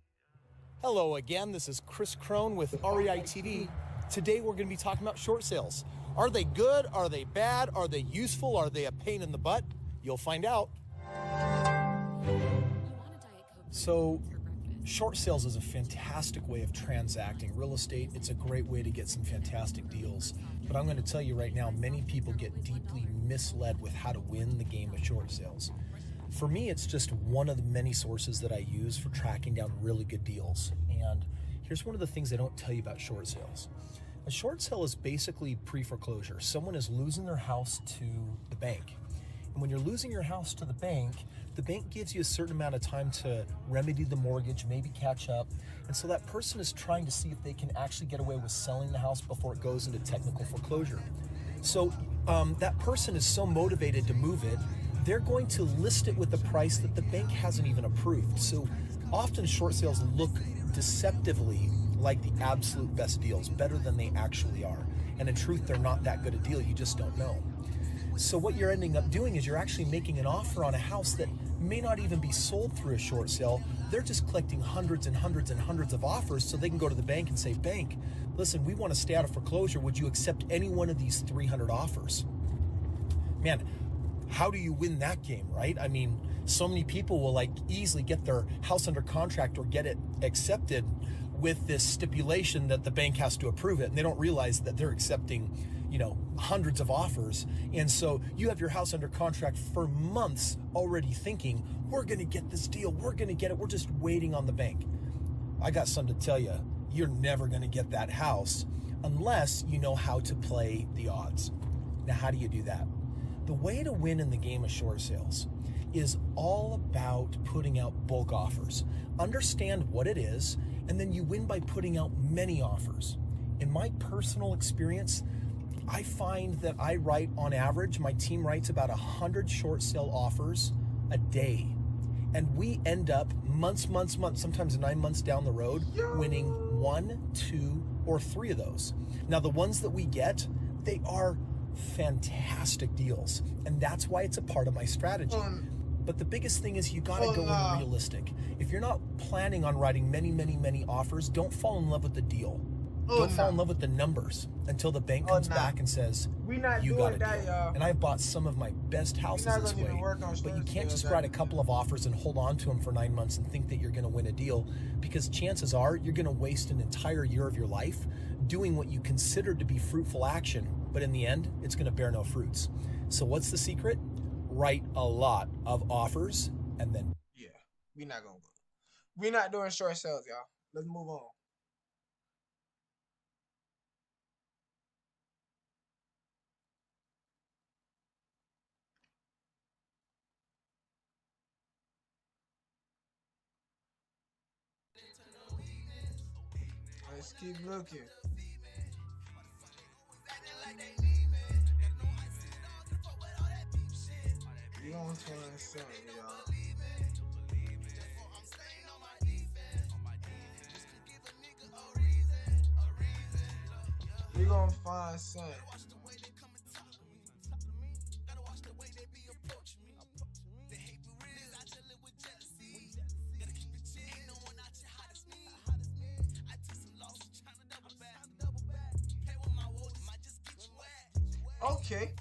Hello again, this is Chris Crone with REI TV. Today we're going to be talking about short sales. Are they good? Are they bad? Are they useful? Are they a pain in the butt? You'll find out. So, short sales is a fantastic way of transacting real estate. It's a great way to get some fantastic deals. But I'm going to tell you right now, many people get deeply misled with how to win the game of short sales. For me, it's just one of the many sources that I use for tracking down really good deals. And here's one of the things they don't tell you about short sales. A short sale is basically pre-foreclosure. Someone is losing their house to the bank. And when you're losing your house to the bank gives you a certain amount of time to remedy the mortgage, maybe catch up. And so that person is trying to see if they can actually get away with selling the house before it goes into technical foreclosure. So that person is so motivated to move it, they're going to list it with the price that the bank hasn't even approved. So often short sales look deceptively like the absolute best deals, better than they actually are. And in truth, they're not that good a deal, you just don't know. So what you're ending up doing is you're actually making an offer on a house that may not even be sold through a short sale. They're just collecting hundreds and hundreds and hundreds of offers so they can go to the bank and say, bank, listen, we want to stay out of foreclosure. Would you accept any one of these 300 offers? Man, how do you win that game, right? I mean, so many people will easily get their house under contract or get it accepted with this stipulation that the bank has to approve it, and they don't realize that they're accepting, hundreds of offers. And so you have your house under contract for months already thinking, we're going to get this deal, we're going to get it, we're just waiting on the bank. I got something to tell you. You're never going to get that house unless you know how to play the odds. Now, how do you do that? The way to win in the game of short sales is all about putting out bulk offers. Understand what it is, and then you win by putting out many offers. In my personal experience, I find that I write, on average, my team writes about 100 short sale offers a day. And we end up months, sometimes 9 months down the road, winning 1, 2, or 3 of those. Now, the ones that we get, they are fantastic deals. And that's why it's a part of my strategy. But the biggest thing is you gotta go in realistic. If you're not planning on writing many offers, don't fall in love with the deal. Don't fall in love with the numbers until the bank comes back and says, you got a deal. And I've bought some of my best houses this way, but you can't just write a couple of offers and hold on to them for 9 months and think that you're gonna win a deal, because chances are you're gonna waste an entire year of your life doing what you consider to be fruitful action, but in the end, it's gonna bear no fruits. So what's the secret? Write a lot of offers and then... Yeah, we're not doing short sales, y'all. Let's move on. Let's keep looking. You gonna find something, y'all. You gonna find something. Okay.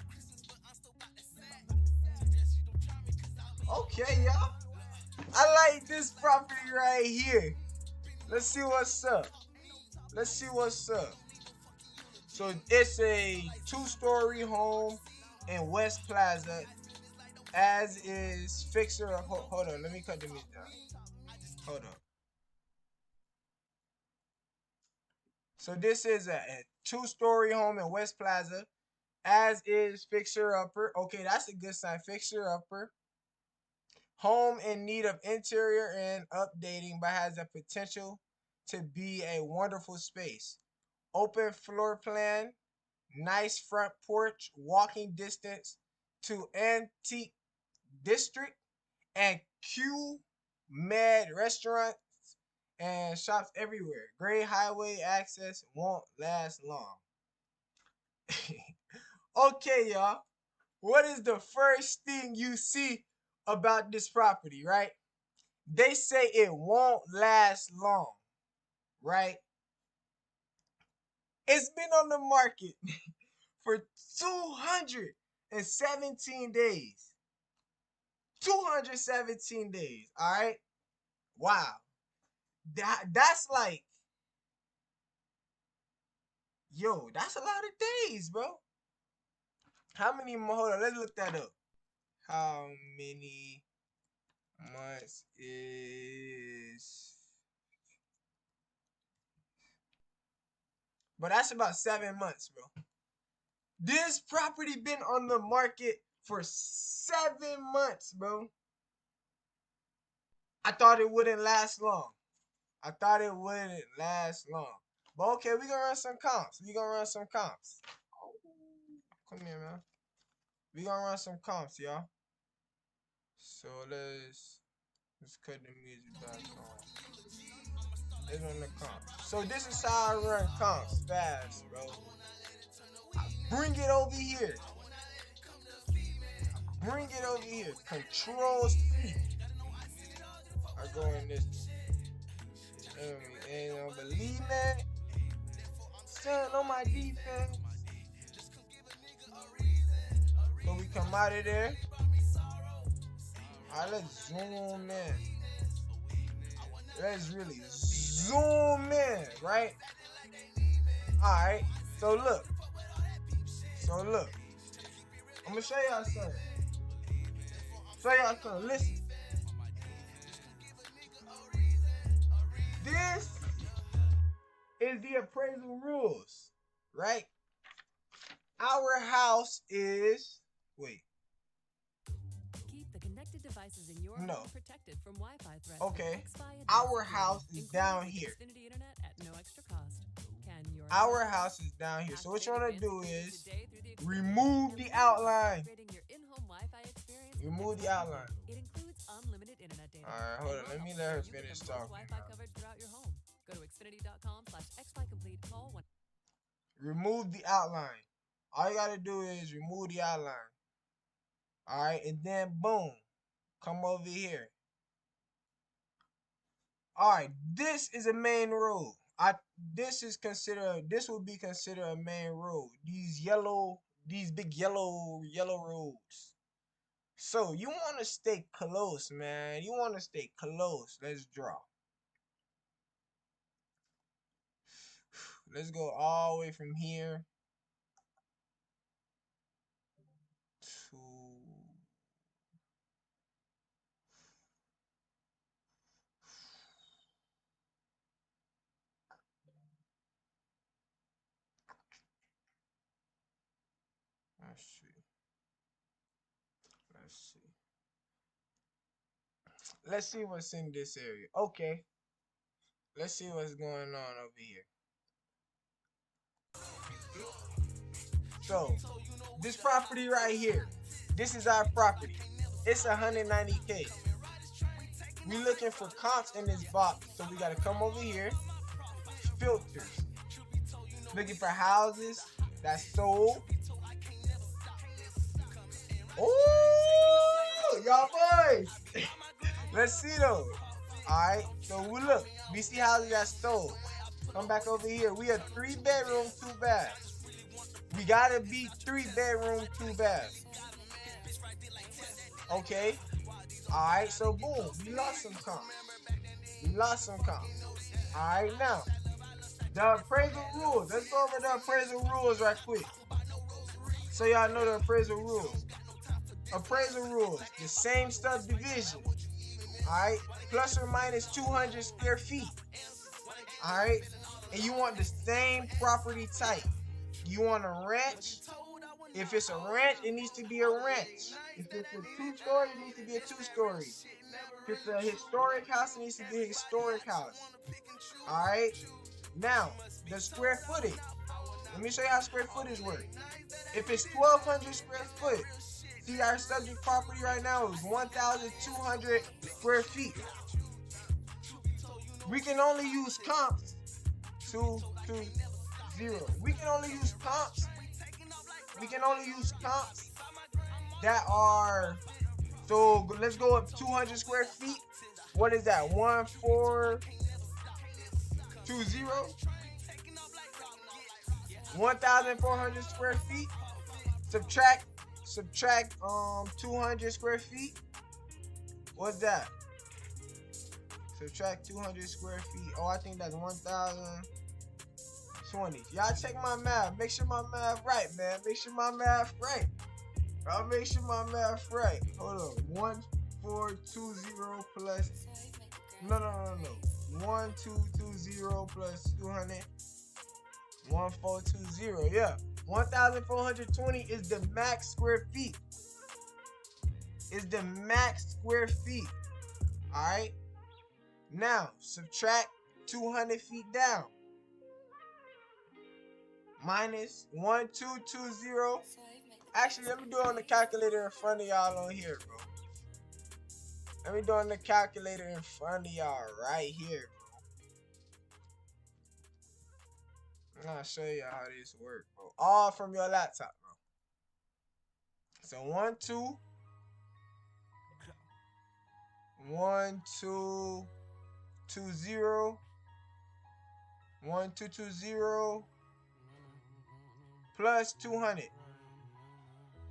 Okay, y'all. I like this property right here. Let's see what's up. Let's see what's up. So it's a 2-story home in West Plaza, as is fixer. Hold on, let me cut the music down. Hold on. So this is a 2-story home in West Plaza, as is fixer upper. Okay, that's a good sign. Fixer upper. Home in need of interior and updating, but has the potential to be a wonderful space. Open floor plan, nice front porch, walking distance to Antique District and Q-Med restaurants and shops everywhere. Great highway access, won't last long. Okay, y'all. What is the first thing you see about this property, right? They say it won't last long, right? It's been on the market for 217 days. 217 days, all right? Wow. That's like, yo, that's a lot of days, bro. How many more? Hold on, let's look that up. How many months is... But that's about 7 months, bro. This property been on the market for 7 months, bro. I thought it wouldn't last long. But okay, we gonna run some comps. Come here, man. We gonna run some comps, y'all. So let's cut the music back on. Let's run the comps. So this is how I run comps fast, bro. I bring it over here. Control C. I go in this. And don't believe me. Stand on my defense. So we come out of there. Alright, let's zoom in. Let's really zoom in, right? Alright, so look. I'm gonna show y'all something. Listen. This is the appraisal rules. right? Our house is, wait. Keep the connected devices in your home protected from Wi-Fi threats. Okay. with Hvac Our Age, house is included down with here. Xfinity Internet at no extra cost. Can your Our house is down here. So what you want to do is remove the outline. Remove the outline. It includes unlimited internet data. All right, hold on. Let me let her finish talking. Wi-Fi coverage throughout your home. Go to xfinity.com/xFiComplete. Call 1. Remove the outline. All you gotta do is remove the outline. All right, and then boom, come over here. All right, this is a main road. This would be considered a main road. These big yellow roads. So you want to stay close, man. You want to stay close. Let's draw. Let's go all the way from here to let's see what's in this area. Okay. Let's see what's going on over here. So, this property right here, this is our property. It's 190K. We looking for comps in this box, so we gotta come over here, filters. Looking for houses that's sold. Oh, y'all boys. Let's see though. Alright, so we see houses that's sold. Come back over here. We are 3-bedroom, 2 baths. We gotta be 3-bedroom, 2 baths. Okay. Alright, so boom, we lost some comps. Alright, now the appraisal rules. Let's go over the appraisal rules right quick. So y'all know the appraisal rules. Appraisal rules, the same subdivision. Alright, plus or minus 200 square feet. Alright, and you want the same property type. You want a ranch. If it's a ranch, it needs to be a ranch. If it's a 2-story, it needs to be a 2-story. If it's a historic house, it needs to be a historic house. Alright, now the square footage. Let me show you how square footage works. If it's 1,200 square foot, see our subject property right now is 1,200 square feet. We can only use comps 2, 0. We can only use comps. That are, so let's go up 200 square feet. What is that? 1420? 1,400 square feet. Subtract 200 square feet. What's that? Subtract 200 square feet. Oh, I think that's 1,020. Y'all check my math. Make sure my math right, man. Make sure my math right. I'll make sure my math right. Hold on. 1420 plus. No. 1220 plus 200. 1420. Yeah. 1,420 is the max square feet. Alright? Now, subtract 200 feet down. Minus 1220. Actually, let me do it on the calculator in front of y'all on here, bro. Let me do it on the calculator in front of y'all right here, bro. I'll show you how this works, bro. All from your laptop, bro. So 1220 1220 plus 200.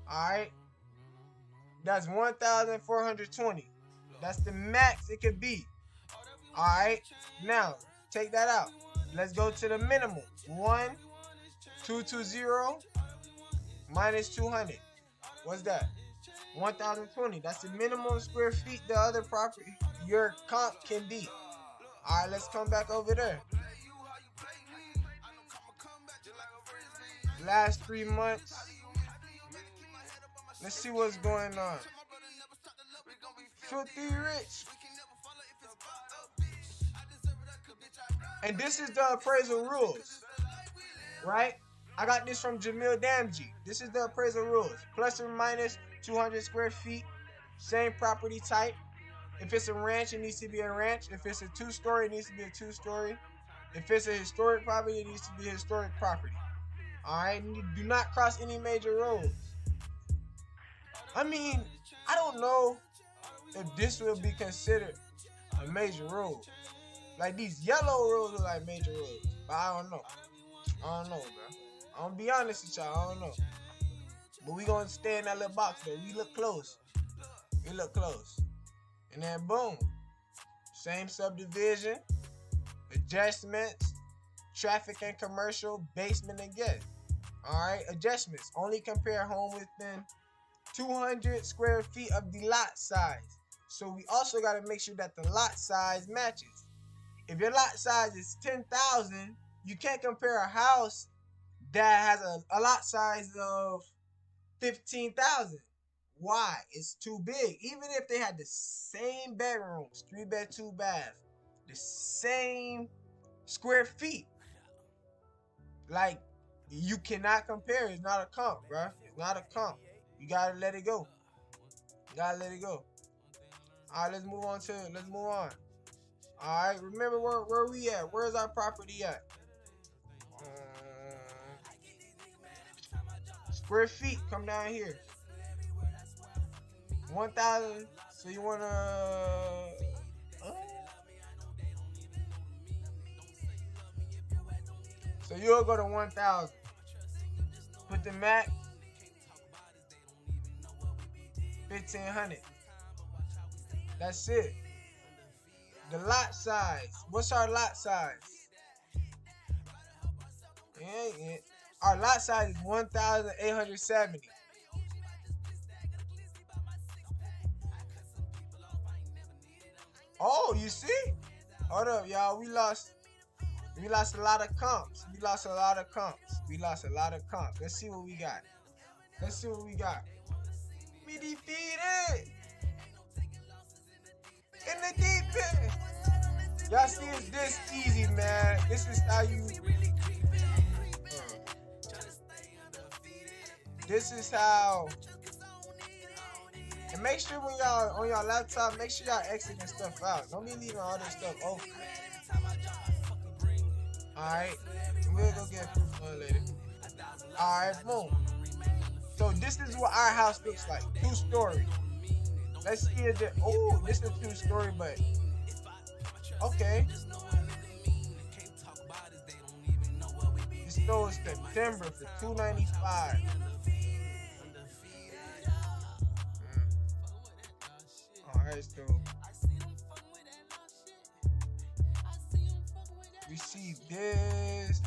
Alright. That's 1,420. That's the max it could be. Alright. Now, take that out. Let's go to the minimum. 1,220 minus 200. What's that? 1,020. That's the minimum square feet the other property your comp can be. Alright, let's come back over there. last 3 months. Let's see what's going on. Filthy rich. And this is the appraisal rules, right? I got this from Jamil Damji. This is the appraisal rules. Plus or minus 200 square feet. Same property type. If it's a ranch, it needs to be a ranch. If it's a 2-story, it needs to be a 2-story. If it's a historic property, it needs to be a historic property. Alright? Do not cross any major roads. I mean, I don't know if this will be considered a major road. Like these yellow roads are like major roads. But I don't know. I don't know, bro. I'm gonna be honest with y'all, I don't know. But we gonna stay in that little box though. We look close. We look close. And then boom. Same subdivision. Adjustments. Traffic and commercial. Basement and guest. Alright, adjustments. Only compare home within 200 square feet of the lot size. So we also got to make sure that the lot size matches. If your lot size is 10,000, you can't compare a house that has a lot size of 15,000. Why? It's too big. Even if they had the same bedrooms, 3-bed, 2-bath, the same square feet, like you cannot compare. It's not a comp, bro. It's not a comp. You gotta let it go. You gotta let it go. All right, let's move on. All right, remember where we at? Where's our property at? Square feet. Come down here. 1,000. So you wanna? So you'll go to 1,000. Put the max. 1,500. That's it. The lot size. What's our lot size? Our lot size is 1,870. Oh, you see? Hold up, y'all. We lost a lot of comps. Let's see what we got. Me defeated in the deep end. Y'all see, it's this easy, man. This is how you. This is how. And make sure when y'all on your laptop, make sure y'all exiting stuff out. Don't be leaving all this stuff open. Alright. We'll go get proof of it later. Alright, boom. So this is what our house looks like. 2-story. Let's see it there. Oh, this is 2-story, but okay. This stole September for $295. Alright, so we see this.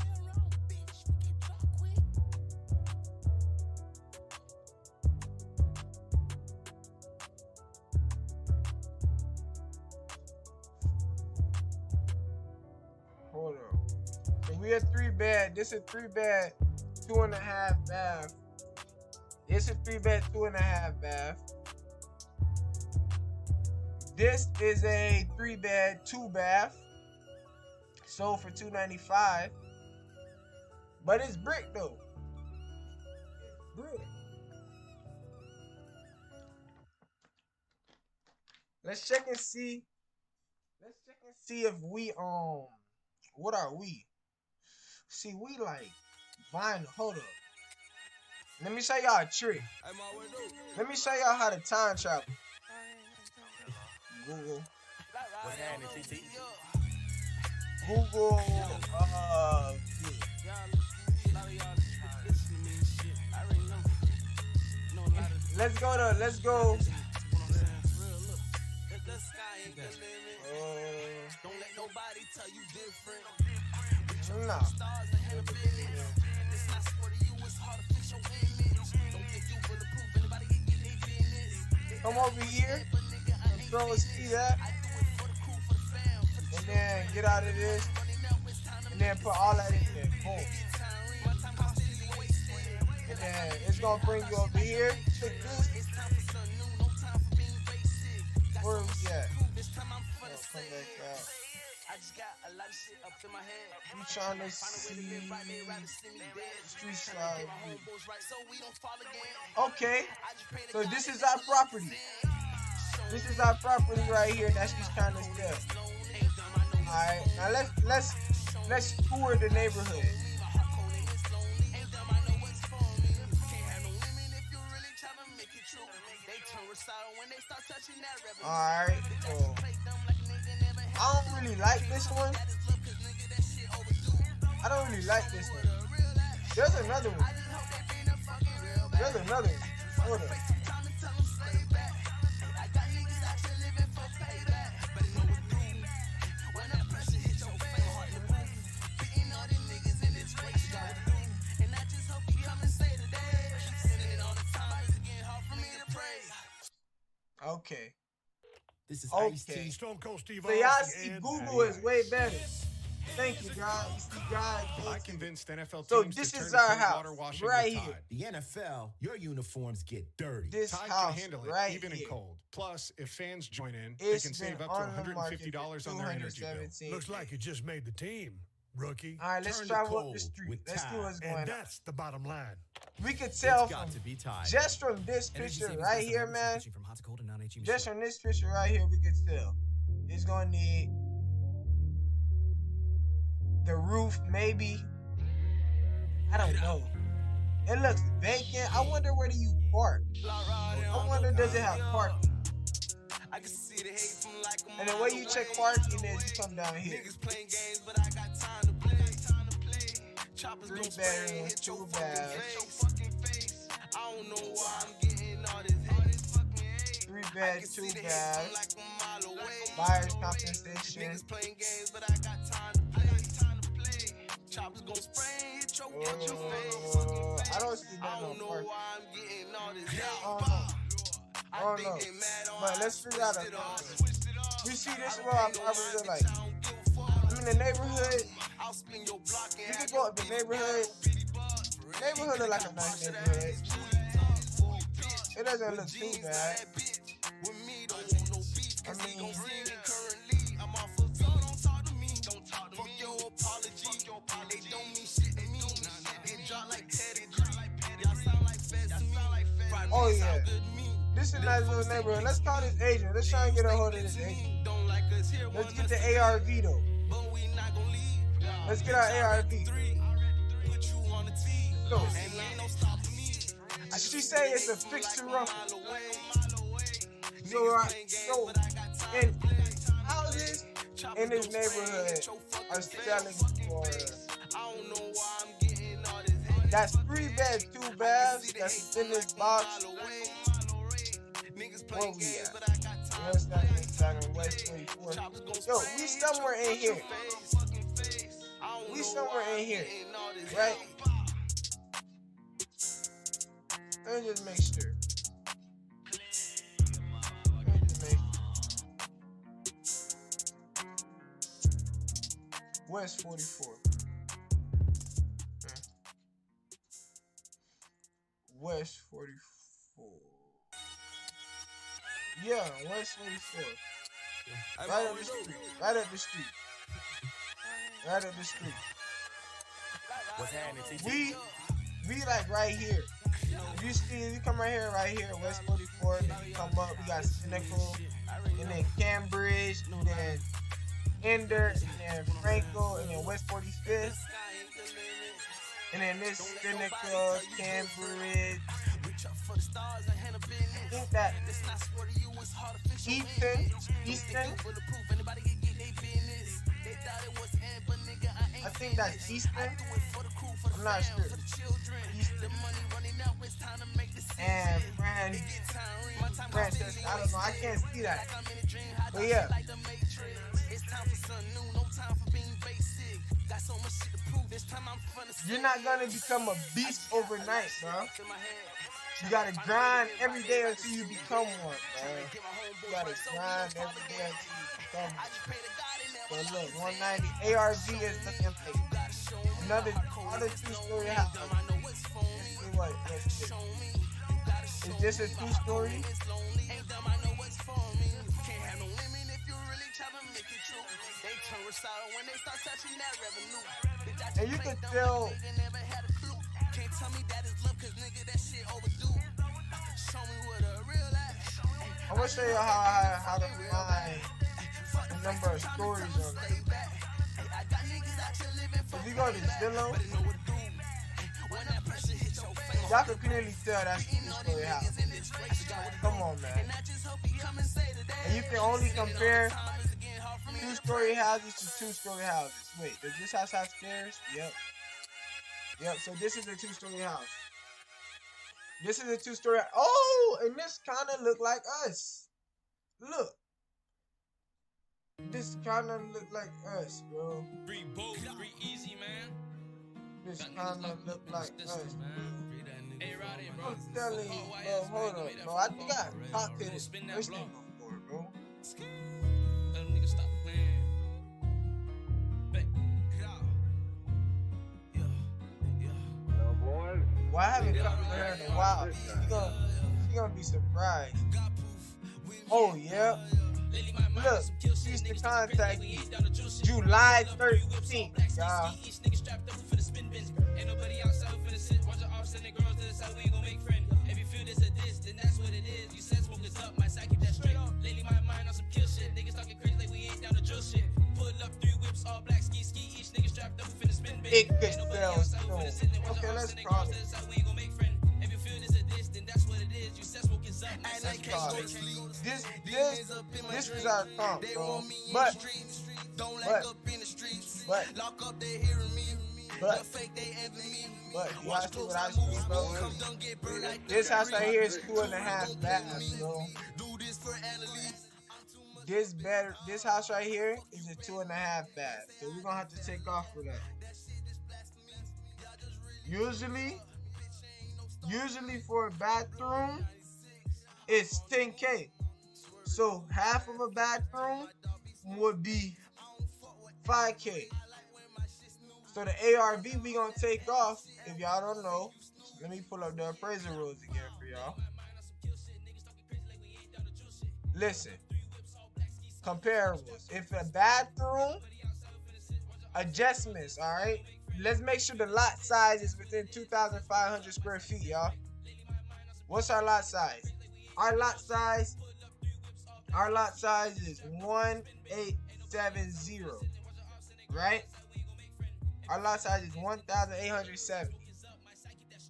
Hold on. So we a 3-bed. This is 3-bed, 2.5 bath. This is 3-bed, 2.5 bath. This is a 3-bed, 2-bath. Sold for $295. But it's brick though. Brick. Let's check and see. If we what are we? See, we like vinyl. Hold up. Let me show y'all a trick. Let me show y'all how to time travel. Google. Let's go. Don't let nobody tell you different. Nah. Come over here. Control C that. And then get out of this. And then put all that in there. Boom. then it's gonna bring you over here. Click this. Where are we at? Come back out. We trying to see street side view. Okay, so this is our property. This is our property right here. That's just kind of stuff. All right, now let's tour the neighborhood. All right, so I don't really like this one. I don't really like this one. There's another one. There's another one. Hold on. Okay. This is okay. Stone Cold Steve So y'all see Google is way better. Thank you, God. You see, God. I convinced NFL teams so to this turn is to our cold house water washing right with here. Tide. The NFL, your uniforms get dirty. This Tide house can handle it, right even here. in cold. Plus, if fans join in, It's they can save been up to on the market $150 for on their energy bill. 217 Looks like it just made the team, rookie. All right, let's Turn travel to up the cold street. with Let's see Tide. what's going And on. that's the bottom line. We could tell It's got from to be Tide. just from this Energy picture savings right based on here, average man. switching from hot to cold and non-HE Just from this picture right here, we could tell it's gonna need the roof, maybe. I don't know. It looks vacant. I wonder where do you park? I wonder does it have parking? And the way you check parking is you come down here. 3 bedrooms, 2 baths. 3 beds, 2 baths. Buyer's compensation. I don't see that no parking. I don't know. But let's figure out we see this law, I probably like. I'm in the neighborhood. You can go up the neighborhood. Neighborhood look like a nice neighborhood. It doesn't look too bad. I mean, oh yeah. This is a nice little neighborhood. Let's call this agent. Let's try and get a hold of this agent. Let's get the ARV though. Let's get our ARV. So, she say it's a fixture ruffle. So in houses in this neighborhood are selling for. That's 3 beds, 2 baths. That's in this box. Where we at? West 97, West 24. Yo, we somewhere in here. We somewhere in here, right? Let me just make sure. West 44. West 44. Yeah, West 44. Right up the street. Right up the street. Right up the street. What's happening, We like right here. If you see, you come right here, West 44, then you come up, we got Cynical, and then Cambridge, and then Ender, and then Franco, and then West 45th, and then this Cynical, Cambridge, I think that Easton, I think that's Easton, I'm not sure. Easton. And Francis, I don't know, I can't see that. But yeah. You're not gonna become a beast overnight, bro. You gotta grind every day until you become one, bro. You gotta grind every day until you become one. But look, 190 ARV is looking like another 2-story house. Let's see what? Let's see. Is this a 2-story? And you can tell. I'm gonna show you how to find the number of stories on it. If you go to Zillow, y'all can clearly tell that's a 2-story house. Come on, man. And you can only compare 2-story houses to 2-story houses. Wait, does this house have stairs? Yep. Yep, so this is a 2-story house. This is a 2-story. Oh, and this kind of look like us. Look. This kind of look like us, bro. Breathe bold, breathe easy, man. This kind of look like us, man. Hey, Roddy, bro. I'm telling you, bro. Hold up, bro. I think I talked to this person before, bro. Let them niggas stop playing. Well, I haven't come to her in a while. She gonna be surprised. Oh, yeah. Look, she used to contact me July 13th, y'all. Ain't nobody outside for the sit. Watch the offset and girls to the side. We ain't gon' make friends. If you feel this or this, then that's what it is. You said smoke is up, my side keep that straight. Lately, my mind on some kill shit. Niggas talking crazy like we ain't down to drill shit. Pull up 3 whips, all black ski. Each nigga strapped up, finna spin big. It could sell soon. Okay, let's call it. We ain't gon' make friends. If you feel this or this, then that's what it is. You said smoke is up, my side keep that straight. This is our comp, bro. But you watch what I see, bro. This house right here is 2.5 baths, bro. This house right here is a 2.5 bath. So we're gonna have to take off for that. Usually for a bathroom, it's 10K. So half of a bathroom would be 5K. So the ARV we gonna take off, if y'all don't know, let me pull up the appraisal rules again for y'all. Listen, comparables. If a bathroom, adjustments, all right? Let's make sure the lot size is within 2,500 square feet, y'all. What's our lot size? Our lot size is 1870, right? Our lot size is 1,870.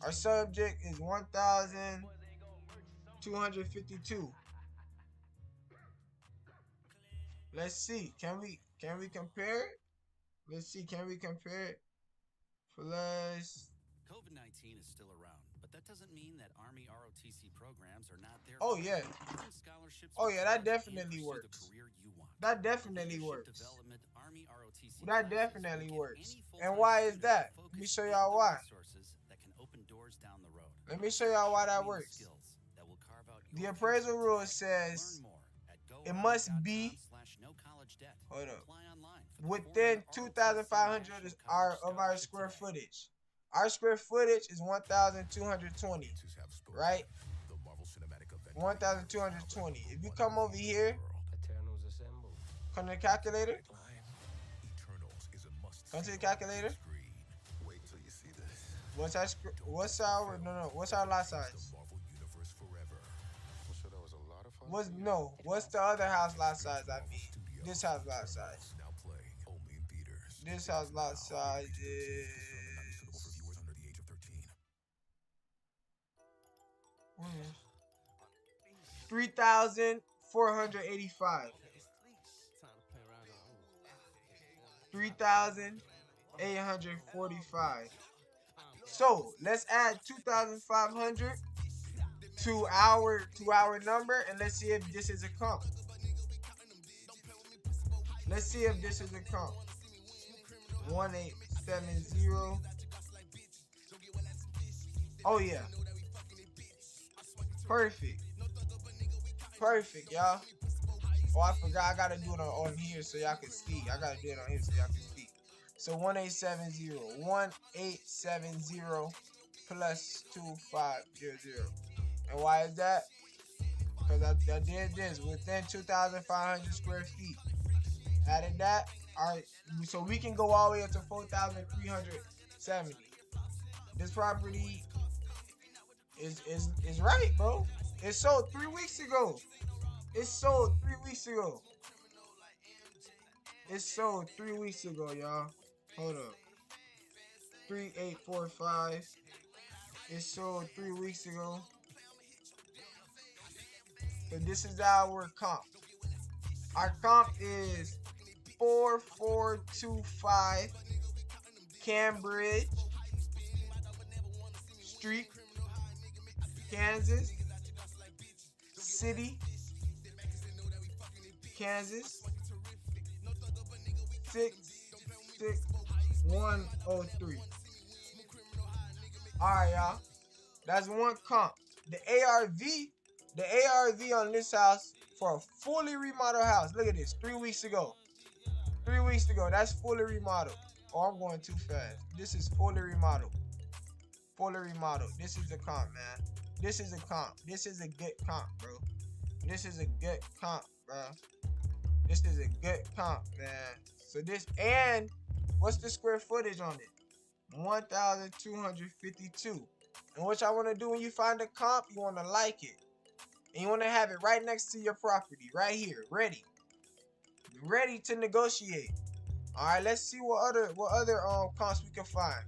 Our subject is 1,252. Let's see. Can we compare it? Let's see. Can we compare it? Plus. COVID-19 is still around, but that doesn't mean that Army ROTC programs are not there. Oh yeah. Oh yeah, that definitely works. That definitely works. That definitely works. And why is that? Let me show y'all why. Let me show y'all why that works. The appraisal rule says it must be, hold up, within 2,500 of our square footage. Our square footage is 1,220, right? 1,220. If you come over here, come to the calculator. Come to the calculator. What's our lot size? What's the other house lot size? I mean, this house lot size. This house lot size is 3,485. 3,845. So let's add 2,500 to our number, and let's see if this is a comp. Let's see if this is a comp. 1870. Oh yeah. Perfect. Perfect, y'all. Oh, I forgot. I gotta do it on here so y'all can see. I gotta do it on here so y'all can see. So 1870. 1870 plus 2500. And why is that? Because I did this within 2,500 square feet. Added that. Alright, so we can go all the way up to 4,370. This property is right, bro. It sold 3 weeks ago. It sold 3 weeks ago. It sold 3 weeks ago, y'all. Hold up. 3845. It sold 3 weeks ago. So this is our comp. Our comp is 4425 Cambridge Street, Kansas City, Kansas 66103. Alright, y'all. That's one comp. The ARV on this house for a fully remodeled house. Look at this. 3 weeks ago. 3 weeks ago. That's fully remodeled. Oh, I'm going too fast. This is fully remodeled. Fully remodeled. This is a comp, man. This is a comp. This is a good comp, bro. This is a good comp, bro. This is a good comp, man. So this, and what's the square footage on it? 1,252. And what y'all want to do when you find a comp, you want to like it. And you want to have it right next to your property, right here, ready. Ready to negotiate. Alright, let's see what other comps we can find.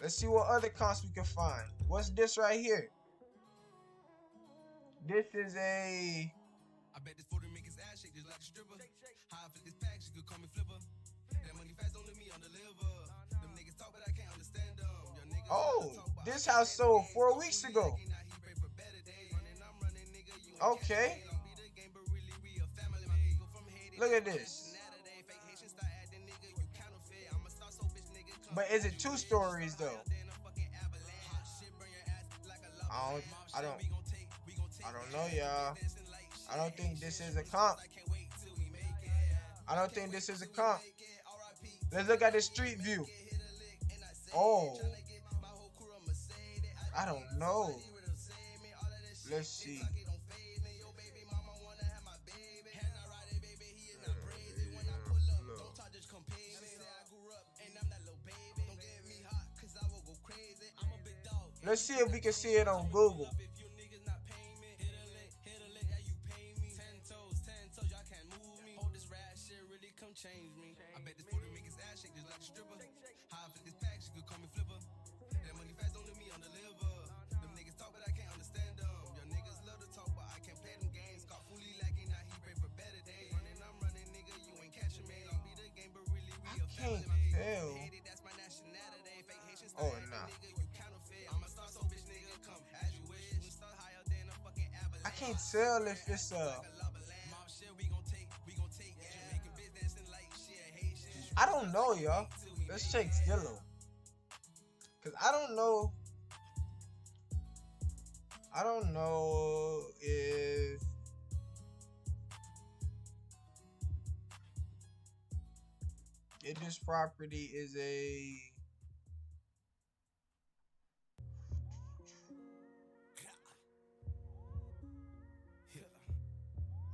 Let's see what other comps we can find. What's this right here? This is a I bet this photo make his ass shake just like a stripper. High for this pack, she could call me flipper. That money fast only me on the liver. Them niggas talk, but I can't understand them. Oh, this house sold 4 weeks ago. Okay. Look at this. But is it 2 stories though? I don't know, y'all. I don't think this is a comp. I don't think this is a comp. Let's look at the street view. Oh. I don't know. Let's see. Let's see if we can see it on Google. I bet this photo make his ass shake just like a stripper. High for this pack, she could call me flipper. That money fast only me on the liver. Them niggas talk, but I can't understand them. Your niggas love to talk, but I can't play them games. Caught fully lacking, now he pray for better days. Running, I'm running, nigga, you ain't catching me. Don't be the game, but really we a family. Tell. That's my nationality. Fake Haitian style, nah. Nigga, you counterfeit. I'm a star, so bitch, nigga, come as you wish. We start higher than a fucking avalanche. I can't tell if it's I don't know, y'all. Let's check Zillow. Cause I don't know if this property is a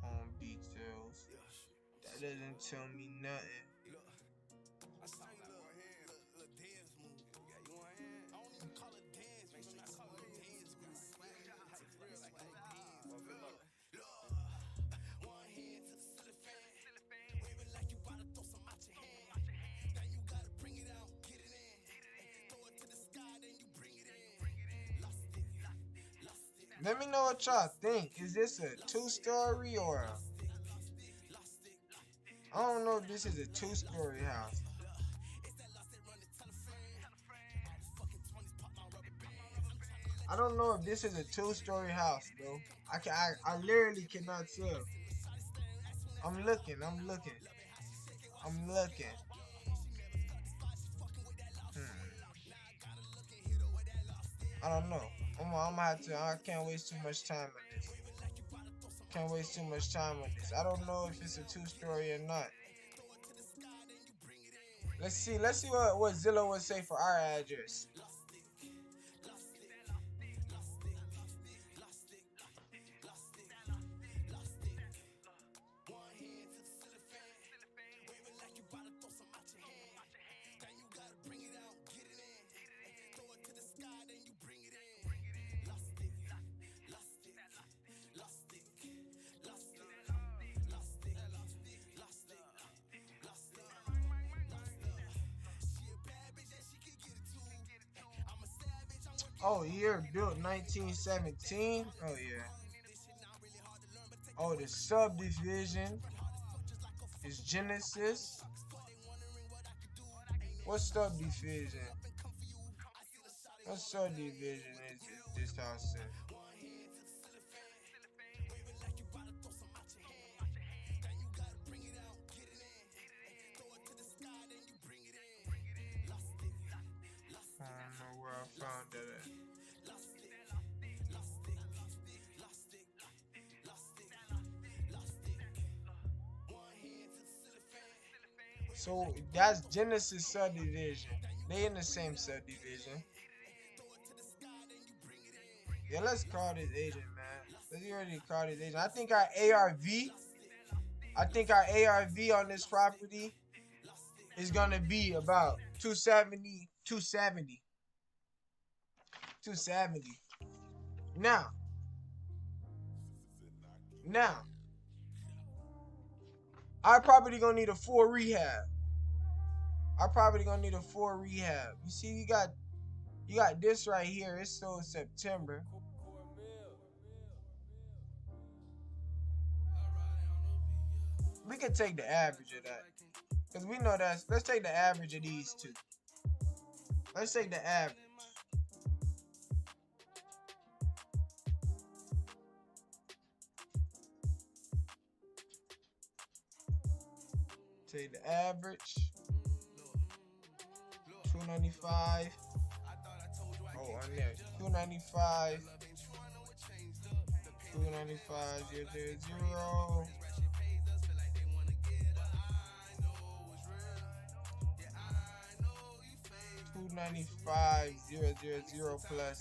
home details. That doesn't tell me nothing. Let me know what y'all think. Is this a 2-story or I don't know if this is a 2-story house. I don't know if this is a 2-story house, bro. I literally cannot tell. I'm looking. I don't know. I'm gonna have to. I can't waste too much time on this. I don't know if it's a 2-story or not. Let's see what Zillow would say for our address. Oh, year built 1917. Oh yeah. Oh, the subdivision is Genesis. What subdivision? What subdivision is this house in? I don't know where I found that at. So that's Genesis subdivision. They in the same subdivision. Yeah, let's call this agent, man. Let's already call this agent. I think our ARV on this property is gonna be about 270. Now, our property gonna need a full rehab. You see, you got this right here. It's sold September. We could take the average of that, because we know that's. Let's take the average of these two. Let's take the average. Take the average. 295. Oh, on there. 295. 295. 0. 295,000 plus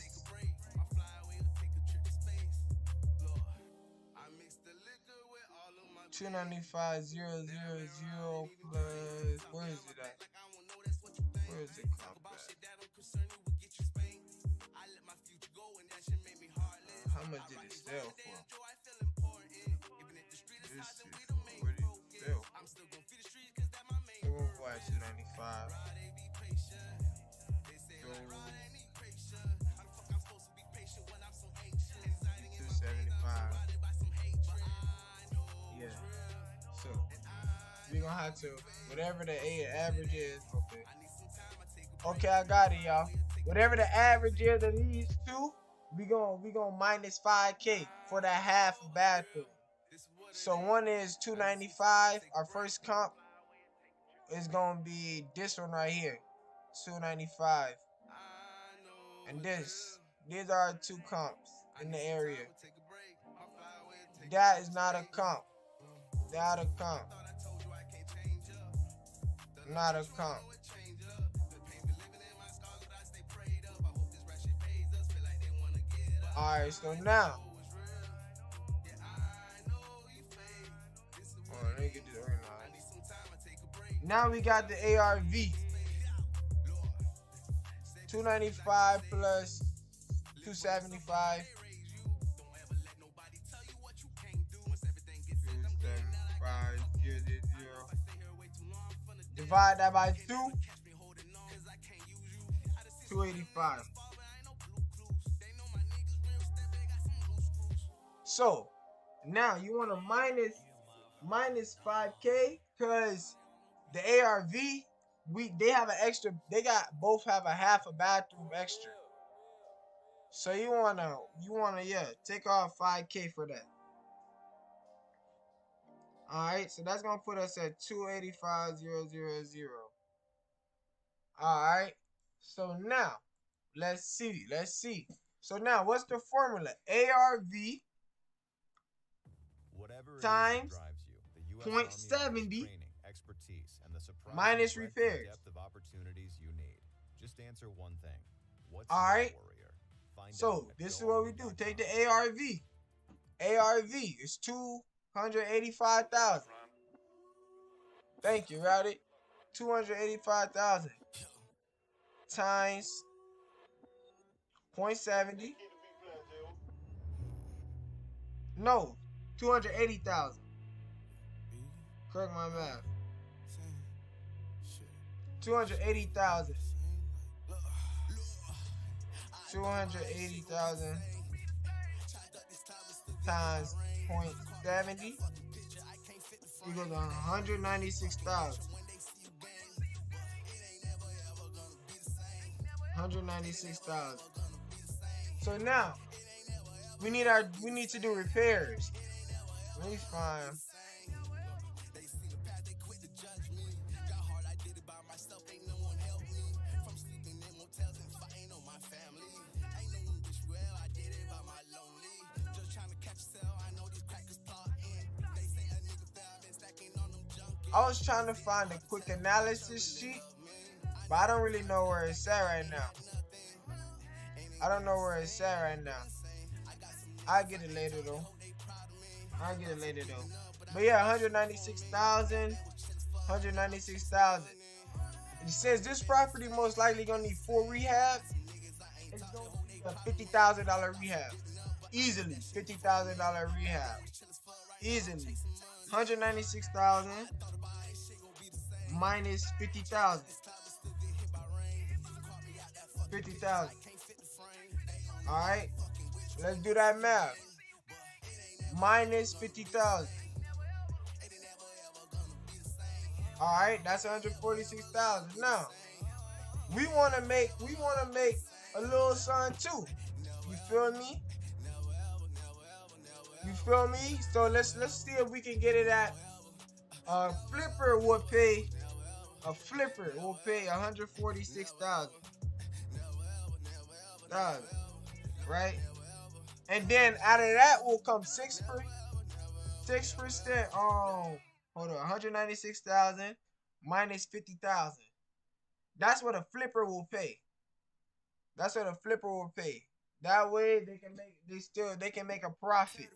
295,000 plus, where is it at? Where is it comp at? How much did it sell for? This is what did it sell for? We're gonna go at 295. So 275. Yeah. So we're gonna have to, whatever the average is. Okay, I got it, y'all. Whatever the average is of these two, we gonna minus 5K for that half bathroom. So one is 295. Our first comp is gonna be this one right here, 295. And these are our two comps in the area. That is not a comp. Not a comp. Not a comp. Alright, so now. Oh, let me get this organized. Now we got the ARV. 295 plus 275. 275, 0. Divide that by 2. 285. So now you want to minus 5K, because the ARV, they have an extra. Both have a half a bathroom extra. So you wanna take off 5K for that. All right, so that's gonna put us at 285,000. All right, so now let's see. So now what's the formula? ARV times 0.70 minus repairs. Depth of opportunities you need. Just answer one thing. What's all right. Warrior? Find so this is what we do. Take the ARV. ARV is 285,000. Thank you, Rowdy. 285,000 times 0.70. No, 280,000. Correct my math. 280,000 280,000 times 0.70 equals 196,000. 196,000. So now we need to do repairs. Let me find. I was trying to find a quick analysis sheet, but I don't really know where it's at right now. I don't know where it's at right now. I'll get it later though. But yeah, 196,000. 196,000. It says this property most likely gonna need 4 rehab. It's gonna need a $50,000 rehab. Easily, $50,000 rehab. Easily. 196,000 minus 50,000. 50,000. All right, let's do that math. Minus 50,000. All right, that's 146,000. Now, we want to make a little son too. You feel me? So let's see if we can get it at. A flipper will pay 146,000. Right? And then out of that will come 6%. Hold on, 196,000 minus 50,000. That's what a flipper will pay. That way they can make a profit.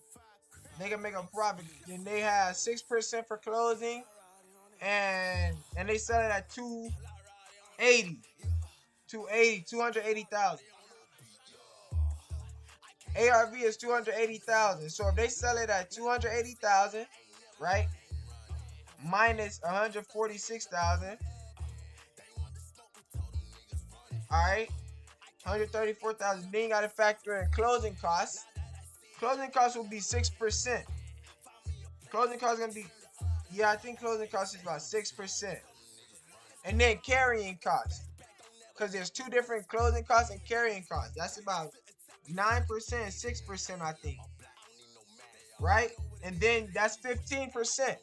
And they have 6% for closing, and they sell it at 280,000. ARV is 280,000. So if they sell it at 280,000, right? Minus 146,000. All right, 134,000. Then you got to factor in closing costs. Closing costs will be 6%. Closing costs gonna be, I think closing costs is about 6%. And then carrying costs, because there's two different closing costs and carrying costs. That's about 9%, 6%, I think. Right? And then that's 15%.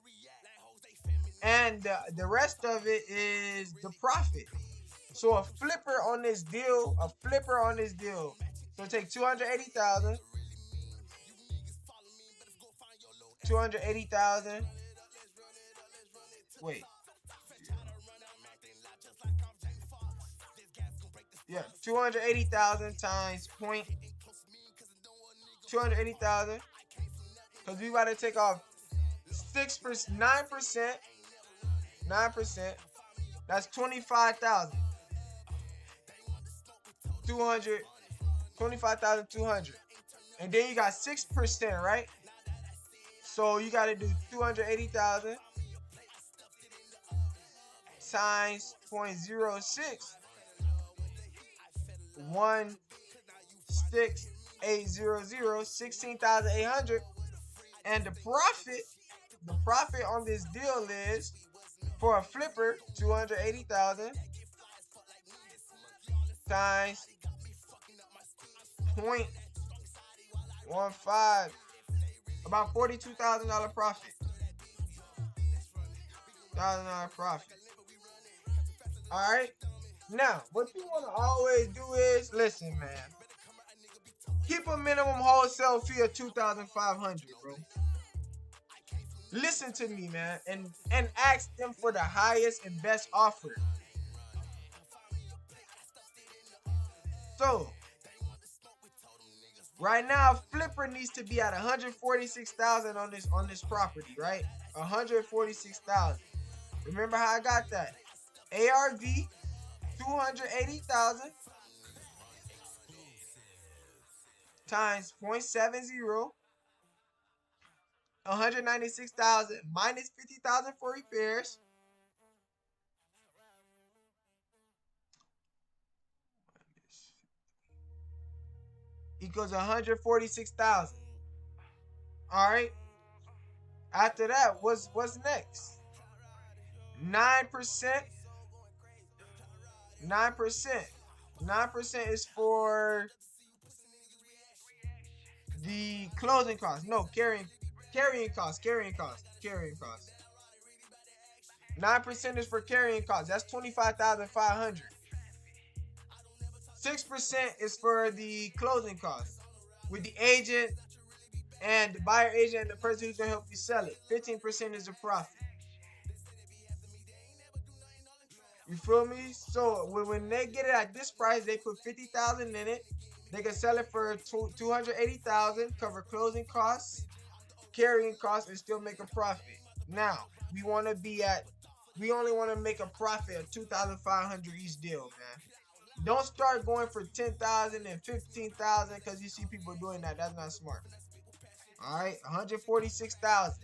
And the rest of it is the profit. So a flipper on this deal, so take 280,000. 280,000. Wait. Yeah, 280,000 times 280,000. Because we got to take off 6%, 9%. That's 25,000. 25,200. And then you got 6%, right? So you got to do 280,000 times 0.06. 16800, 16,800. And the profit on this deal is, for a flipper, 280,000 times 0.15, about $42,000 profit. $1,000 profit. All right. Now, what you want to always do is, listen, man. Keep a minimum wholesale fee of $2,500, bro. Listen to me, man, and ask them for the highest and best offer. So, right now, flipper needs to be at 146,000 on this property, right? 146,000. Remember how I got that? ARV 280,000 times 0.70. 196,000 minus 50,000 for repairs. equals 146,000. All right. After that, what's next? 9%. 9%. 9% is for the closing costs. No, carrying costs. 9% is for carrying costs. That's 25,500. 6% is for the closing costs with the agent and the buyer agent and the person who's gonna help you sell it. 15% is the profit. You feel me? So when they get it at this price, they put 50,000 in it. They can sell it for 280,000, cover closing costs, carrying costs, and still make a profit. Now we only want to make a profit of 2,500 each deal, man. Don't start going for 10,000 and 15,000 because you see people doing that. That's not smart. All right, 146,000.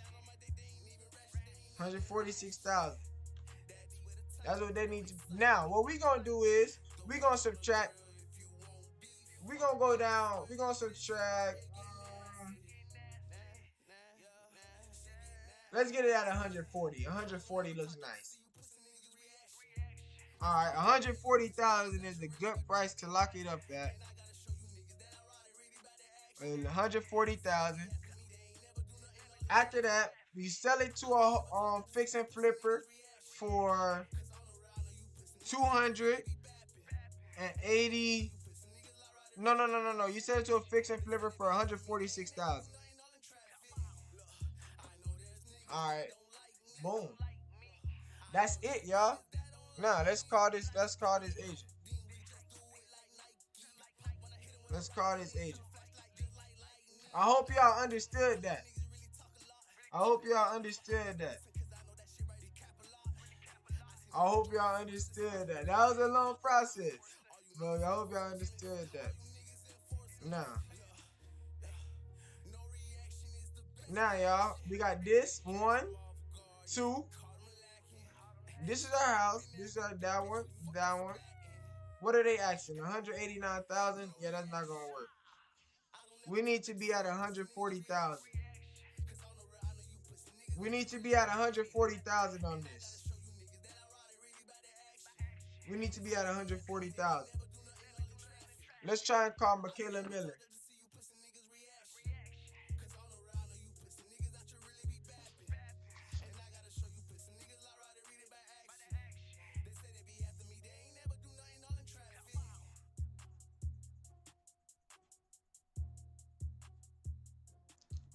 146,000. That's what they need to. Now, what we gonna do is we gonna subtract. We gonna go down. We gonna subtract. Let's get it at 140. 140 looks nice. All right, 140,000 is a good price to lock it up at. 140,000. After that, we sell it to a fix and flipper for 280. No. You sell it to a fix and flipper for 146,000. All right, boom. That's it, y'all. Now let's call this agent. Let's call this agent. I hope y'all understood that. I hope y'all understood that. That was a long process, but I hope y'all understood that. Now, y'all, we got this 1, 2. This is our house. This is that one. What are they asking? 189,000? Yeah, that's not gonna work. We need to be at 140,000. We need to be at 140,000 on this. We need to be at 140,000. Let's try and call Michaela Miller.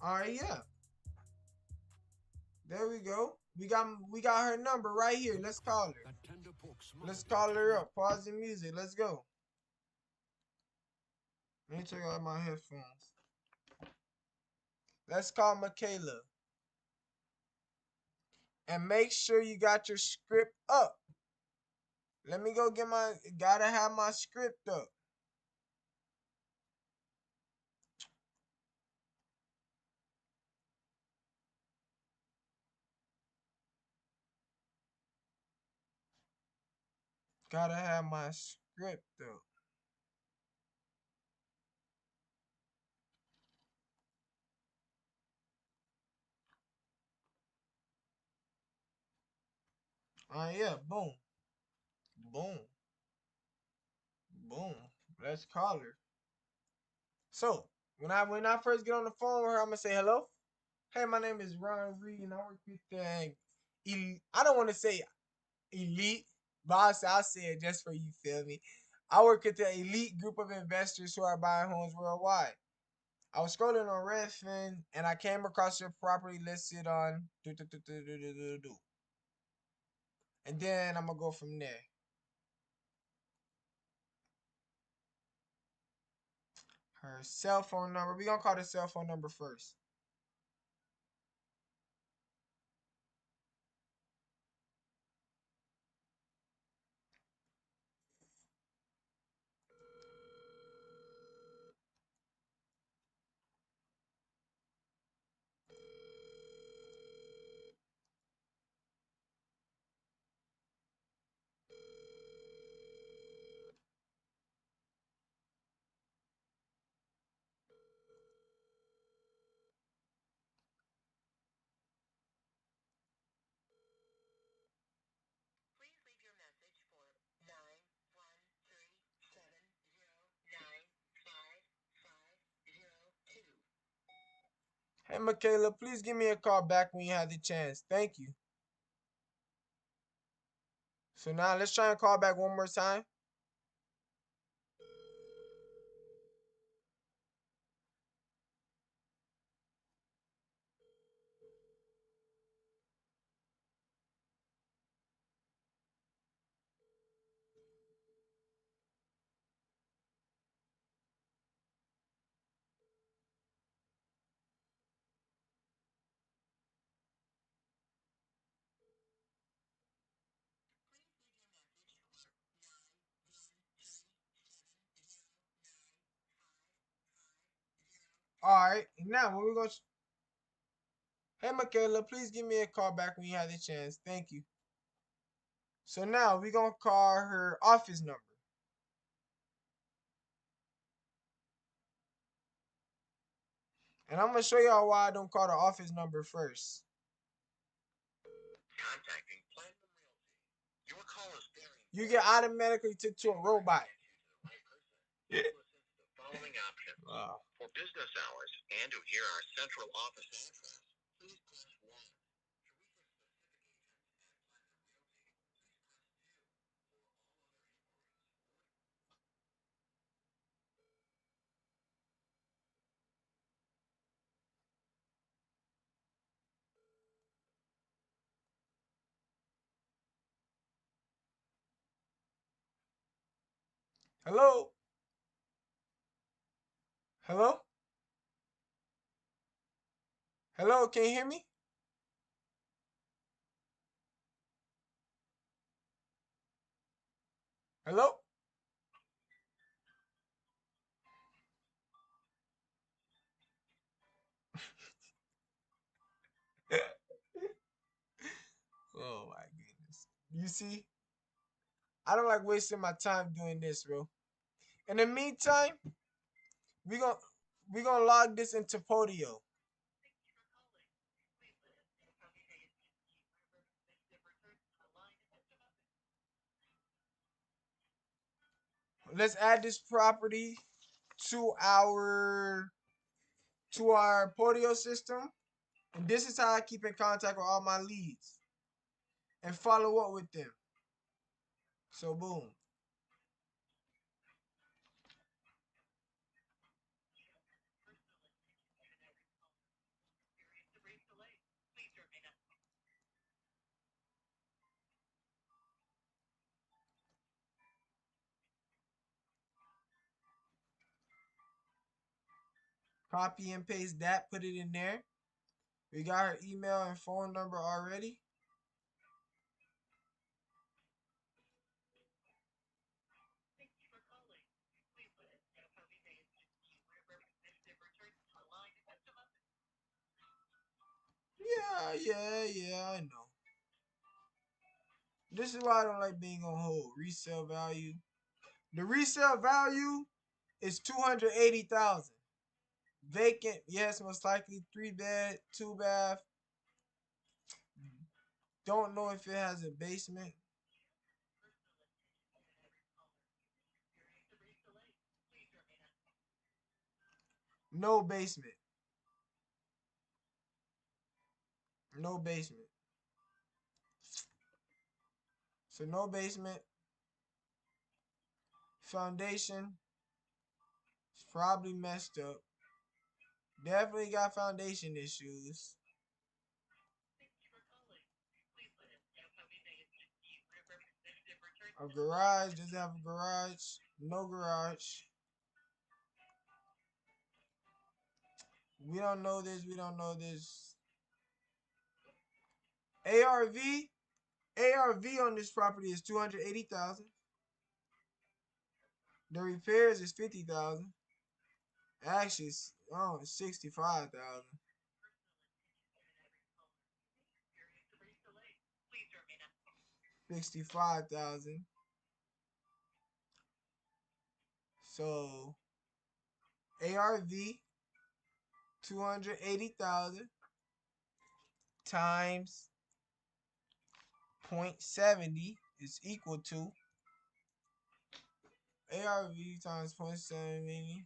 All right, yeah. There we go. We got her number right here. Let's call her. Let's call her up. Pause the music. Let's go. Let me check out my headphones. Let's call Michaela. And make sure you got your script up. Let me go get gotta have my script up. Gotta have my script up. Yeah, boom. Let's call her. So when I first get on the phone with her, I'm gonna say hello. Hey, my name is Ron Reed, and I work with I don't want to say elite, but I'll say it just for you. Feel me? I work with the elite group of investors who are buying homes worldwide. I was scrolling on Redfin, and I came across your property listed on and then I'm gonna go from there. Her cell phone number. We're gonna call the cell phone number first. Michaela, please give me a call back when you have the chance. Thank you. So now let's try and call back one more time. All right, now what we're gonna. Hey, Michaela, please give me a call back when you have the chance. Thank you. So now we're gonna call her office number. And I'm gonna show y'all why I don't call the office number first. Contacting Platinum Realty. Your call is very You get automatically took to a robot. following options. For business hours and to hear our central office address, please press 1. Hello? Hello? Hello, can you hear me? Hello? Oh my goodness. You see? I don't like wasting my time doing this, bro. In the meantime, we gonna log this into Podio. Let's add this property to our Podio system. And this is how I keep in contact with all my leads and follow up with them. So boom. Copy and paste that, put it in there. We got her email and phone number already. Yeah, I know. This is why I don't like being on hold. Resale value. The resale value is $280,000. Vacant, yes, most likely 3-bed, 2-bath. Don't know if it has a basement. No basement. No basement. So no basement. Foundation. It's probably messed up. Definitely got foundation issues. A garage. Does it have a garage? No garage. We don't know this. We don't know this. ARV on this property is $280,000. The repairs is $50,000. Actually, it's 65,000. $65,000. So ARV 280,000 times 0.70 is equal to ARV times 0.70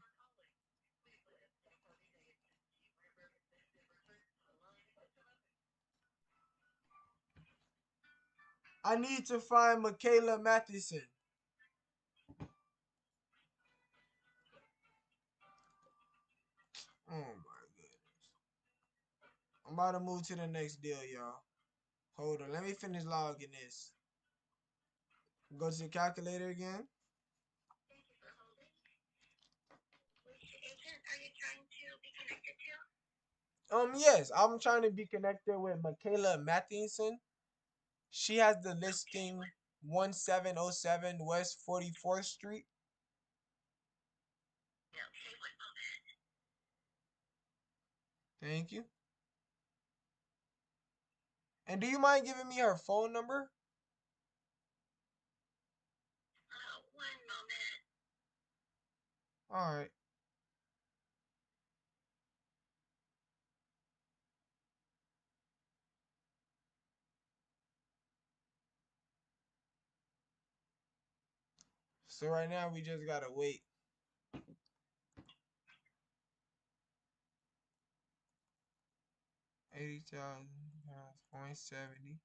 I need to find Michaela Matheson. Oh my goodness. I'm about to move to the next deal, y'all. Hold on. Let me finish logging this. Go to the calculator again. Which agent are you trying to be connected to? Yes, I'm trying to be connected with Michaela Matheson. She has the listing 1707 West 44th Street. Okay, one moment. Thank you. And do you mind giving me her phone number? One moment. All right. So right now we just gotta wait. $80,000.70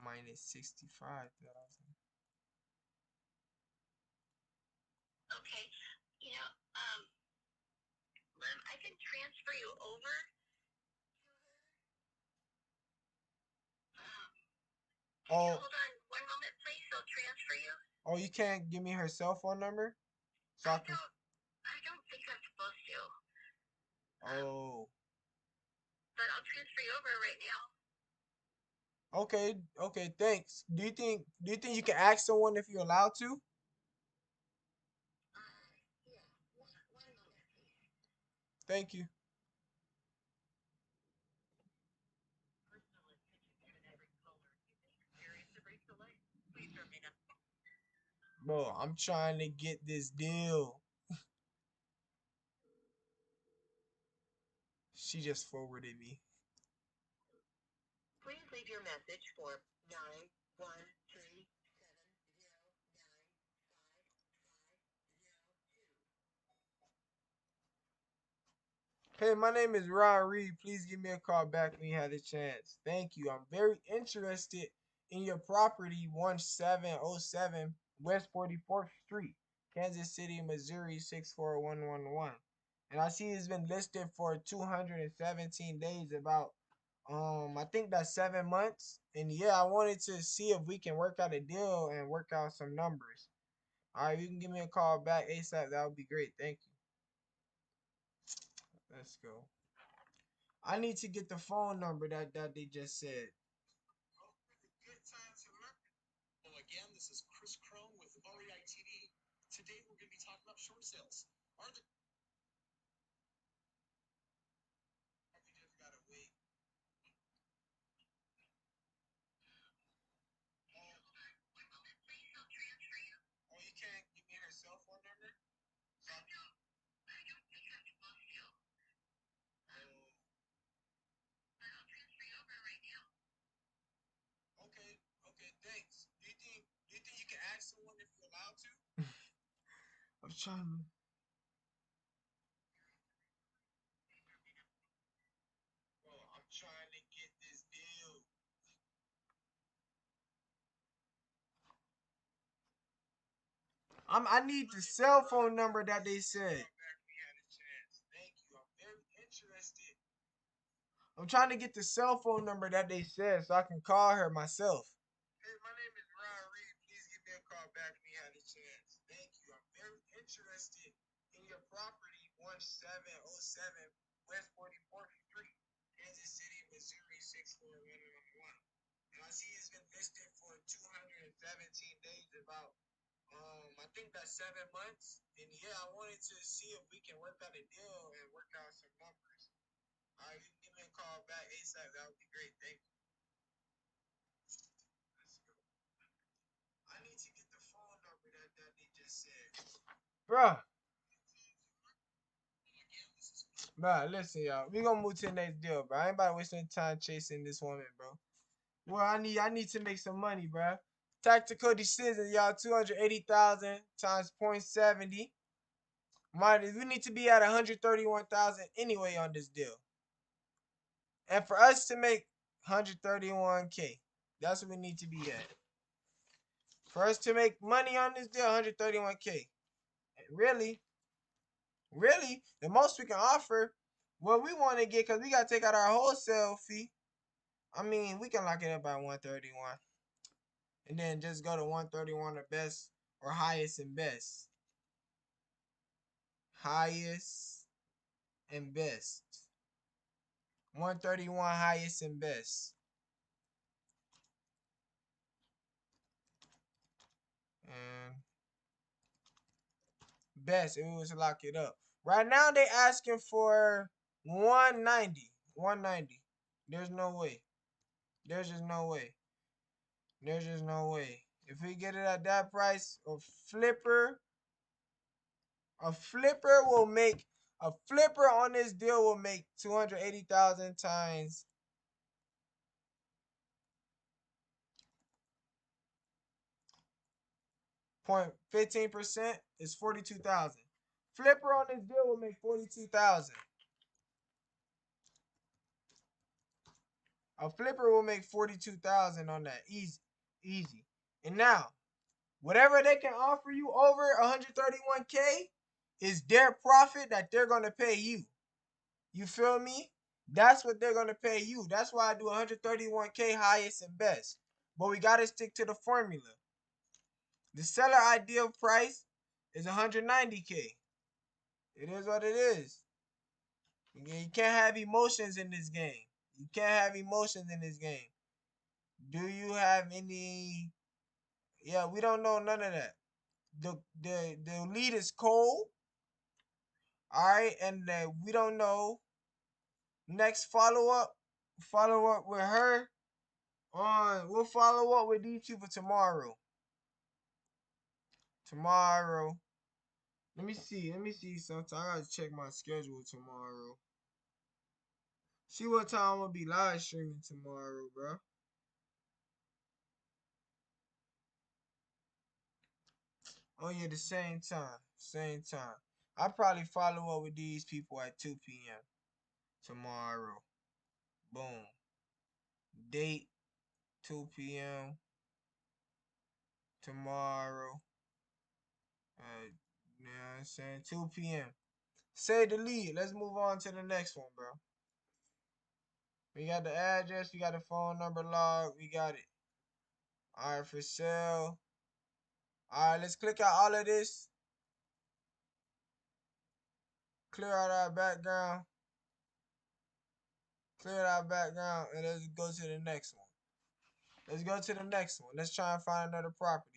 minus 65,000. Okay, you know, Lim, I can transfer you over. Oh, Hold on one moment, please. I'll transfer you. oh, you can't give me her cell phone number? So I can. I don't think I'm supposed to. Oh. But I'll transfer you over right now. Okay, okay, thanks. Do you think you can ask someone if you're allowed to? Yeah, one moment, please. Thank you. Bro, I'm trying to get this deal. She just forwarded me. Please leave your message for 913. Hey, my name is Ron Reed. Please give me a call back when you have the chance. Thank you. I'm very interested in your property, 1707 West 44th Street, Kansas City, Missouri, 64111. And I see it's been listed for 217 days, about I think that's 7 months. And yeah, I wanted to see if we can work out a deal and work out some numbers. All right, you can give me a call back ASAP. That would be great. Thank you. Let's go. I need to get the phone number that they just said. Hello again, this is Chris Crone with REI TV. Today we're going to be talking about short sales. Are the We just gotta wait. Oh, you can't give me her cell phone number? I don't think I'm supposed to. But I'll transfer you over right now. Okay, okay, thanks. Do you think you can ask someone if you're allowed to? I'm trying. Bro, I'm trying to get this deal. I need the cell phone number that they said. Thank you. I'm very interested. I'm trying to get the cell phone number that they said so I can call her myself. Hey, my name is Ron Reed. Please give me a call back when you have the chance. Thank you. I'm very interested in your property, 1707 West 44th Street, Kansas City, Missouri, 64111. And I see it's been listed for 217 days, about I think that's 7 months. And yeah, I wanted to see if we can work out a deal and work out some numbers. All right, you can give me a call back ASAP. That would be great. Thank you. Let's go. I need to get the phone number that they just said. Bruh. Bruh, listen, y'all. We gonna move to the next deal, bro. I ain't about to waste any time chasing this woman, bro. Well, I need to make some money, bro. Tactical decisions, y'all. 280,000 times 0.70. We need to be at 131,000 anyway on this deal. And for us to make 131K, That's what we need to be at. For us to make money on this deal, 131K. Really, the most we can offer, what we want to get, because we got to take out our wholesale fee. I mean, we can lock it up at 131. And then just go to 131 or best or highest and best. Highest and best. 131 highest and best. And best if we was to lock it up. Right now they asking for 190. 190. There's no way. There's just no way. There's just no way. If we get it at that price, a flipper on this deal will make 280,000 times 0.15% is 42,000. Flipper on this deal will make 42,000. A flipper will make 42,000 on that. Easy. And now, whatever they can offer you over 131K is their profit that they're going to pay you. You feel me? That's what they're going to pay you. That's why I do 131K highest and best. But we got to stick to the formula. The seller ideal price is 190K. It is what it is. You can't have emotions in this game. You can't have emotions in this game. Do you have any? Yeah, we don't know none of that. The lead is cold. All right, and we don't know. Next follow up with her on. We'll follow up with these people tomorrow. Let me see something. I gotta check my schedule tomorrow. See what time I'm gonna be live streaming tomorrow, bro. Oh yeah, the same time. I'll probably follow up with these people at 2 p.m. tomorrow. Boom. Date 2 p.m. tomorrow. You know what I'm saying? 2 p.m. Say the lead. Let's move on to the next one, bro. We got the address. We got the phone number log. We got it. All right, for sale. All right, let's click out all of this. Clear out our background. And let's go to the next one. Let's try and find another property.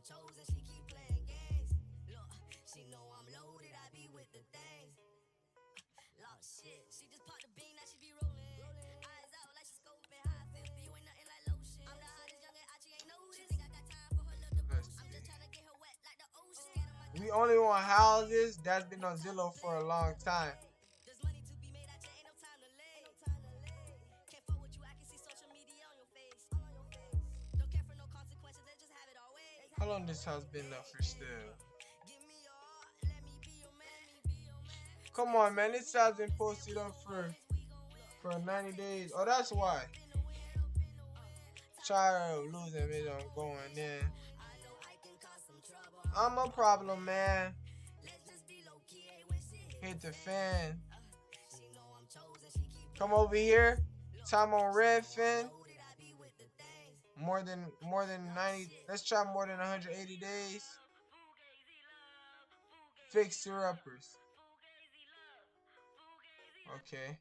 Chosen, she keep playing games. Look, she know I'm loaded, I be with the things. Lost shit, she just popped the bean, now she be rolling. Eyes out like she scoping, how I feel for you ain't nothing like lotion. I'm the hottest young and she ain't noticed. She think I got time for her little devotion. I'm just trying to get her wet like the ocean. We only want houses that's been on Zillow for a long time. There's money to be made, I just ain't no time to lay. Can't fuck with you, I can see social media on your face. Don't care for no consequences, they just have it always. How long this house been up for still? Come on, man. This house been posted up for 90 days. Oh, that's why. Tired of losing it on going in. I'm a problem, man. Hit the fan. Come over here. Time on Redfin. More than 90. Let's try more than 180 days. Fixer uppers. Okay.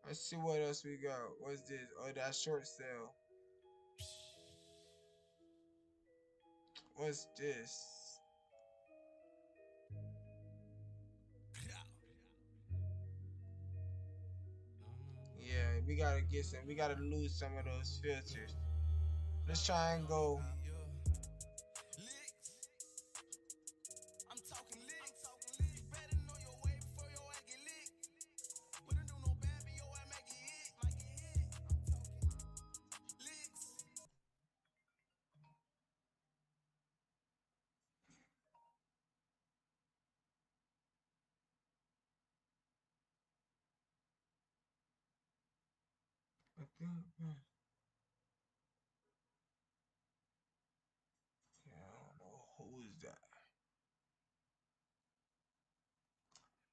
Let's see what else we got. What's this? Oh, that's short sale. What's this? Yeah, we gotta lose some of those filters. Let's try and go. Yeah, I don't know who is that.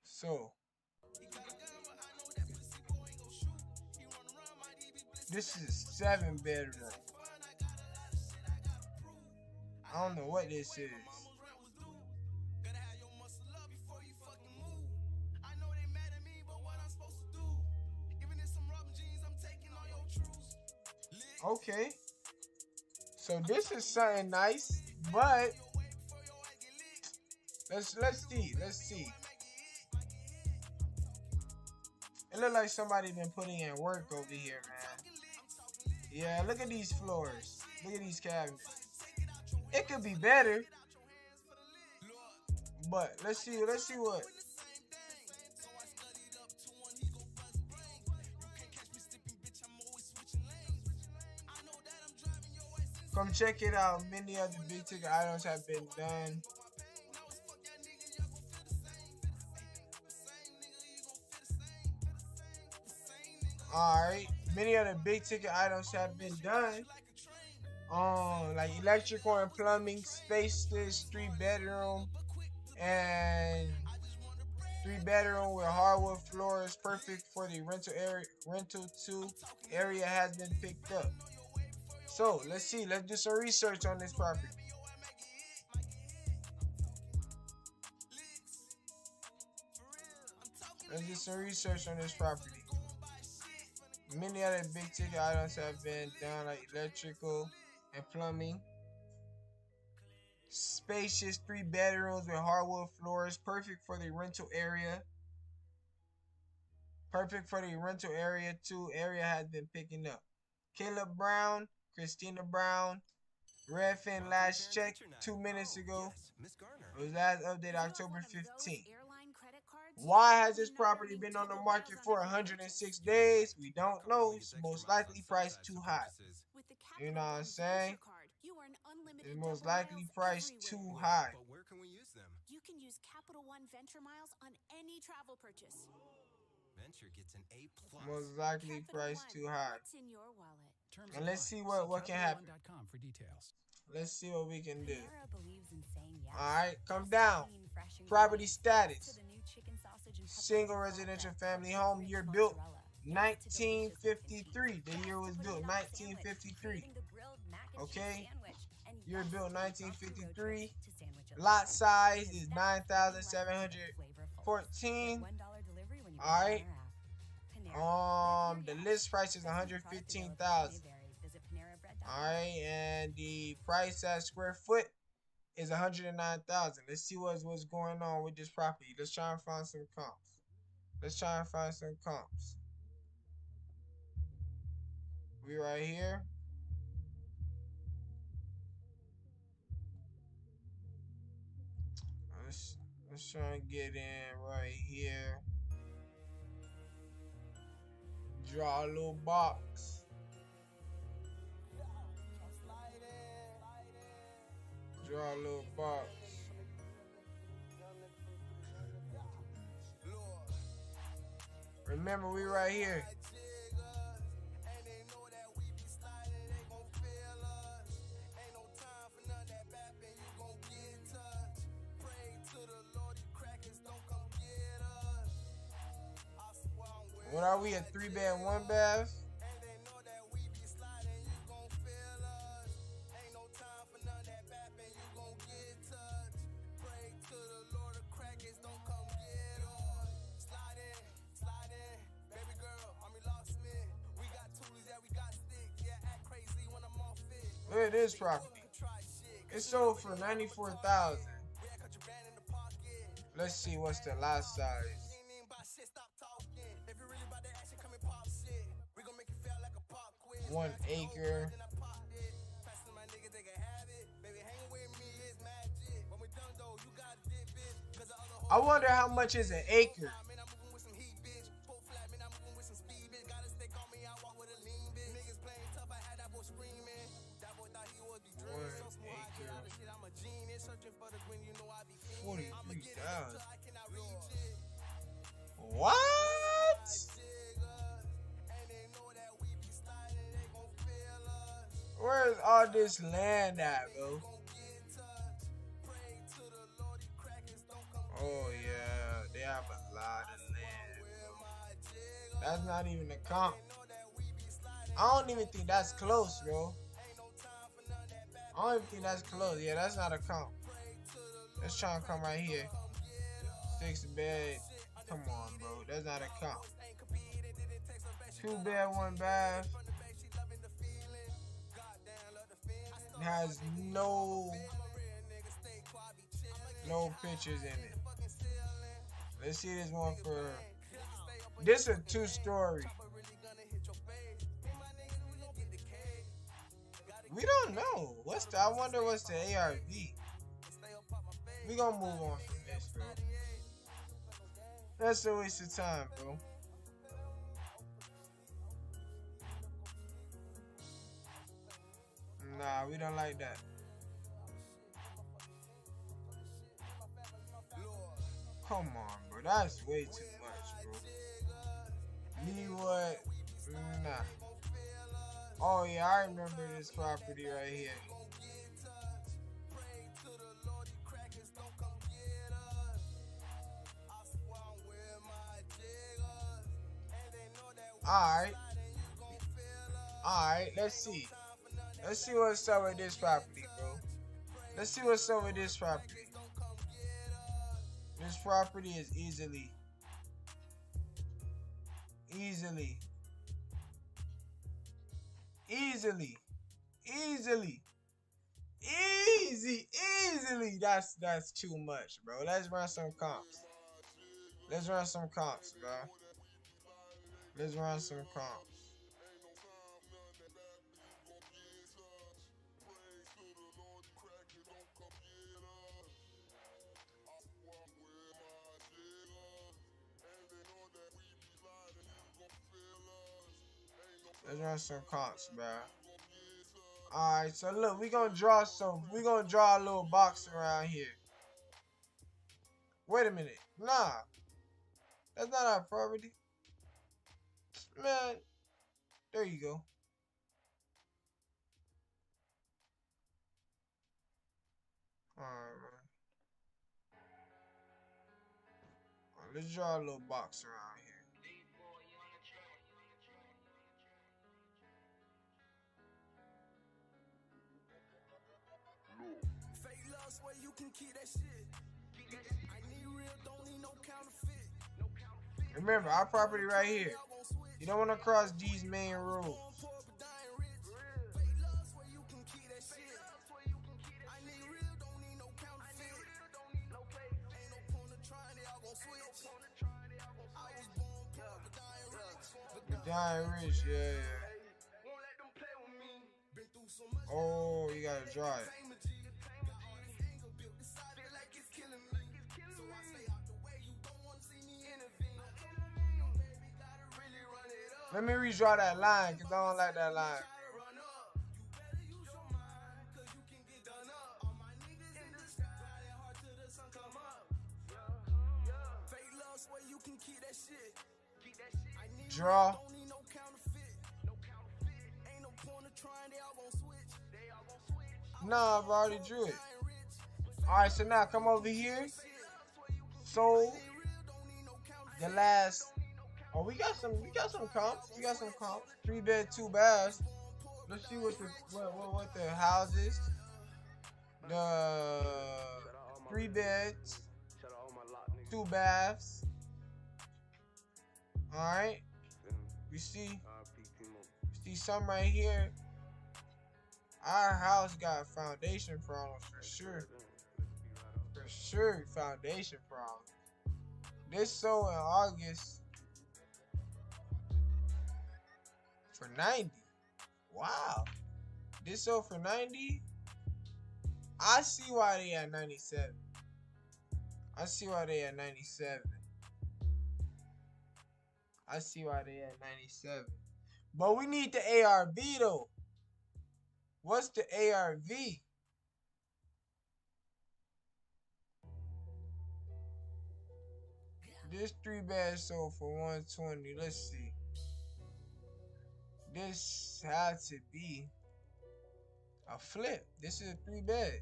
So this is 7-bedroom. I don't know what this is. Okay. So this is something nice, but let's see. It look like somebody been putting in work over here, man. Yeah, look at these floors. Look at these cabinets. It could be better, but let's see what. Come check it out. Many of the big ticket items have been done. Alright. Many of the big ticket items have been done. Like electrical and plumbing, spacious 3-bedroom and 3-bedroom with hardwood floors, perfect for the rental area. Rental 2 area has been picked up. So let's see. Let's do some research on this property. Let's do some research on this property. Many other big ticket items have been done, like electrical and plumbing. Spacious 3 bedrooms with hardwood floors, perfect for the rental area. Perfect for the rental area 2 area has been picking up. Caleb Brown, Christina Brown, Redfin last check 2 minutes ago. It was last update October 15th. Why has this property been on the market for 106 days? We don't know. It's most likely priced too high. You know what I'm saying? It's most likely priced too high. But where can we use them? You can use Capital One Venture Miles on any travel purchase. Venture gets an A+. Most likely priced too high. What's in your wallet? And let's see what can happen. For details. Let's see what we can do. Sarah believes in saying yes. Alright, come down. Property status. Single residential family home, year built 1953. The year was built 1953. Okay, year built 1953. Lot size is 9,714. All right. The list price is 115,000. All right, and the price at square foot is 109,000. Let's see what's going on with this property. Let's try and find some comps. We right here. Let's try and get in right here. Draw a little box. Draw a little box. Remember, we right here. What are we, a 3-bed, 1-bath? Look at this property. It's sold for $94,000. Let's see what's the lot size. 1 acre. I wonder how much is an acre. $43,000. What? all this land at, bro? Oh yeah, they have a lot of land, bro. That's not even a comp. I don't even think that's close, bro. I don't even think that's close. Yeah, that's not a comp. Let's try and come right here. 6 bed. Come on, bro. That's not a comp. 2 bed, 1 bath. It has no pictures in it. Let's see this one for. This is a 2-story. We don't know. I wonder what's the ARV. We gonna move on from this, bro. That's a waste of time, bro. Nah, we don't like that. Come on, bro. That's way too much, bro. Me what? Nah. Oh yeah, I remember this property right here. Alright, let's see. Let's see what's up with this property, bro. Let's see what's up with this property. This property is easy. That's too much, bro. Let's run some comps. Bro. Let's run some comps. Let's run some comps. Bro. Alright, so look, we gonna draw a little box around here. Wait a minute. Nah. That's not our property. Man. There you go. Alright, let's draw a little box around here. Where you can keep that shit. I need real, don't need no counterfeit. Remember, our property right here. You don't want to cross these main rules. Dying rich, yeah. Oh, you gotta draw it. Let me redraw that line, because I don't like that line. Draw. Nah, I've already drew it. Alright, so now come over here. So the last. Oh, we got some comps. 3 bed, 2 baths. Let's see what the houses. The 3 beds, 2 baths. Alright. We see some right here. Our house got foundation problems for sure. For sure, foundation problems. This sold in August for 90. Wow. This sold for 90. I see why they at 97. I see why they at 97. But we need the ARV though. What's the ARV? This 3 bed sold for 120. Let's see. This had to be A flip. This is a 3-bed.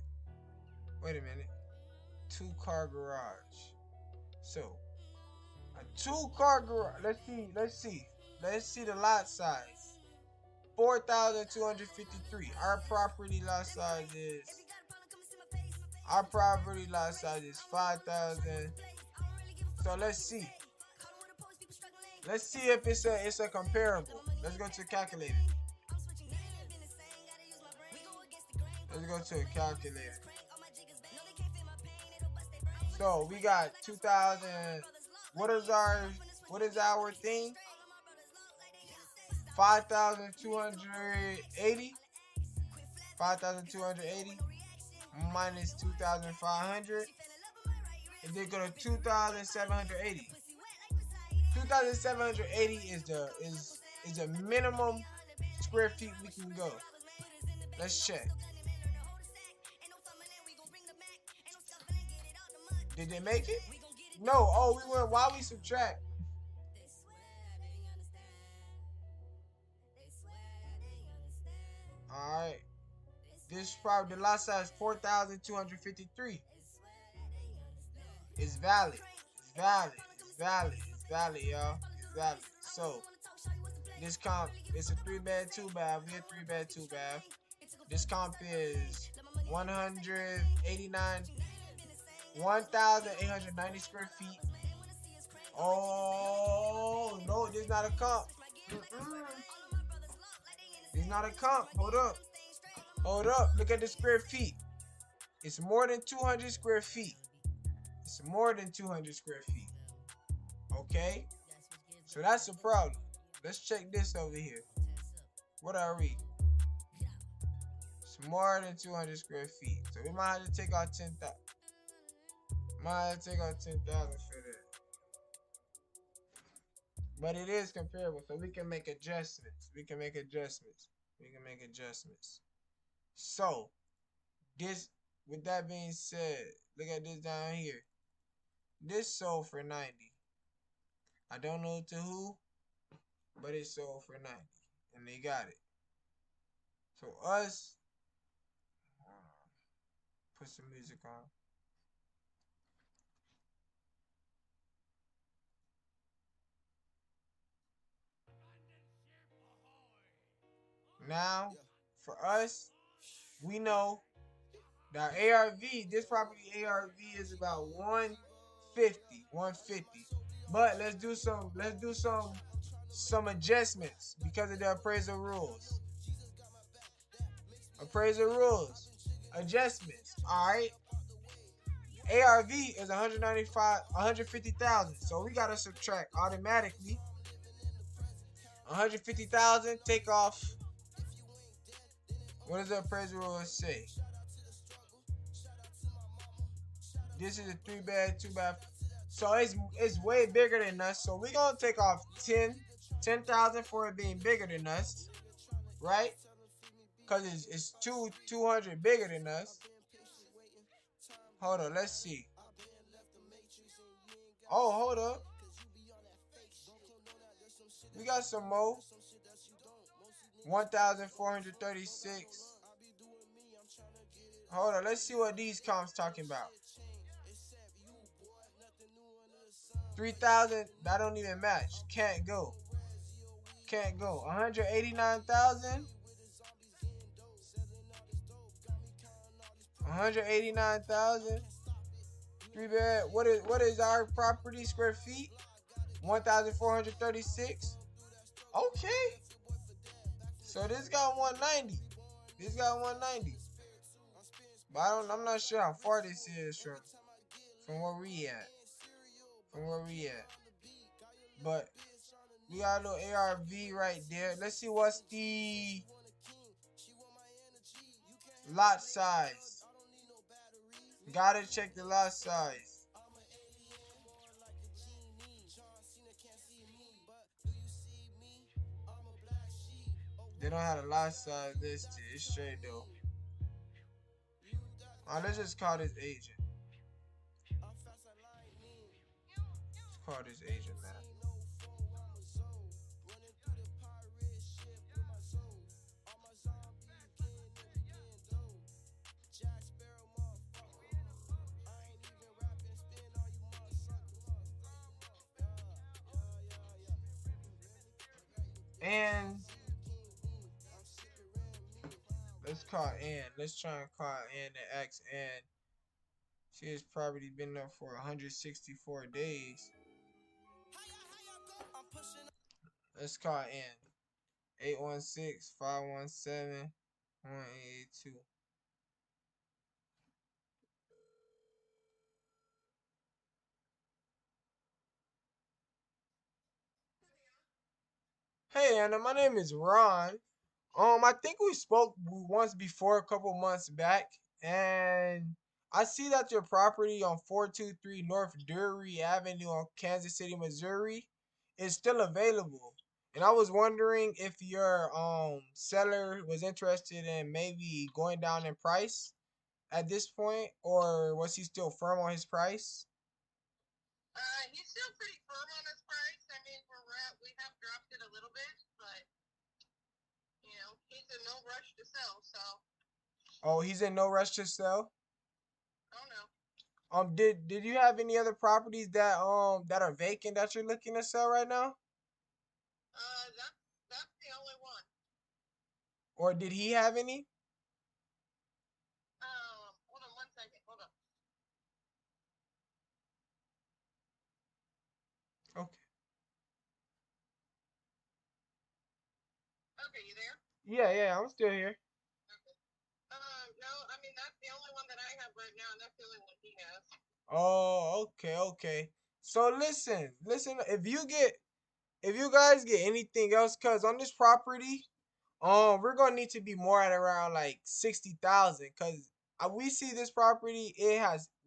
Wait a minute. 2-car garage. So a 2-car garage. Let's see the lot size. 4,253. Our property lot size is 5,000. So let's see. Let's see if it's a comparable. Let's go to a calculator. Let's go to a calculator. So we got 2,000. What is our thing? 5,280. 5,280 minus 2,500. And then go to 2,780. 2,780 is the minimum square feet we can go. Let's check. Did they make it? No. Oh, we went while we subtract. Alright. This probably the lot size 4,253. It's valid. It's valid. It's valid. It's valid, y'all. It's valid. So this comp, it's a 3-bed, 2-bath. We a 3-bed, 2-bath. This comp is 1,890 square feet. Oh no, this is not a comp. This is not a comp. Hold up. Hold up. Look at the square feet. It's more than 200 square feet. It's more than 200 square feet. Okay? So that's a problem. Let's check this over here. What are we? It's more than 200 square feet. So we might have to take out 10,000. Might have to take out 10,000 for that. But it is comparable, so we can make adjustments. We can make adjustments. So, this, with that being said, look at this down here. This sold for 90. I don't know to who, but it sold for 90. And they got it. So us, put some music on. Now, for us, we know that ARV, this property ARV is about 150. But let's do some adjustments because of the appraisal rules. Appraisal rules. Adjustments. Alright. ARV is 150,000. So we gotta subtract automatically. 150,000, take off. What does the appraisal rules say? This is a 3-bed, 2-bath. So it's way bigger than us. So we're gonna take off 10,000 for it being bigger than us, right? Cause it's 200 bigger than us. Hold on, let's see. Oh, hold up. We got some more. 1,436. Hold on, let's see what these comps talking about. 3,000, that don't even match. Can't go. 189,000. 189,000. 3-bed. What is our property square feet? 1,436. Okay. So this got 190. But I'm not sure how far this is from where we at. But we got a little ARV right there. Let's see what's the lot size. Gotta check the lot size. They don't have a lot size listed. It's straight though. Let's just call this agent. Let's call this agent, man. And let's call Ann. Let's try and call Ann and ask Ann. She has probably been there for 164 days. Let's call Ann. 816-517-1882. Hey Anna, my name is Ron. I think we spoke once before a couple months back, and I see that your property on 423 North Drury Avenue on Kansas City, Missouri is still available. And I was wondering if your seller was interested in maybe going down in price at this point, or was he still firm on his price? He's still pretty firm on his price. I mean, we have dropped it a little bit, but you know, he's in no rush to sell. So. Oh, he's in no rush to sell. Oh no. Did you have any other properties that are vacant that you're looking to sell right now? That's the only one. Or did he have any? Hold on one second. Hold on. Okay. Okay, you there? Yeah, I'm still here. Okay. No, I mean that's the only one that I have right now, and that's the only one he has. Oh, okay. So listen. If you guys get anything else, cause on this property, we're gonna need to be more at around like 60,000, cause we see this property.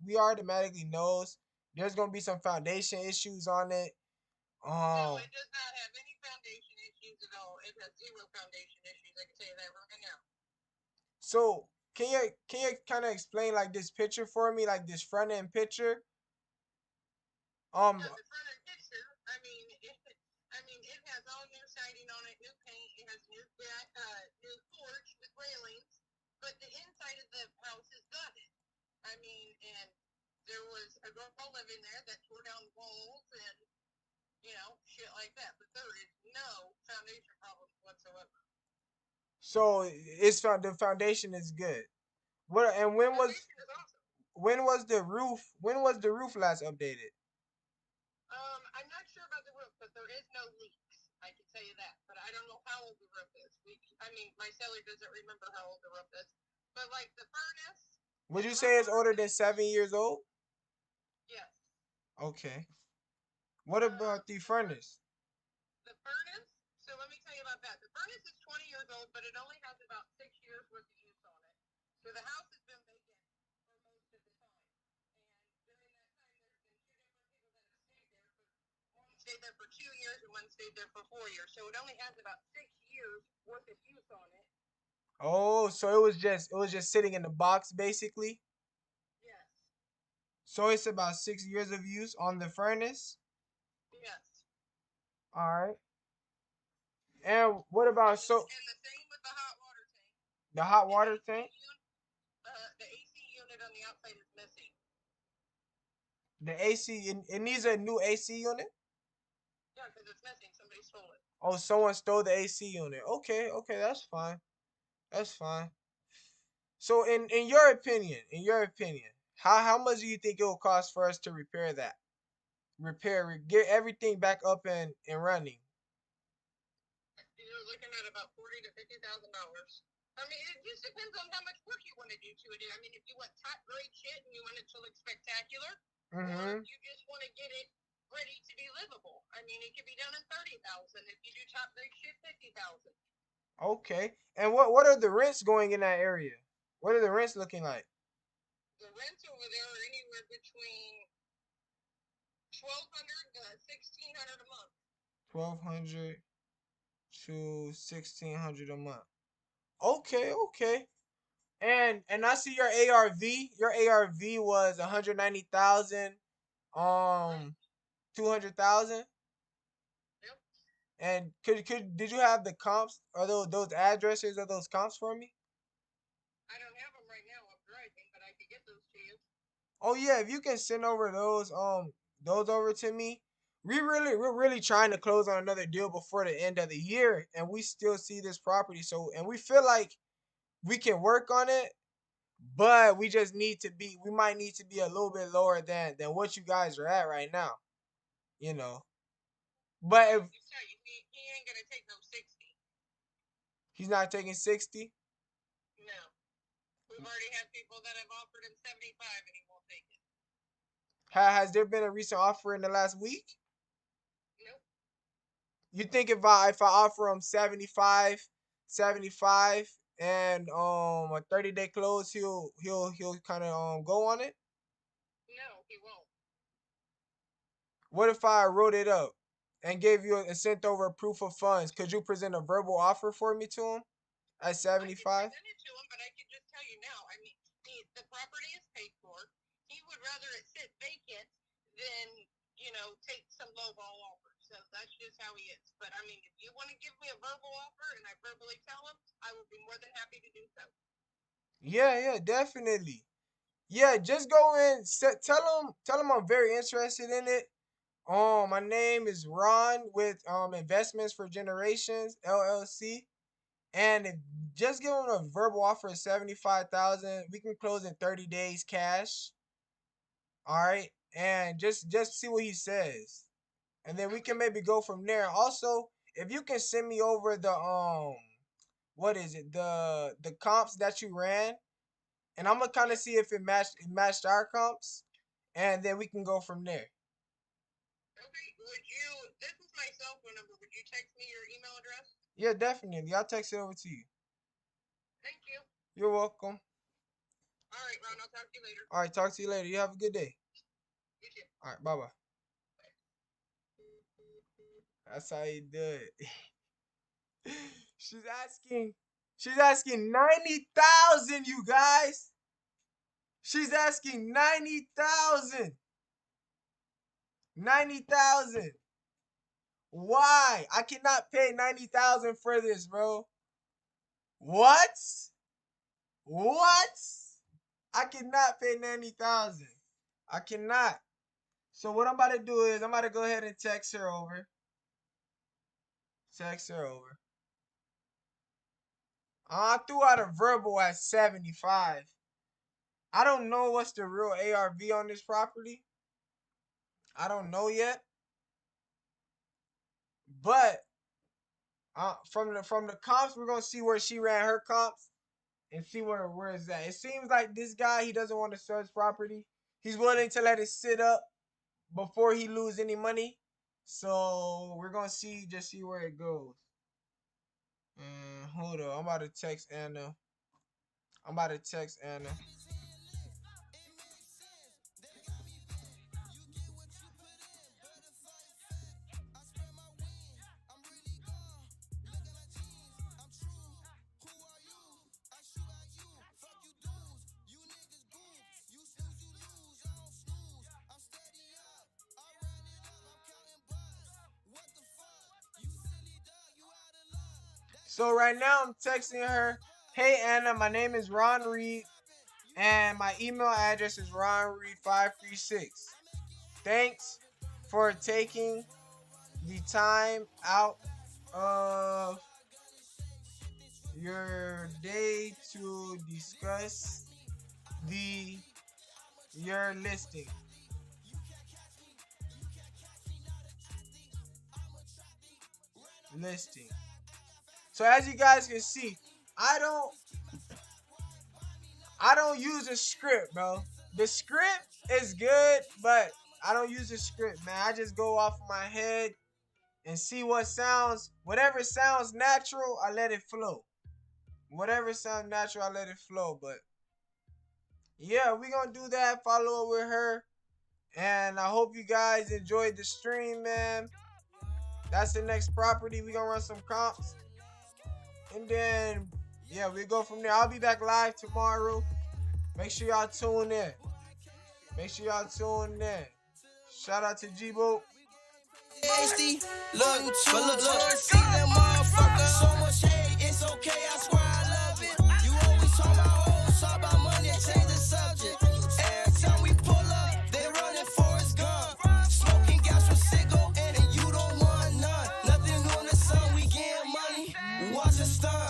We automatically knows there's gonna be some foundation issues on it. No, it does not have any foundation issues at all. It has zero foundation issues. I can tell you that right now. So can you kind of explain like this picture for me, like this front end picture? Yeah, the front end picture. I mean, it has all new siding on it, new paint. It has new porch with railings, but the inside of the house is gutted. I mean, and there was a girl living there that tore down walls and shit like that. But there is no foundation problems whatsoever. So the foundation is good. What and when was when was the roof last updated? I'm not sure about the roof, but there is no leaks. I can tell you that. But I don't know how old the roof is. My seller doesn't remember how old the roof is. But like the furnace. Would you say it's older than 7 years old? Yes. Okay. What about the furnace? The furnace? So let me tell you about that. The furnace is 20 years old, but it only has about 6 years worth of use on it. So the house has been vacant for most of the time. And during that time, there's been 2 different people that have stayed there. One stayed there for 2 years and one stayed there for 4 years. So it only has about 6 years worth of use on it. Oh, so it was just sitting in the box basically? Yes. So it's about 6 years of use on the furnace? Yes. All right. And what about And the same with the hot water tank. The hot water tank? The AC unit on the outside is missing. The AC, it needs a new AC unit? Yeah, because it's missing. Somebody stole it. Oh, someone stole the AC unit. Okay, that's fine. That's fine. So in your opinion, how much do you think it will cost for us to repair that? Get everything back up and running. You're looking at about $40,000 to $50,000. I mean, it just depends on how much work you want to do to it. I mean, if you want top grade shit and you want it to look spectacular, or if you just want to get it ready to be livable. I mean, it could be done in $30,000. If you do top grade shit, $50,000. Okay. And what are the rents going in that area? What are the rents looking like? The rents over there are anywhere between $1,200 to $1,600 a month. $1,200 to $1,600 a month. Okay. And I see your ARV. Your ARV was 190,000. 200,000. Yep. And did you have the comps or those addresses or those comps for me? I don't have them right now. I'm driving, but I could get those to you. Oh yeah, if you can send over those over to me. we're really trying to close on another deal before the end of the year, and we still see this property. So, and we feel like we can work on it, but we might need to be a little bit lower than what you guys are at right now, you know. But if he ain't gonna take no 60. he's not taking 60, no, we've already had people that have offered him 75, and he won't take it. has there been a recent offer in the last week? Nope. You think if I offer him 75, and a 30-day close, he'll kind of go on it? No, he won't. What if I wrote it up and gave you and sent over a proof of funds? Could you present a verbal offer for me to him at 75? I can present it to him, but I can just tell you now. I mean, the property is paid for. He would rather it sit vacant than, take some lowball offer. So that's just how he is. But I mean, if you want to give me a verbal offer and I verbally tell him, I would be more than happy to do so. Yeah, definitely. Yeah, just go in. Tell him I'm very interested in it. My name is Ron with Investments for Generations LLC, and just give him a verbal offer of 75,000. We can close in 30 days cash. All right, and just see what he says, and then we can maybe go from there. Also, if you can send me over the what is it, the comps that you ran, and I'm gonna kind of see if it matched our comps, and then we can go from there. Okay, this is my cell phone number. Would you text me your email address? Yeah, definitely. I'll text it over to you. Thank you. You're welcome. All right, Ron, I'll talk to you later. All right, talk to you later. You have a good day. You too. All right, bye-bye. That's how you do it. She's asking 90,000, you guys. She's asking 90,000. 90,000. Why? I cannot pay 90,000 for this, bro. What? I cannot pay 90,000. I cannot. So what I'm about to do is I'm about to go ahead and text her over. I threw out a verbal at 75. I don't know what's the real ARV on this property. I don't know yet. But from the comps, we're gonna see where she ran her comps and see where it's at. It seems like this guy, he doesn't want to sell his property. He's willing to let it sit up before he lose any money. So we're gonna see where it goes. Hold on, I'm about to text Anna. So right now I'm texting her, "Hey Anna, my name is Ron Reed, and my email address is ronreed536. Thanks for taking the time out of your day to discuss your listing. So as you guys can see, I don't use a script, bro. The script is good, but I don't use a script, man. I just go off my head and see whatever sounds natural, I let it flow. But yeah, we gonna do that. Follow up with her. And I hope you guys enjoyed the stream, man. That's the next property. We gonna run some comps. And then, yeah, we go from there. I'll be back live tomorrow. Make sure y'all tune in. Shout out to G-Bo. HD, look, see them motherfuckers. So much hate, it's okay, I swear I love it. You always talk about hoes, talk about money, change the subject. Every time we pull up, they running for his gun. Smoking gas with Siggo Rochester.